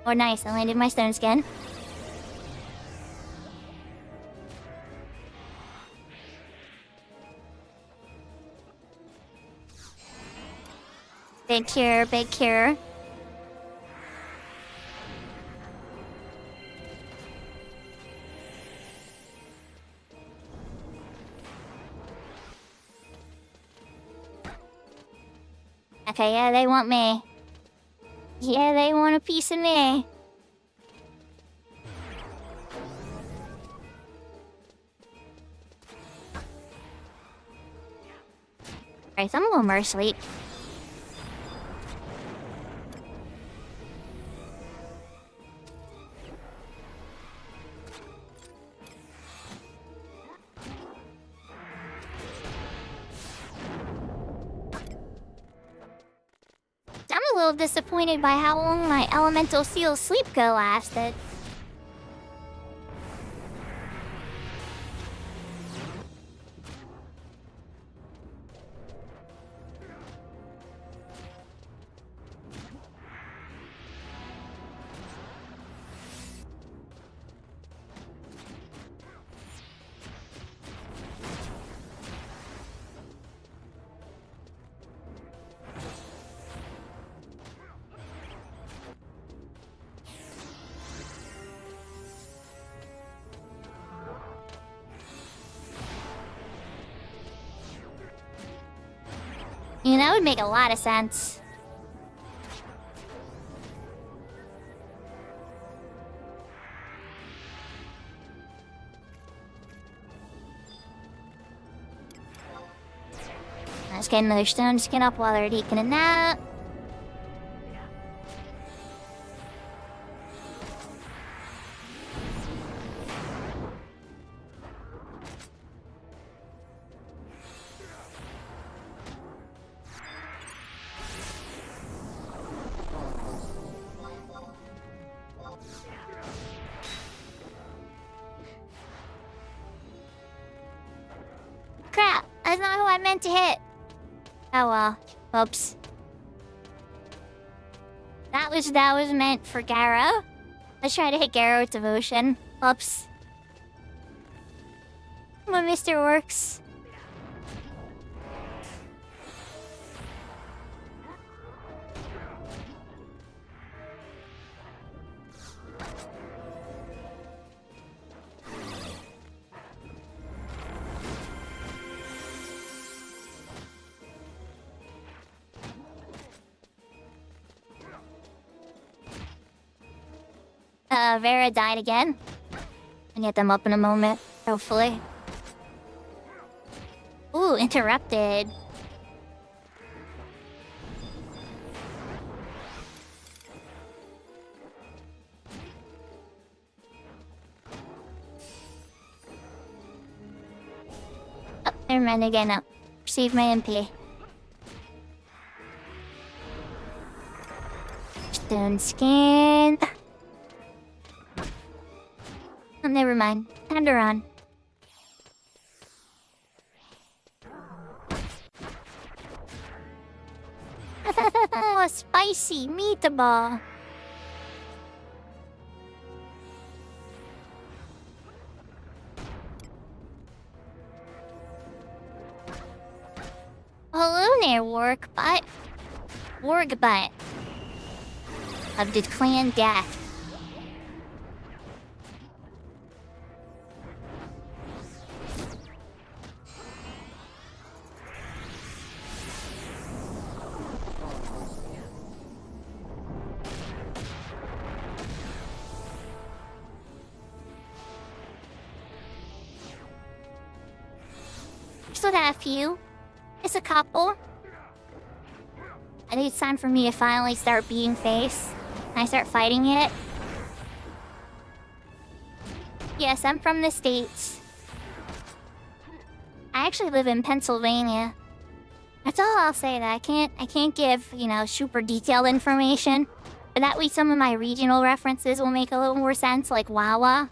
Oh, nice. I landed my stone skin. Big cure, big cure. Okay, yeah, they want me. Yeah, they want a piece of me. Alright, so I'm a little more asleep. I'm a little disappointed by how long my elemental seal sleep go lasted. You know, that would make a lot of sense. Let's get another stone skin up while they're taking a nap. Crap, that's not who I meant to hit. Oh well. Oops. that was meant for Garo. Let's try to hit Garo with devotion. Oops. My Mr. Works. Vera died again. I'll get them up in a moment, hopefully. Ooh, interrupted. Oh, never mind again now. Receive my MP. Stone skin. Oh, never mind. Time to run. Oh, a spicy meatball. Hello there, work butt. Work butt. Of the clan death. Still got a few. It's a couple. I think it's time for me to finally start beating face. And I start fighting it. Yes, I'm from the States. I actually live in Pennsylvania. That's all I'll say. That I can't give, super detailed information. But that way some of my regional references will make a little more sense, like Wawa.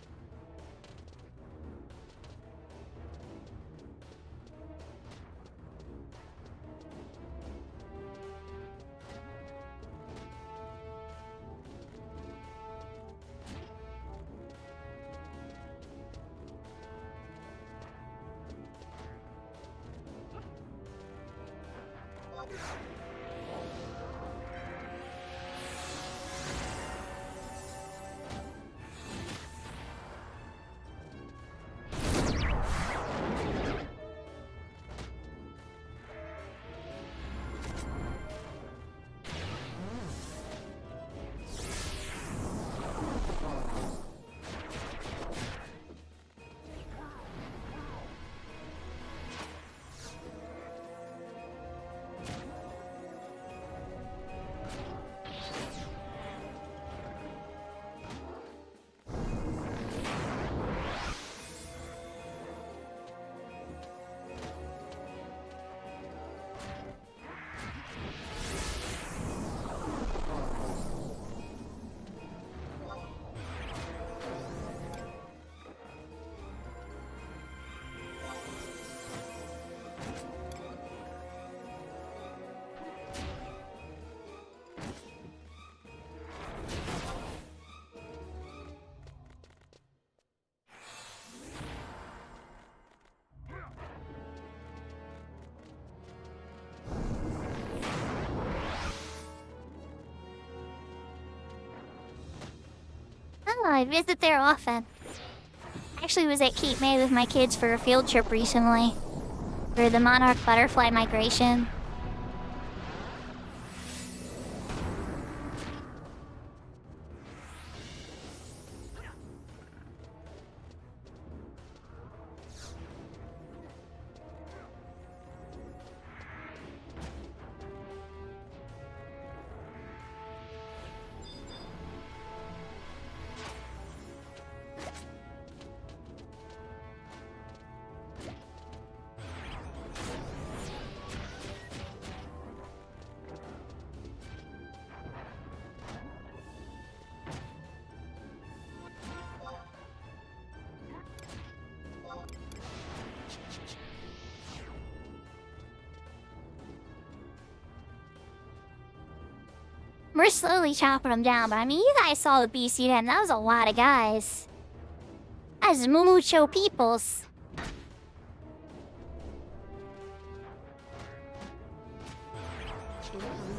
Oh, I visit there often. I actually was at Cape May with my kids for a field trip recently. For the monarch butterfly migration. We're slowly chopping them down, but I mean, you guys saw the BC then. That was a lot of guys. That's mucho peoples. Incoming emote.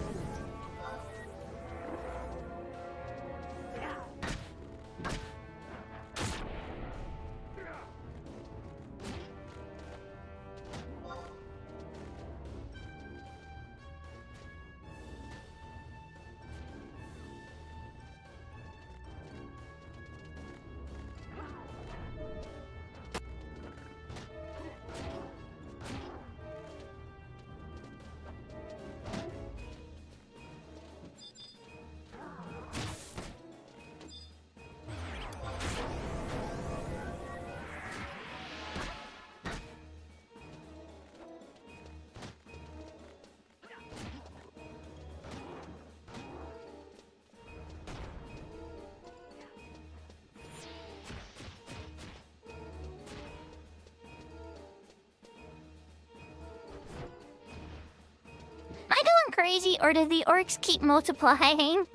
Am I going crazy, or did the orcs keep multiplying?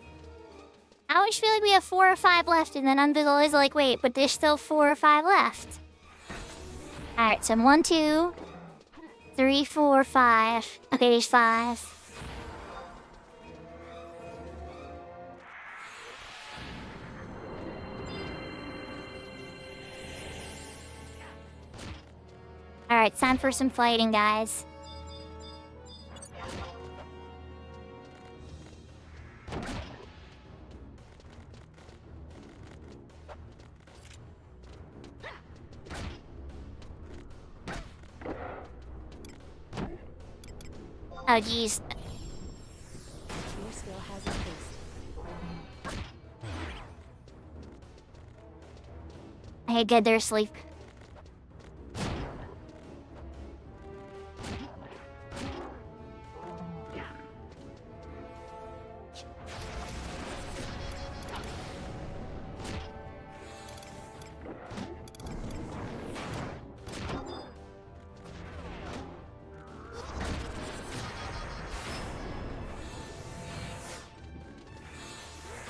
I always feel like we have 4 or 5 left, and then I'm always like, wait, but there's still 4 or 5 left. Alright, so 1, 2, 3, 4, 5. Okay, there's 5. Alright, time for some fighting, guys. Oh, jeez. Your skill has increased. Okay, good, they're asleep.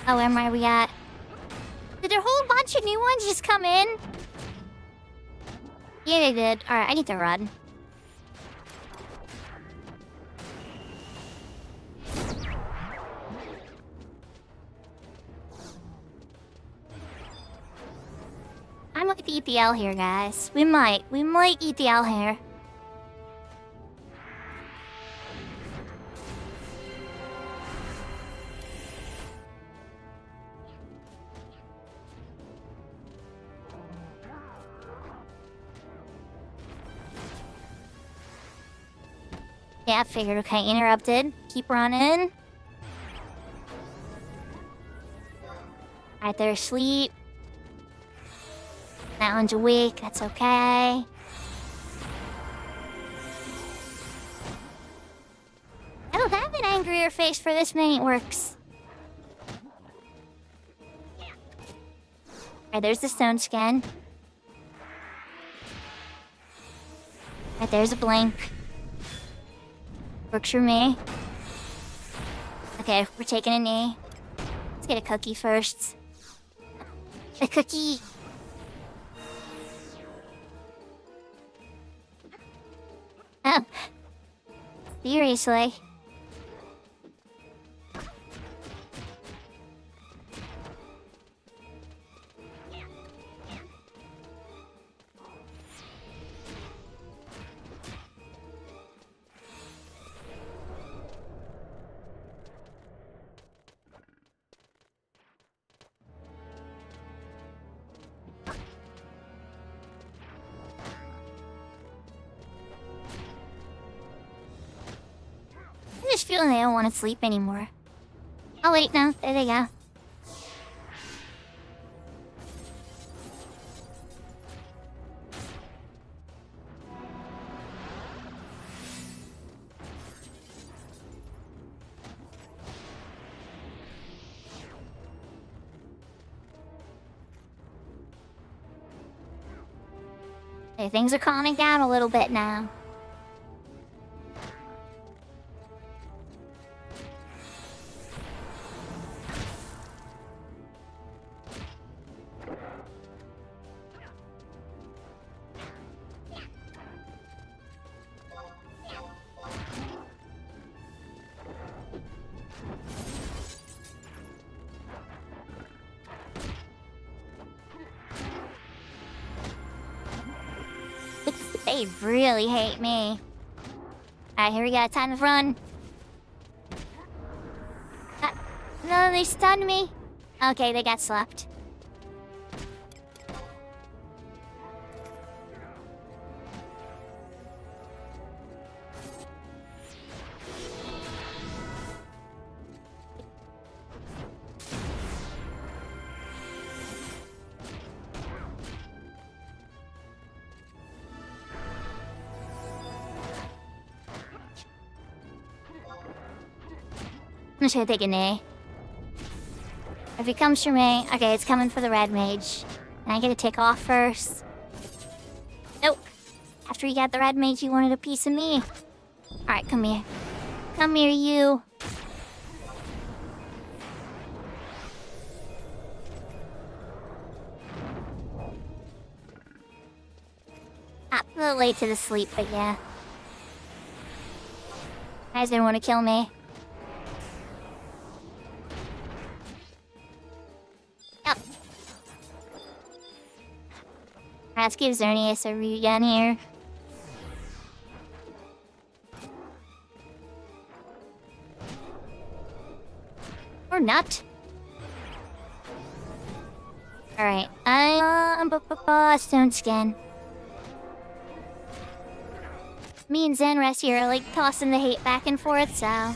Oh, where are we at? Did a whole bunch of new ones just come in? Yeah, they did. Alright, I need to run. I might eat the L here, guys. We might eat the L here. Yeah, figured. Okay, interrupted. Keep running. Alright, they're asleep. That one's awake. That's okay. I don't have an angrier face for this many orcs. Alright, there's the stone skin. Alright, there's a blink. Works for me. Okay, we're taking a knee. Let's get a cookie first. A cookie! Oh. Seriously? I just feel they don't want to sleep anymore. Oh wait, no, there they go. Okay, things are calming down a little bit now. They really hate me. Alright, here we go. Time to run. No, they stunned me. Okay, they got slapped. I'm just gonna take a knee. If it comes for me, okay, it's coming for the red mage. And I get to take off first. Nope. After you got the red mage, you wanted a piece of me. Alright, come here. Come here, you. A little late to the sleep, but yeah. You guys didn't want to kill me. Yep. Let's give Xerneas a regen here. Or not. Alright, Stone Skin. Me and Zenrest here are like tossing the hate back and forth, so...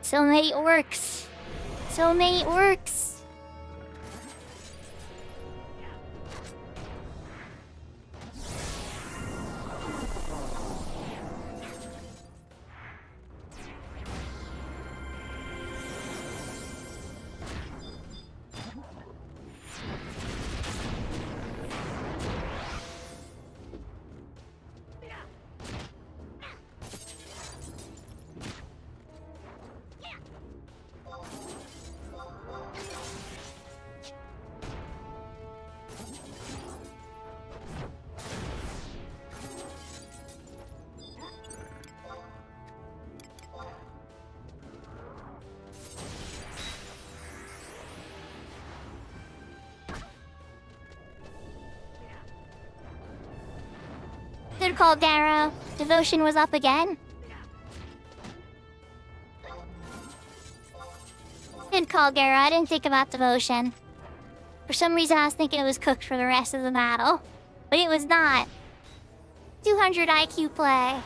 So many orcs. So many orcs. Good call, Darrow. Devotion was up again. Good call, Darrow. I didn't think about devotion. For some reason, I was thinking it was cooked for the rest of the battle. But it was not. 200 IQ play.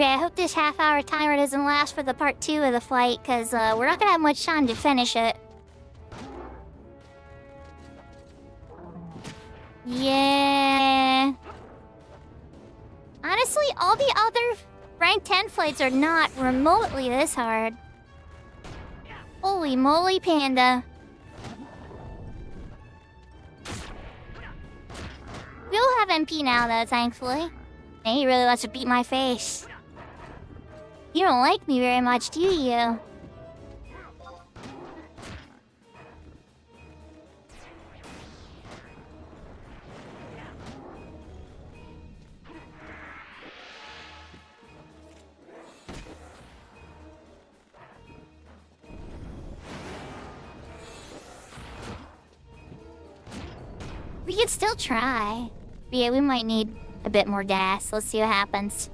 Okay, I hope this half-hour timer doesn't last for the part 2 of the fight, because we're not gonna have much time to finish it. Yeah. Honestly, all the other rank 10 fights are not remotely this hard. Holy moly, panda. We all have MP now, though, thankfully. And he really wants to beat my face. You don't like me very much, do you? We could still try. But yeah, we might need a bit more gas. Let's see what happens.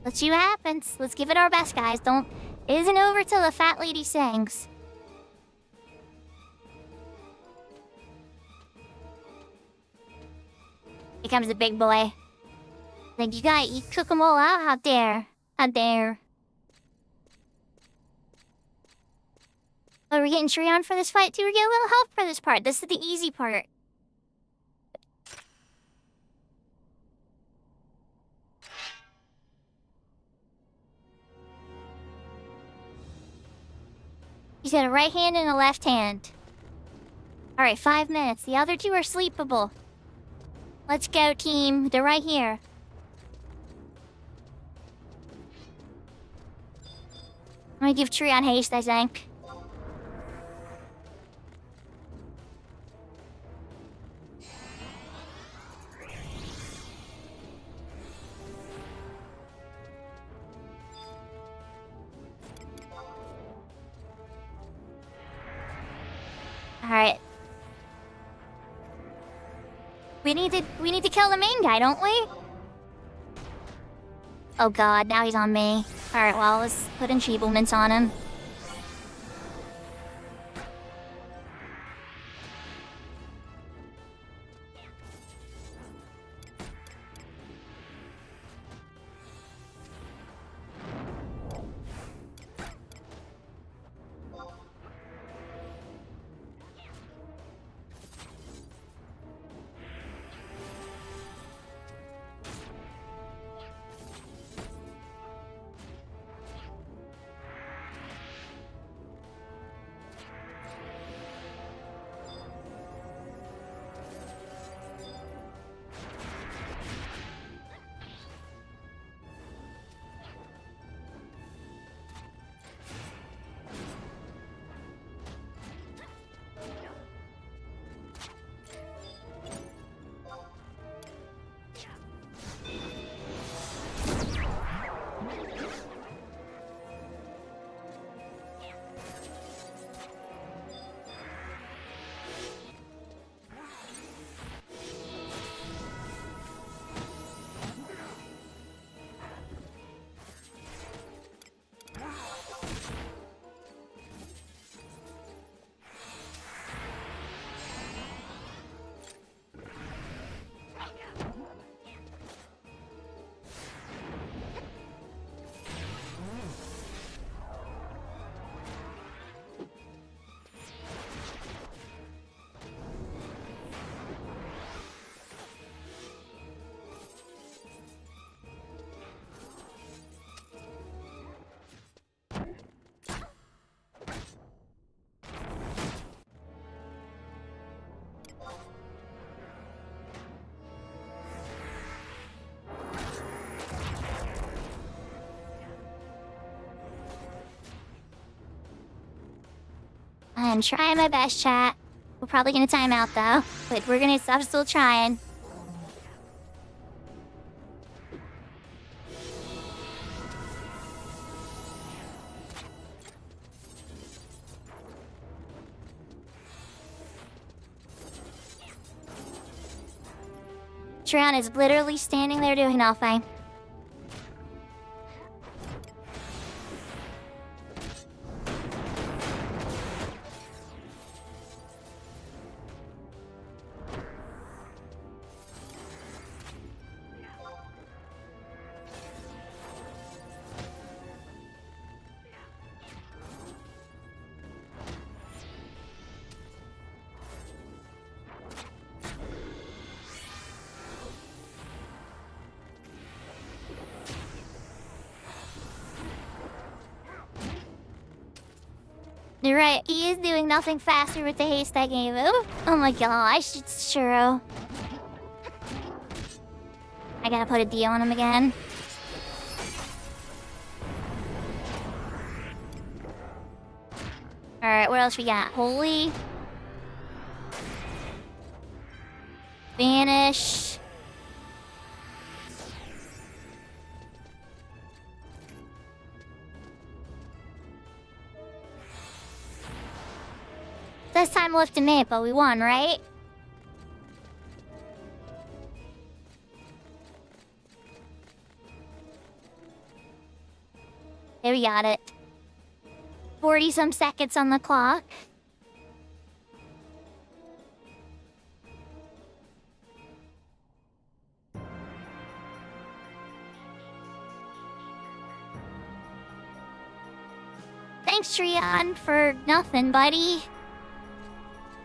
Let's see what happens. Let's give it our best, guys. It isn't over till the fat lady sings. Here comes the big boy. Like, you cook them all out? How dare. How dare. Oh, we're getting Shreon for this fight, too. We're getting a little help for this part. This is the easy part. He's got a right hand and a left hand. Alright, 5 minutes. The other 2 are sleepable. Let's go, team. They're right here. I'm gonna give Shreon haste, I think. Alright. We need to kill the main guy, don't we? Oh god, now he's on me. Alright, well, let's put enfeeblements on him. I'm trying my best, chat. We're probably gonna time out, though. But I'm still trying. Shreon is literally standing there doing nothing. You're right, he is doing nothing faster with the haste I gave him. Oh my gosh, it's true. I gotta put a D on him again. Alright, what else we got? Holy. Vanish. This time left to me, but we won, right? There we got it. 40-some seconds on the clock. Thanks, Trion, for nothing, buddy.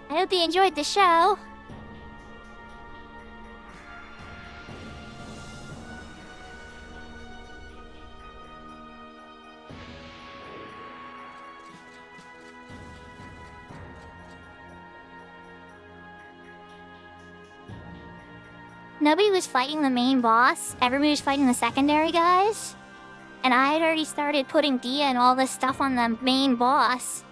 I hope you enjoyed the show. Nobody was fighting the main boss. Everybody was fighting the secondary guys. And I had already started putting Dia and all this stuff on the main boss.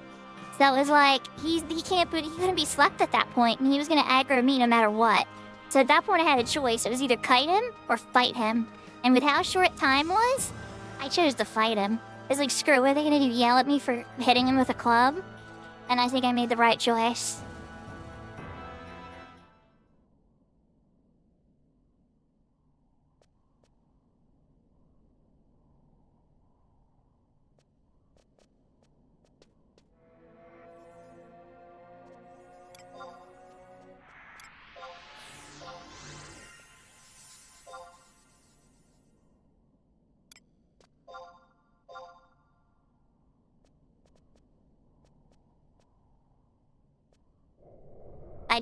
So it was like, he couldn't be slept at that point, and he was gonna aggro me no matter what. So at that point I had a choice. It was either kite him or fight him. And with how short time was, I chose to fight him. I was like, screw it, what are they gonna do, yell at me for hitting him with a club? And I think I made the right choice.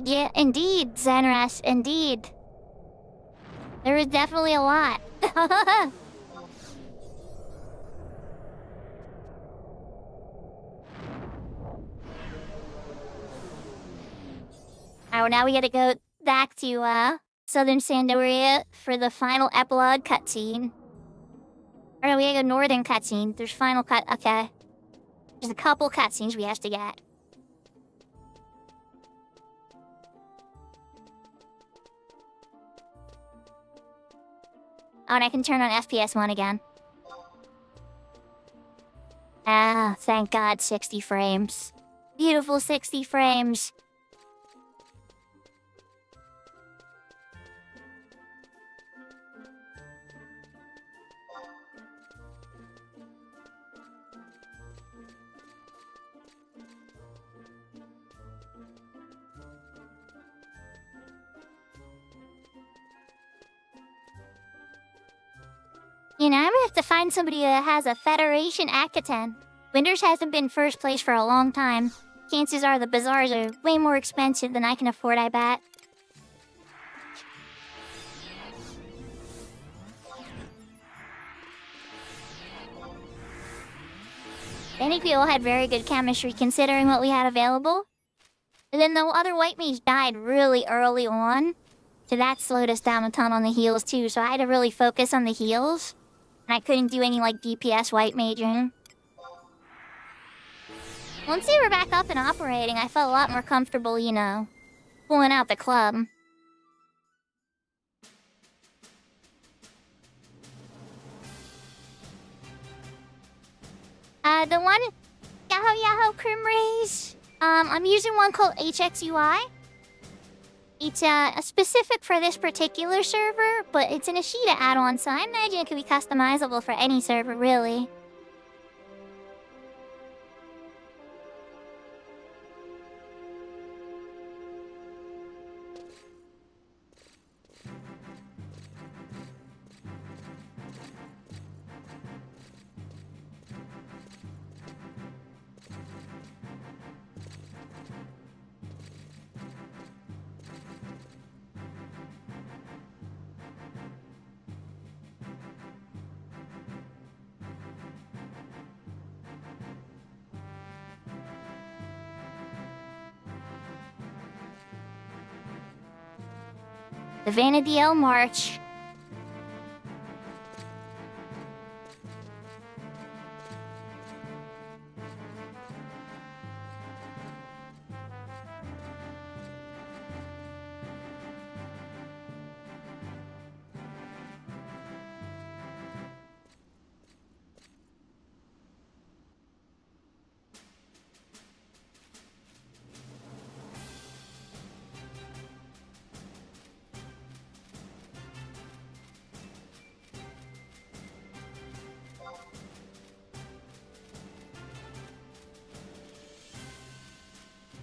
Yeah, indeed, Zenras, indeed. There was definitely a lot. Alright, now we gotta go back to, Southern Sandoria for the final epilogue cutscene. Or no, we gotta go Northern cutscene. There's final cut, okay. There's a couple cutscenes we have to get. Oh, and I can turn on FPS 1 again. Ah, thank God, 60 frames. Beautiful 60 frames. You know, I'm gonna have to find somebody that has a Federation Akaten. Winters hasn't been first place for a long time. Chances are the bazaars are way more expensive than I can afford, I bet. I think we all had very good chemistry considering what we had available. And then the other white mage died really early on. So that slowed us down a ton on the heals too, so I had to really focus on the heals. And I couldn't do any, like, DPS white maging. Once they were back up and operating, I felt a lot more comfortable, you know, pulling out the club. The one... Yahoo Crimrays. I'm using one called HXUI. It's specific for this particular server, but it's an Ashita add-on, so I imagine it could be customizable for any server, really. The Vanadiel March.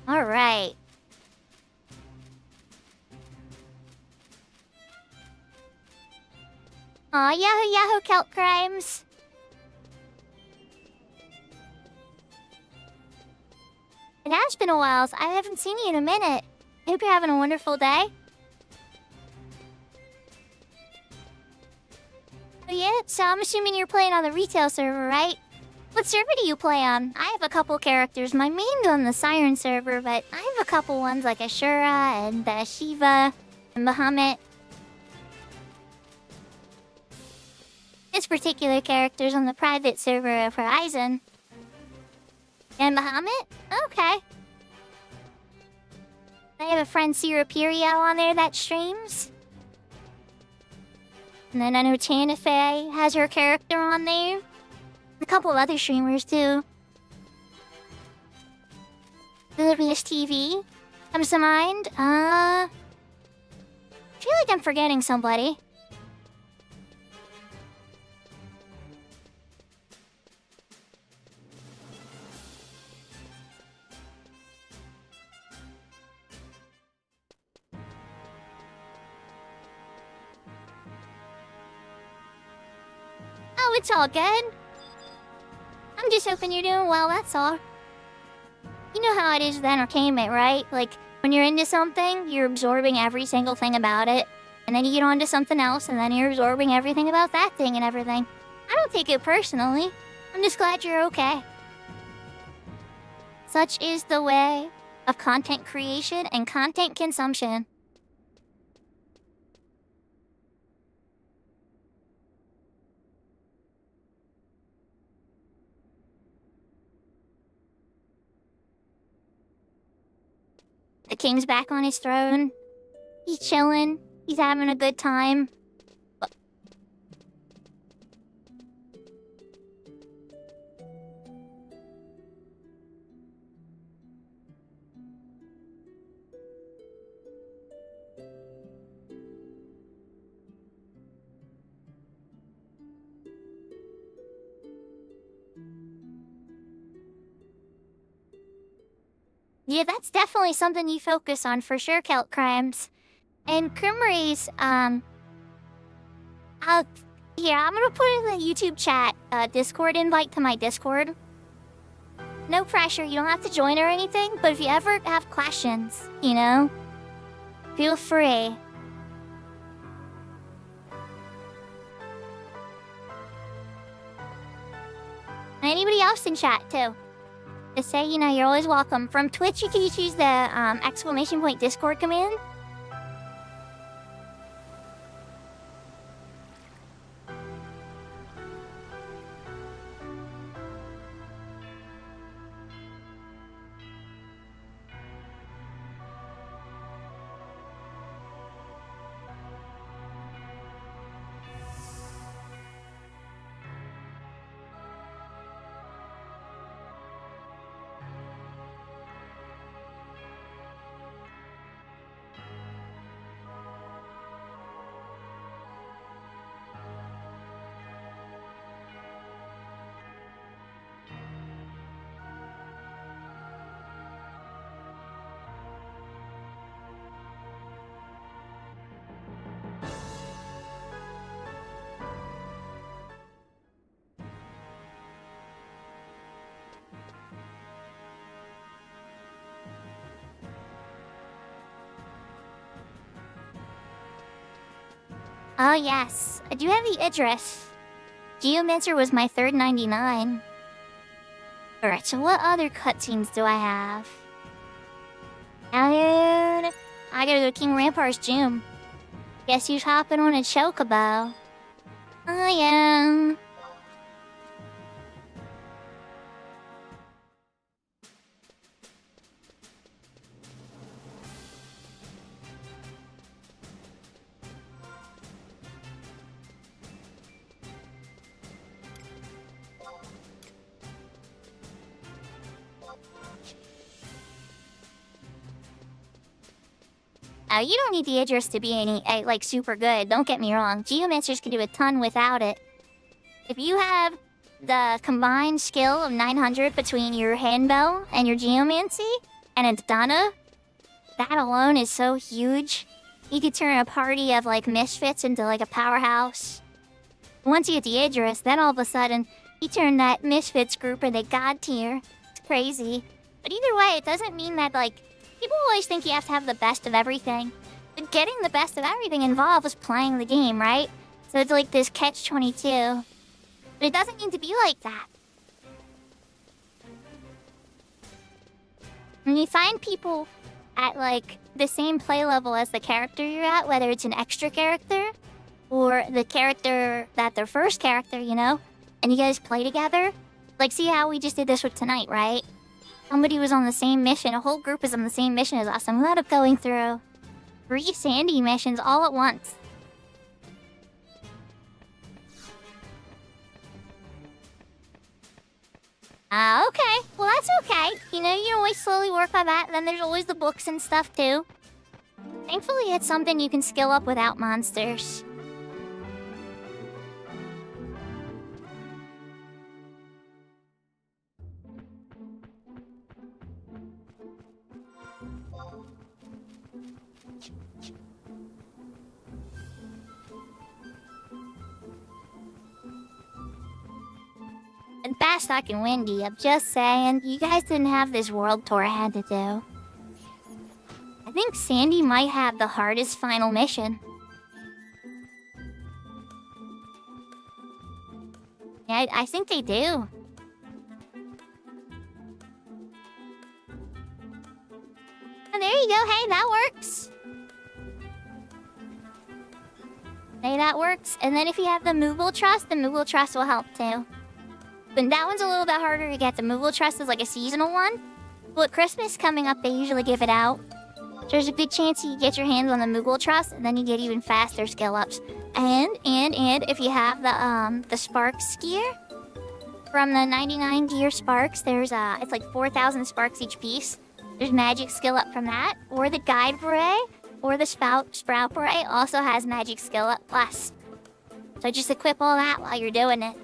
All right. Aw, Yahoo Yahoo Kelp Crimes. It has been a while. I haven't seen you in a minute. Hope you're having a wonderful day. Oh yeah? So I'm assuming you're playing on the retail server, right? What server do you play on? I have a couple characters. My main's on the Siren server, but I have a couple ones like Ashura and Shiva and Bahamut. This particular character's on the private server of Horizon. And Bahamut? Okay. I have a friend Sirapirio on there that streams. And then I know Tana Fey has her character on there. A couple of other streamers too. Delirious TV comes to mind. I feel like I'm forgetting somebody. Oh, it's all good. I'm just hoping you're doing well, that's all. You know how it is with entertainment, right? Like, when you're into something, you're absorbing every single thing about it. And then you get on to something else, and then you're absorbing everything about that thing and everything. I don't take it personally. I'm just glad you're okay. Such is the way of content creation and content consumption. The king's back on his throne. He's chilling. He's having a good time. Yeah, that's definitely something you focus on for sure, Kelp Crimes. And Krimry's, here, I'm gonna put in the YouTube chat, Discord invite to my Discord. No pressure, you don't have to join or anything, but if you ever have questions, you know, feel free. And anybody else in chat, too. Just say, you know, you're always welcome. From Twitch, you can just use the, Discord command. Oh yes, I do have the address. Geomancer was my third 99. Alright, so what other cutscenes do I have? And I gotta go to King Rampart's gym. Guess who's hopping on a chocobo? I am. You don't need the Idris to be like super good, don't get me wrong. Geomancers can do a ton without it. If you have the combined skill of 900 between your handbow and your geomancy, and it's Dana, that alone is so huge. You could turn a party of like misfits into like a powerhouse. Once you get the Idris, then all of a sudden, you turn that misfits group into god tier. It's crazy. But either way, it doesn't mean that like... People always think you have to have the best of everything. But getting the best of everything involves playing the game, right? So it's like this catch-22. But it doesn't need to be like that. When you find people at like the same play level as the character you're at, whether it's an extra character or the character that their first character, you know, and you guys play together, like see how we just did this with tonight, right? Somebody was on the same mission, a whole group is on the same mission as us, and we ended up going through 3 Sandy missions all at once. Okay. Well, that's okay. You know, you always slowly work on that, and then there's always the books and stuff, too. Thankfully, it's something you can skill up without monsters. And fast talking windy, I'm just saying, you guys didn't have this world tour I had to do. I think Sandy might have the hardest final mission. Yeah, I think they do. Oh, there you go, hey, that works. Hey, that works. And then if you have the Moogle Trust, the Moogle Trust will help too. But that one's a little bit harder to get. The Moogle Trust is like a seasonal one. But Christmas coming up, they usually give it out. So there's a good chance you get your hands on the Moogle Trust, and then you get even faster skill ups. And if you have the Sparks gear from the 99 gear Sparks, there's it's like 4,000 Sparks each piece. There's magic skill up from that, or the Guide Beret, or the Sprout Beret also has magic skill up plus. So just equip all that while you're doing it.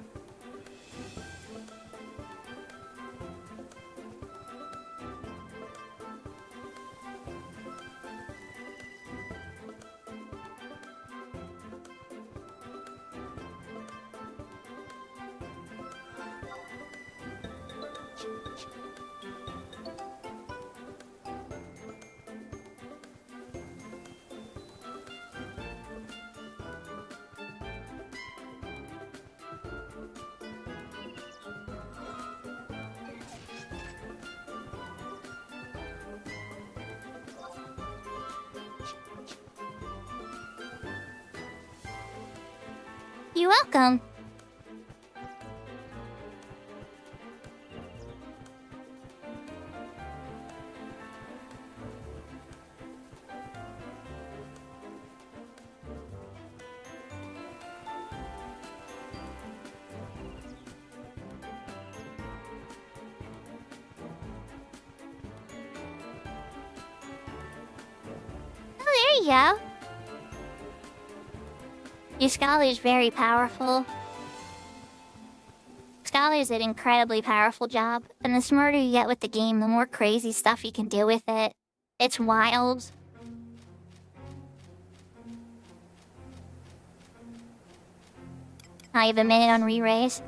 You're welcome. Oh, there you go. Your Scholar is very powerful. Scholar is an incredibly powerful job, and the smarter you get with the game, the more crazy stuff you can do with it. It's wild. I have a minute on re-raise.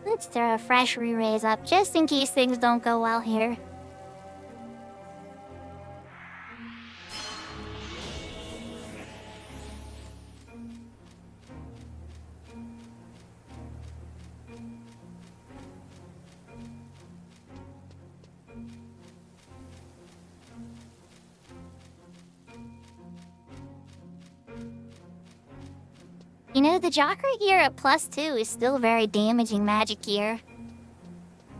Let's throw a fresh re-raise up, just in case things don't go well here. You know, the Jocker gear at +2 is still very damaging magic gear.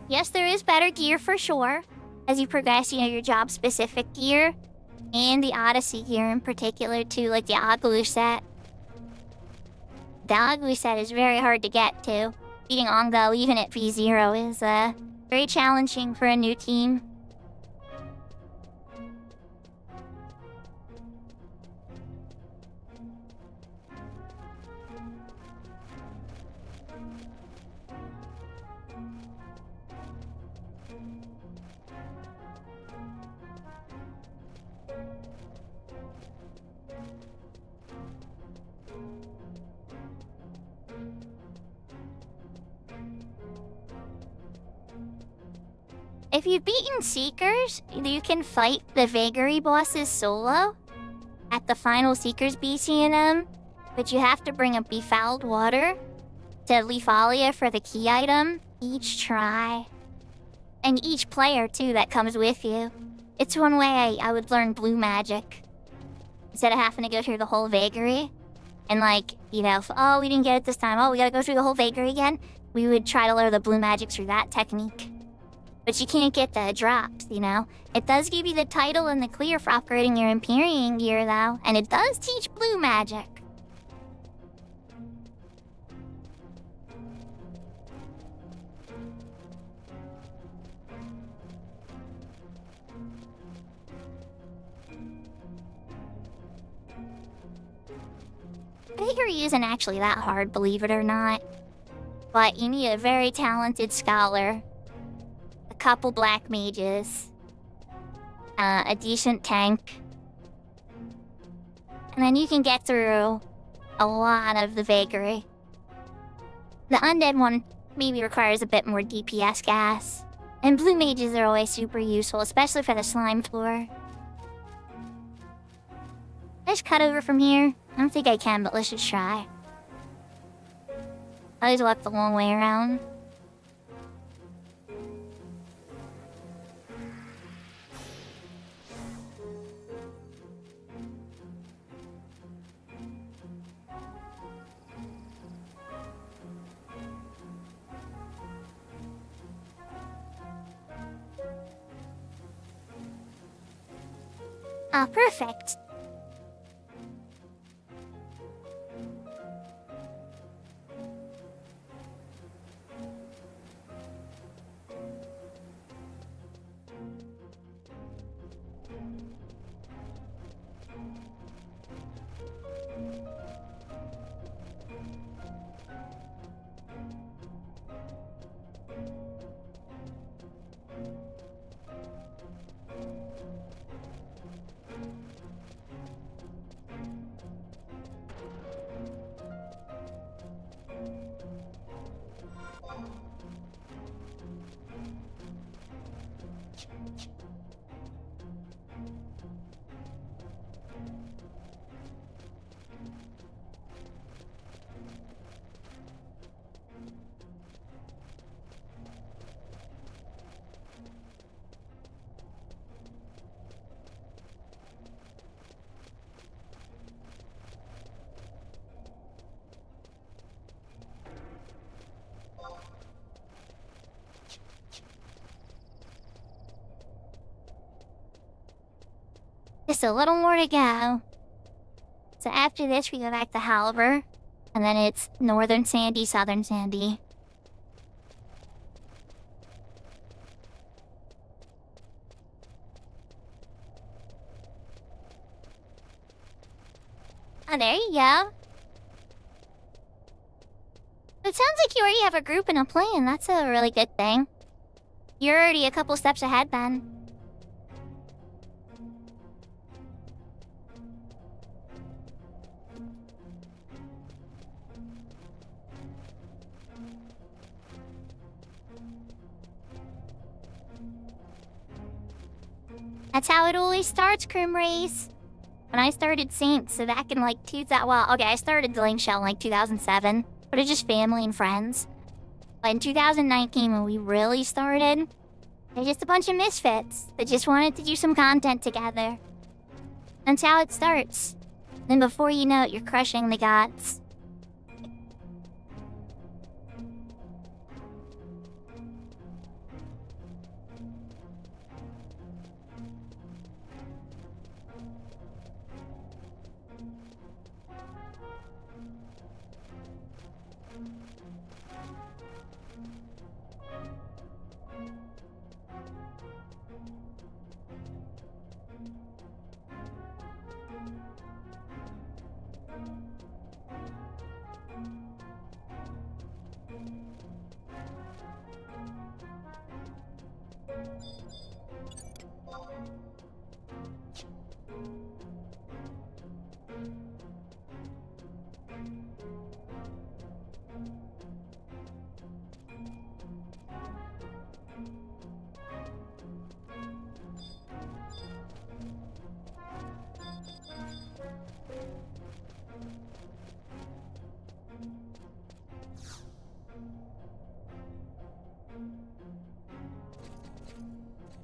Yes, there is better gear for sure. As you progress, you know, your job-specific gear. And the Odyssey gear in particular, too, like the Oglu set. The Oglu set is very hard to get to. Beating Ongo, even at V0, is very challenging for a new team. If you've beaten Seekers, you can fight the Vagary bosses solo at the final Seekers BC&M, but you have to bring a befouled water to Leafalia for the key item each try. And each player, too, that comes with you. It's one way I would learn blue magic. Instead of having to go through the whole Vagary. And like, you know, oh, we didn't get it this time. Oh, we gotta go through the whole Vagary again. We would try to learn the blue magic through that technique. But you can't get the drops, you know? It does give you the title and the clear for upgrading your Empyrean gear, though. And it does teach blue magic. Vagary isn't actually that hard, believe it or not. But you need a very talented scholar. A couple black mages, a decent tank, and then you can get through a lot of the Vagary. The undead one maybe requires a bit more DPS gas, and blue mages are always super useful, especially for the slime floor. Let's cut over from here. I don't think I can, but let's just try. I always walk the long way around. Ah, perfect. Just a little more to go. So after this, we go back to Halber, and then it's Northern Sandy, Southern Sandy. Oh, there you go. It sounds like you already have a group and a plan. That's a really good thing. You're already a couple steps ahead then. That's how it always starts, Crim Race. When I started Saints, so back in like I started Link Shell in like 2007, but it's just family and friends. But in 2019, when we really started, they're just a bunch of misfits that just wanted to do some content together. That's how it starts. Then before you know it, you're crushing the gods.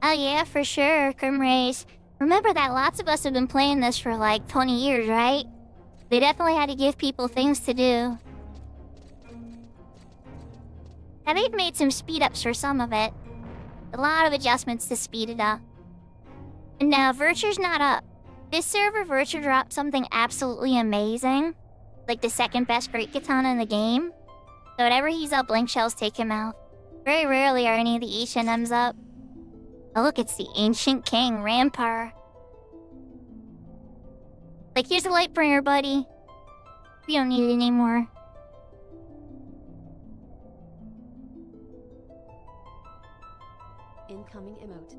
Oh yeah, for sure, Grimrace. Remember that lots of us have been playing this for like 20 years, right? They definitely had to give people things to do. Now they've made some speed ups for some of it. A lot of adjustments to speed it up. And now Virtue's not up. This server Virtue dropped something absolutely amazing. Like the second best great katana in the game. So whenever he's up, Blink Shells take him out. Very rarely are any of the H&Ms up. Oh look, it's the Ancient King, Rampar. Like, here's a Lightbringer, buddy. We don't need it anymore. Incoming emote.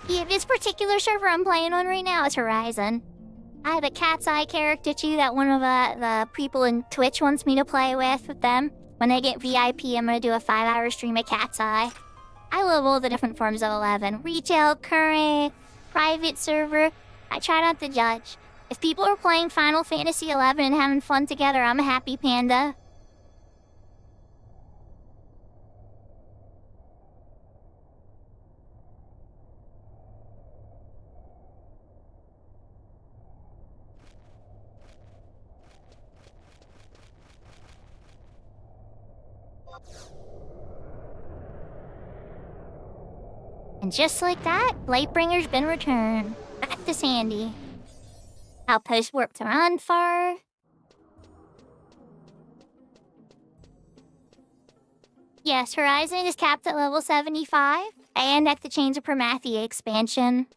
Yeah, this particular server I'm playing on right now is Horizon. I have a Cat's Eye character too that one of the people in Twitch wants me to play with them. When they get VIP, I'm gonna do a 5-hour stream of Cat's Eye. I love all the different forms of 11. Retail, current, private server. I try not to judge. If people are playing Final Fantasy XI and having fun together, I'm a happy panda. And just like that, Lightbringer's been returned. Back to Sandy. Outpost warp to Ranfar. Yes, Horizon is capped at level 75. And at the Chains of Promathia expansion.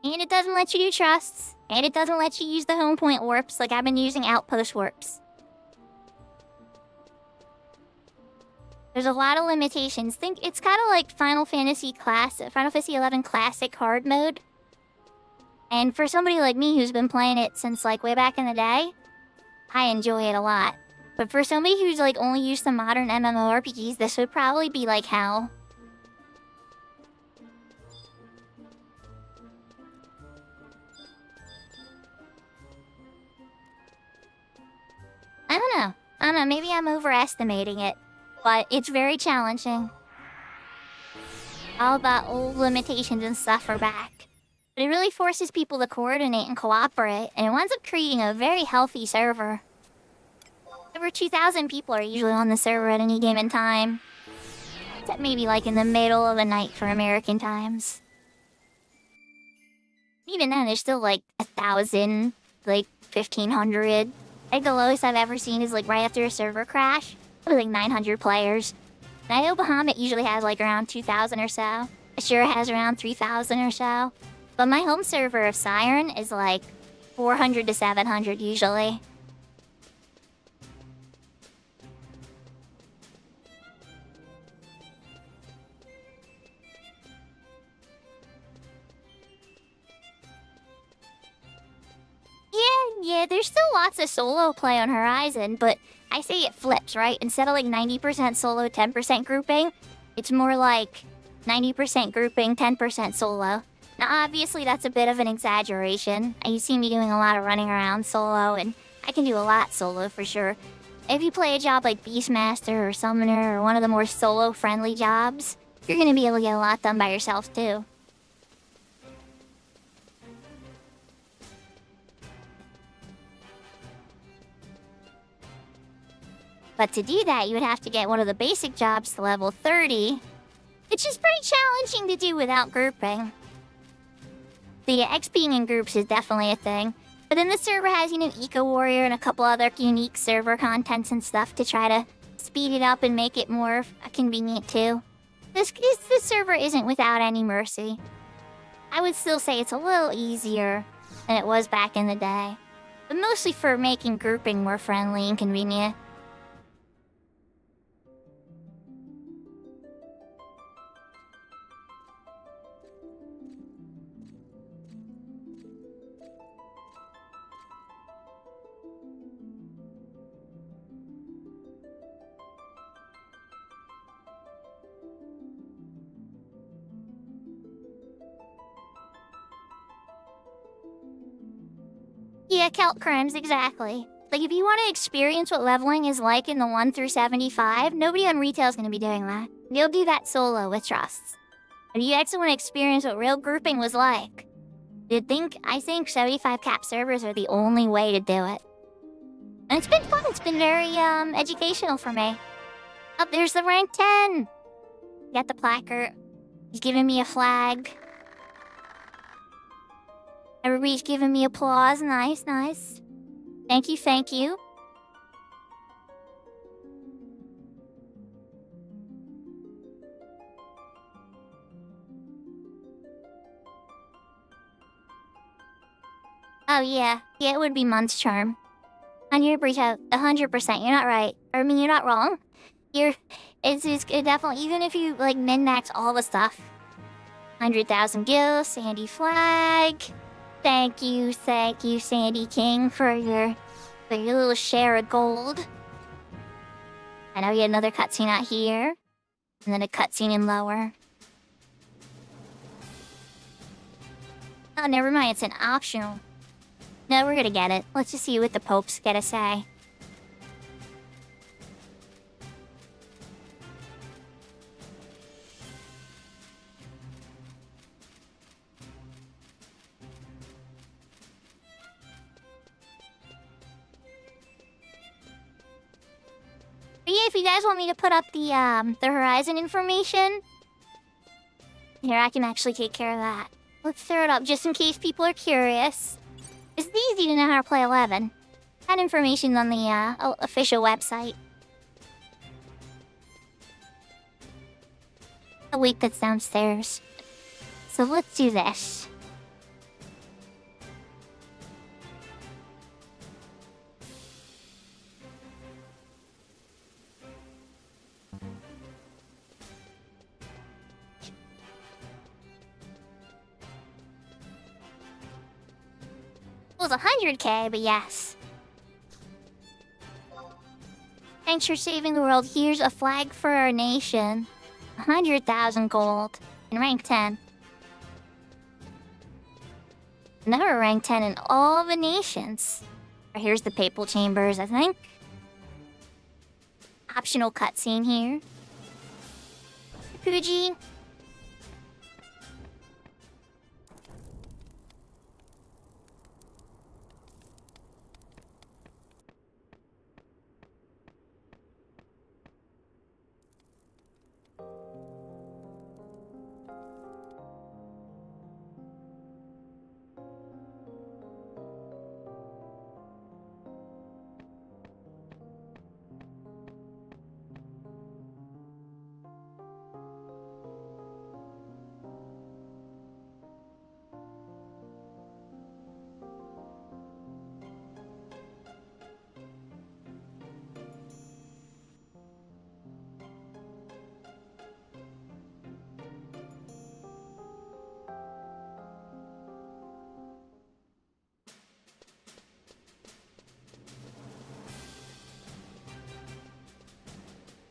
And it doesn't let you do trusts. And it doesn't let you use the home point warps like I've been using outpost warps. There's a lot of limitations. Think it's kind of like Final Fantasy XI Classic hard mode. And for somebody like me who's been playing it since like way back in the day, I enjoy it a lot. But for somebody who's like only used to modern MMORPGs, this would probably be like hell. I don't know, maybe I'm overestimating it. But it's very challenging. All the old limitations and stuff are back. But it really forces people to coordinate and cooperate, and it winds up creating a very healthy server. Over 2,000 people are usually on the server at any given time. Except maybe like in the middle of the night for American times. Even then, there's still like 1,000, like 1,500. I think the lowest I've ever seen is like right after a server crash. Like 900 players. And I know Bahamut usually has like around 2,000 or so. Ashura has around 3,000 or so. But my home server of Siren is like 400 to 700 usually. Yeah, there's still lots of solo play on Horizon, but I say it flips, right? Instead of like 90% solo, 10% grouping, it's more like 90% grouping, 10% solo. Now, obviously, that's a bit of an exaggeration. You see me doing a lot of running around solo, and I can do a lot solo for sure. If you play a job like Beastmaster or Summoner or one of the more solo-friendly jobs, you're gonna be able to get a lot done by yourself too. But to do that, you would have to get one of the basic jobs to level 30, which is pretty challenging to do without grouping. The XPing in groups is definitely a thing. But then the server has, Eco Warrior and a couple other unique server contents and stuff to try to speed it up and make it more convenient too. This server isn't without any mercy. I would still say it's a little easier than it was back in the day. But mostly for making grouping more friendly and convenient. Yeah, calc crimes, exactly. Like, if you want to experience what leveling is like in the 1 through 75, nobody on retail is going to be doing that. You'll do that solo with trusts. If you actually want to experience what real grouping was like, I think 75 cap servers are the only way to do it. And it's been fun. It's been very, educational for me. Oh, there's the rank 10. Got the placard. He's giving me a flag. Everybody's giving me applause. Nice, nice. Thank you, thank you. Oh, yeah. Yeah, it would be Month's Charm. 100%. 100%. You're not right. I mean, you're not wrong. It's definitely, even if you, like, min-max all the stuff. 100,000 gills, Sandy Flag. Thank you, Sandy King, for your little share of gold. I know you had another cutscene out here. And then a cutscene in lower. Oh, never mind, it's an optional. No, we're gonna get it. Let's just see what the Pope's gotta say. But yeah, if you guys want me to put up the Horizon information, here, I can actually take care of that. Let's throw it up just in case people are curious. It's easy to know how to play 11. That information's on the official website. Oh wait, that's downstairs. So let's do this. It was 100k, but yes. Thanks for saving the world. Here's a flag for our nation. 100,000 gold. In rank 10. Never rank 10 in all the nations. Here's the papal chambers, I think. Optional cutscene here. Fuji.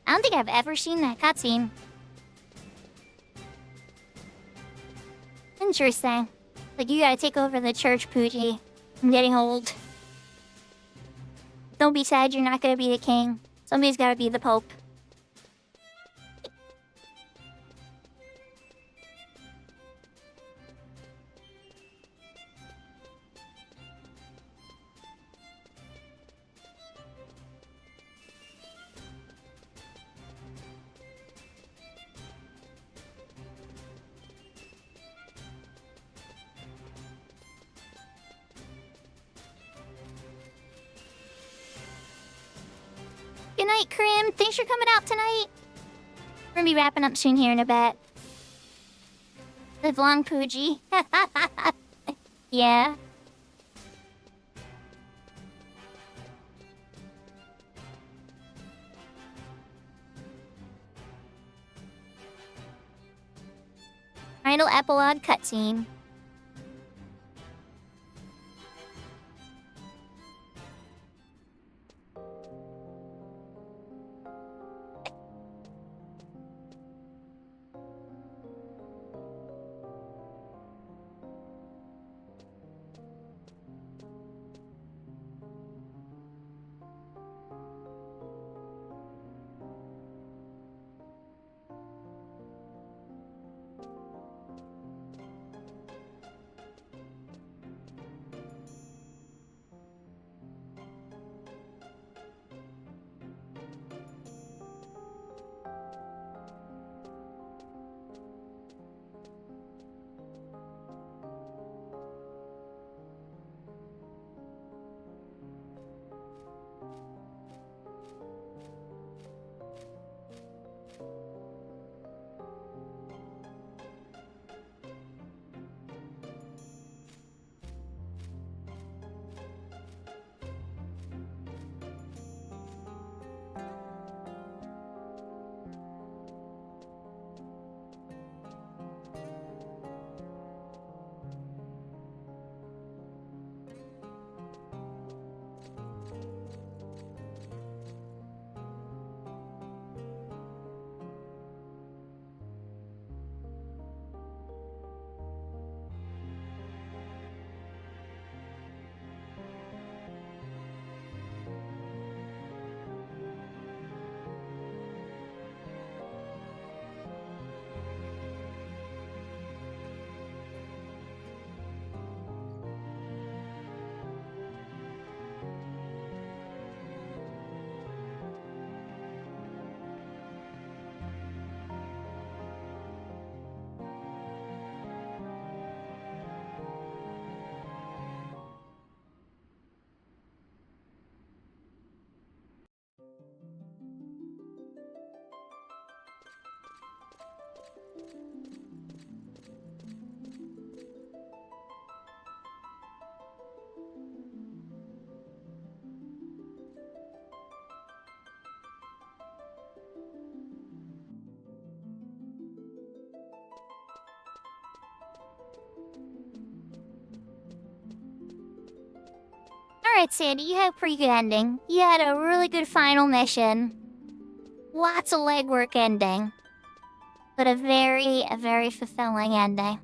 I don't think I've ever seen that cutscene. Interesting. Like, you gotta take over the church, Pooji. I'm getting old. Don't be sad, you're not gonna be the king. Somebody's gotta be the pope. Good night, Krim. Thanks for coming out tonight. We're gonna be wrapping up soon here in a bit. Live long, Pooji. Yeah. Final epilogue cutscene. Alright, Sandy, you had a pretty good ending. You had a really good final mission. Lots of legwork ending. But a very fulfilling ending.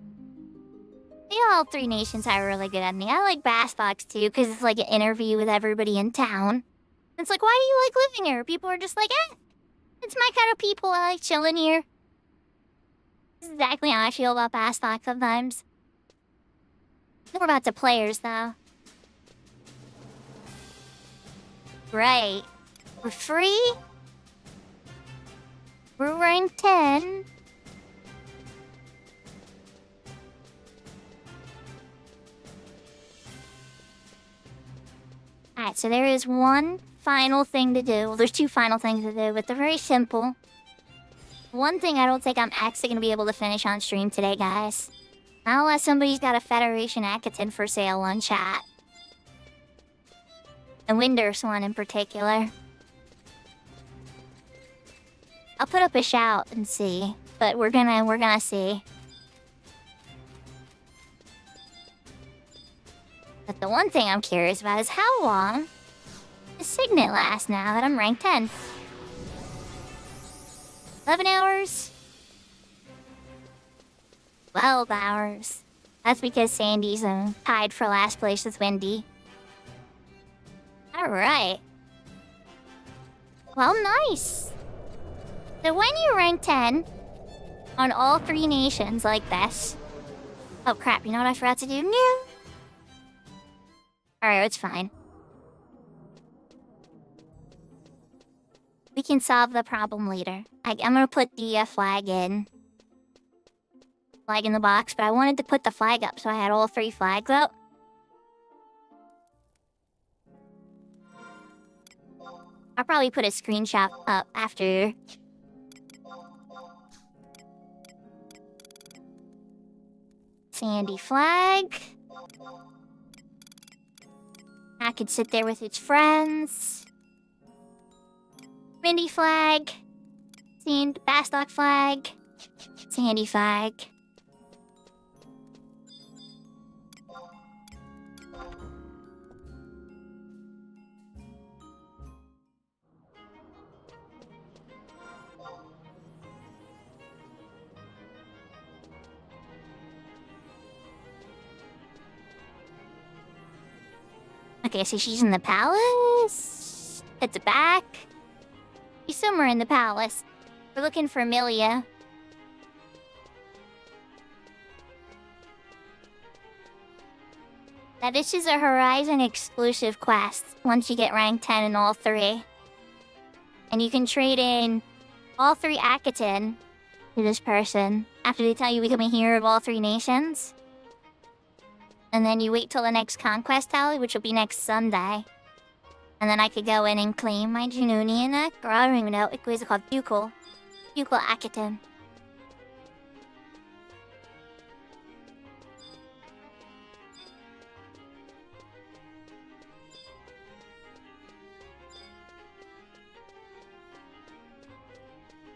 Yeah, all three nations have a really good ending. I like Bass Box too, because it's like an interview with everybody in town. It's like, why do you like living here? People are just like, it's my kind of people. I like chilling here. This is exactly how I feel about Bass Box sometimes. More about the players, though. Right. We're free? We're rank 10. Alright, so there is one final thing to do. Well, there's two final things to do, but they're very simple. One thing I don't think I'm actually going to be able to finish on stream today, guys. Not unless somebody's got a Federation Akaton for sale on chat. A Windurst one in particular. I'll put up a shout and see, but we're gonna see. But the one thing I'm curious about is how long does Signet last now that I'm rank 10? 11 hours? 12 hours. That's because Sandy's tied for last place with Wendy. Alright. Well, nice. So when you rank 10 on all three nations like this... Oh crap, you know what I forgot to do? No. Alright, it's fine. We can solve the problem later. I'm gonna put the flag in. Flag in the box, but I wanted to put the flag up so I had all three flags up. I'll probably put a screenshot up after. Sandy flag. I could sit there with its friends. Mindy flag. Bastock flag. Sandy flag. Okay, so she's in the palace. At the back. She's somewhere in the palace. We're looking for Amelia. Now this is a Horizon exclusive quest once you get rank 10 in all three. And you can trade in all three Akaton to this person after they tell you become a hero of all three nations. And then you wait till the next conquest tally, which will be next Sunday. And then I could go in and claim my Jununian neck, or I don't even know, what is it called? Ducal. Ducal Akaton.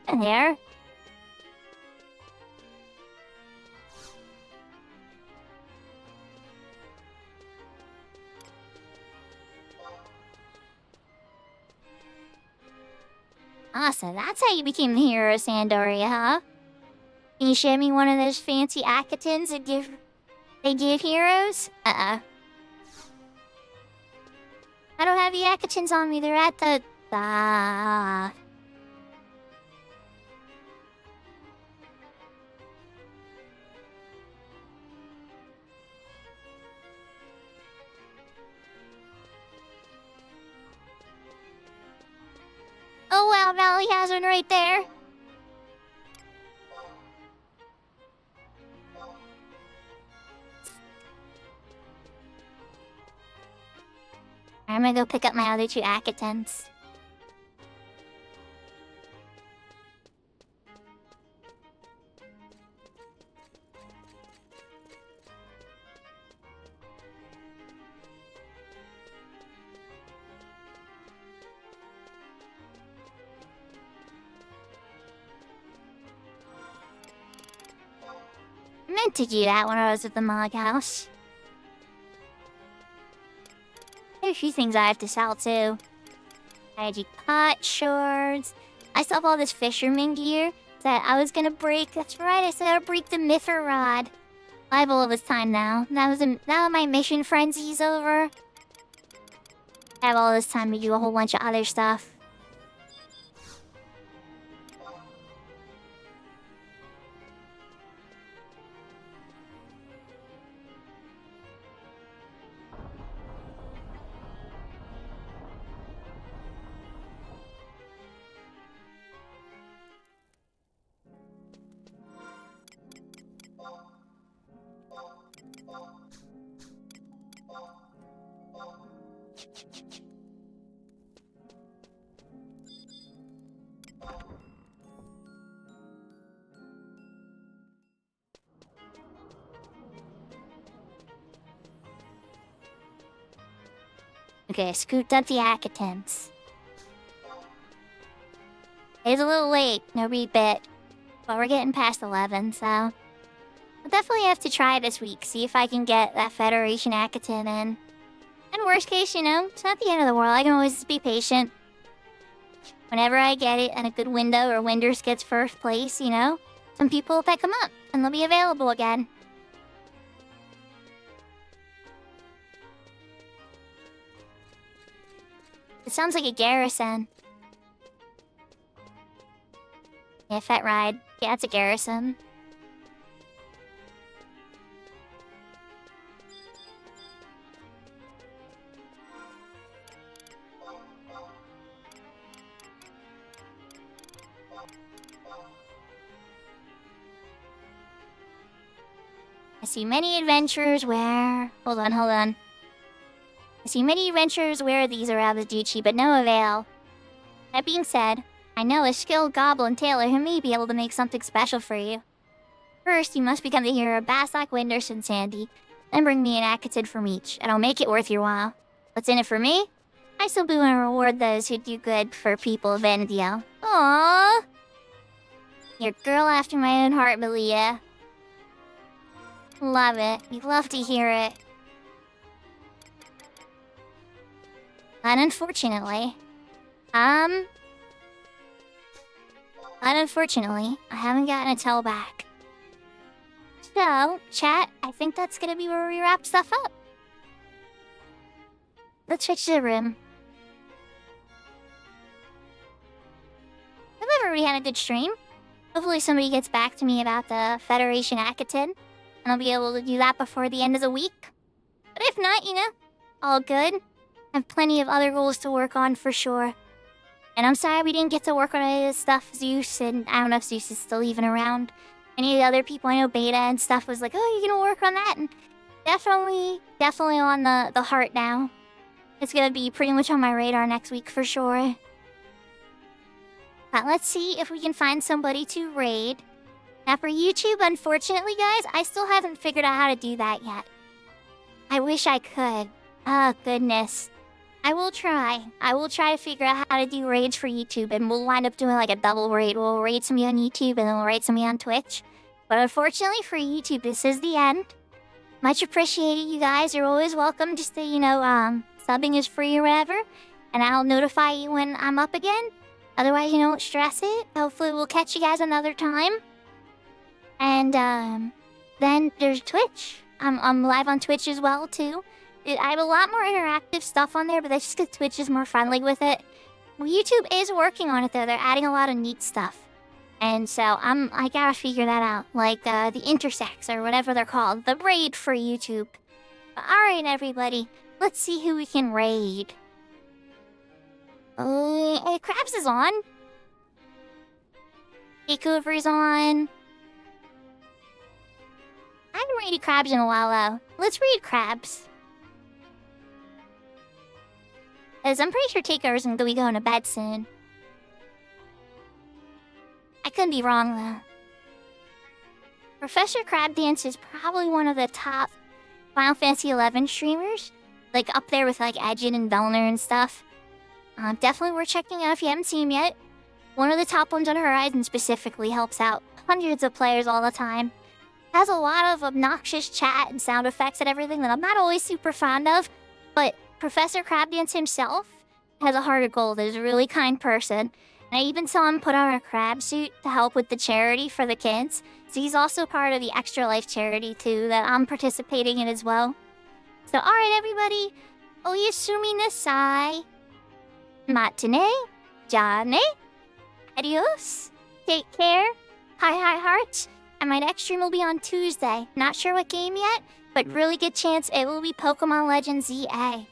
And there. Ah, so that's how you became the hero of Sandoria, huh? Can you show me one of those fancy Akatons that they give heroes? I don't have the Akatons on me, they're at the... Oh wow, Valley has one right there. I'm gonna go pick up my other two Akatons. I meant to do that when I was at the Mog House. There's a few things I have to sell too. Energy cut shards. I still have all this fisherman gear that I was gonna break. That's right, I still gotta break the mither rod. I have all of this time now. Now my mission frenzy's over. I have all this time to do a whole bunch of other stuff. Okay, scooped up the Akatins. It's a little late, nobody bit. But we're getting past 11, so... I'll definitely have to try this week, see if I can get that Federation Akatin in. And worst case, you know, it's not the end of the world, I can always just be patient. Whenever I get it and a good window or Winders gets first place, you know, some people will pick them up, and they'll be available again. It sounds like a garrison. Yeah, Fet Ride. Yeah, it's a garrison. I see many adventurers wear... Hold on. I see many adventurers wear these around the duchy, but no avail. That being said, I know a skilled goblin tailor who may be able to make something special for you. First, you must become the hero of Basak, Winders, and Sandy. Then bring me an Akatin from each, and I'll make it worth your while. What's in it for me? I still do want to reward those who do good for people of Vanadiel. Aww! You're a girl after my own heart, Malia. Love it. You love to hear it. And unfortunately, I haven't gotten a tell back. So, chat, I think that's gonna be where we wrap stuff up. Let's switch to the room. I've already had a good stream. Hopefully somebody gets back to me about the Federation Akatin, and I'll be able to do that before the end of the week. But if not, you know, all good. I have plenty of other goals to work on for sure. And I'm sorry we didn't get to work on any of this stuff, Zeus, and I don't know if Zeus is still even around. Any of the other people I know, Beta and stuff, was like, oh, you're gonna work on that? And definitely on the heart now. It's gonna be pretty much on my radar next week for sure. But let's see if we can find somebody to raid. Now for YouTube, unfortunately, guys, I still haven't figured out how to do that yet. I wish I could. Oh, goodness. I will try to figure out how to do raids for YouTube, and we'll wind up doing like a double raid. We'll raid somebody on YouTube, and then we'll raid somebody on Twitch. But unfortunately for YouTube, this is the end. Much appreciated, you guys. You're always welcome just to, you know, subbing is free or whatever. And I'll notify you when I'm up again. Otherwise, you don't stress it. Hopefully we'll catch you guys another time. And, then there's Twitch. I'm live on Twitch as well, too. I have a lot more interactive stuff on there, but that's just because Twitch is more friendly with it. Well, YouTube is working on it, though. They're adding a lot of neat stuff. And so, I gotta figure that out. Like, the intersects, or whatever they're called. The raid for YouTube. Alright, everybody. Let's see who we can raid. Hey, Krabs is on. Takeover is on. I haven't raided Krabs in a while, though. Let's raid Krabs. Because I'm pretty sure Takeover's gonna be going to bed soon. I could be wrong, though. Professor Crabdance is probably one of the top Final Fantasy XI streamers. Like, up there with, like, Edgin and Velner and stuff. Definitely worth checking out if you haven't seen him yet. One of the top ones on Horizon specifically helps out hundreds of players all the time. Has a lot of obnoxious chat and sound effects and everything that I'm not always super fond of. But Professor Crabdance himself has a heart of gold. Is a really kind person. And I even saw him put on a crab suit to help with the charity for the kids. So he's also part of the Extra Life charity too that I'm participating in as well. So alright everybody, oyasumi nasai. Matane, jane, adios, take care, hi hearts. And my next stream will be on Tuesday. Not sure what game yet, but really good chance it will be Pokemon Legends ZA.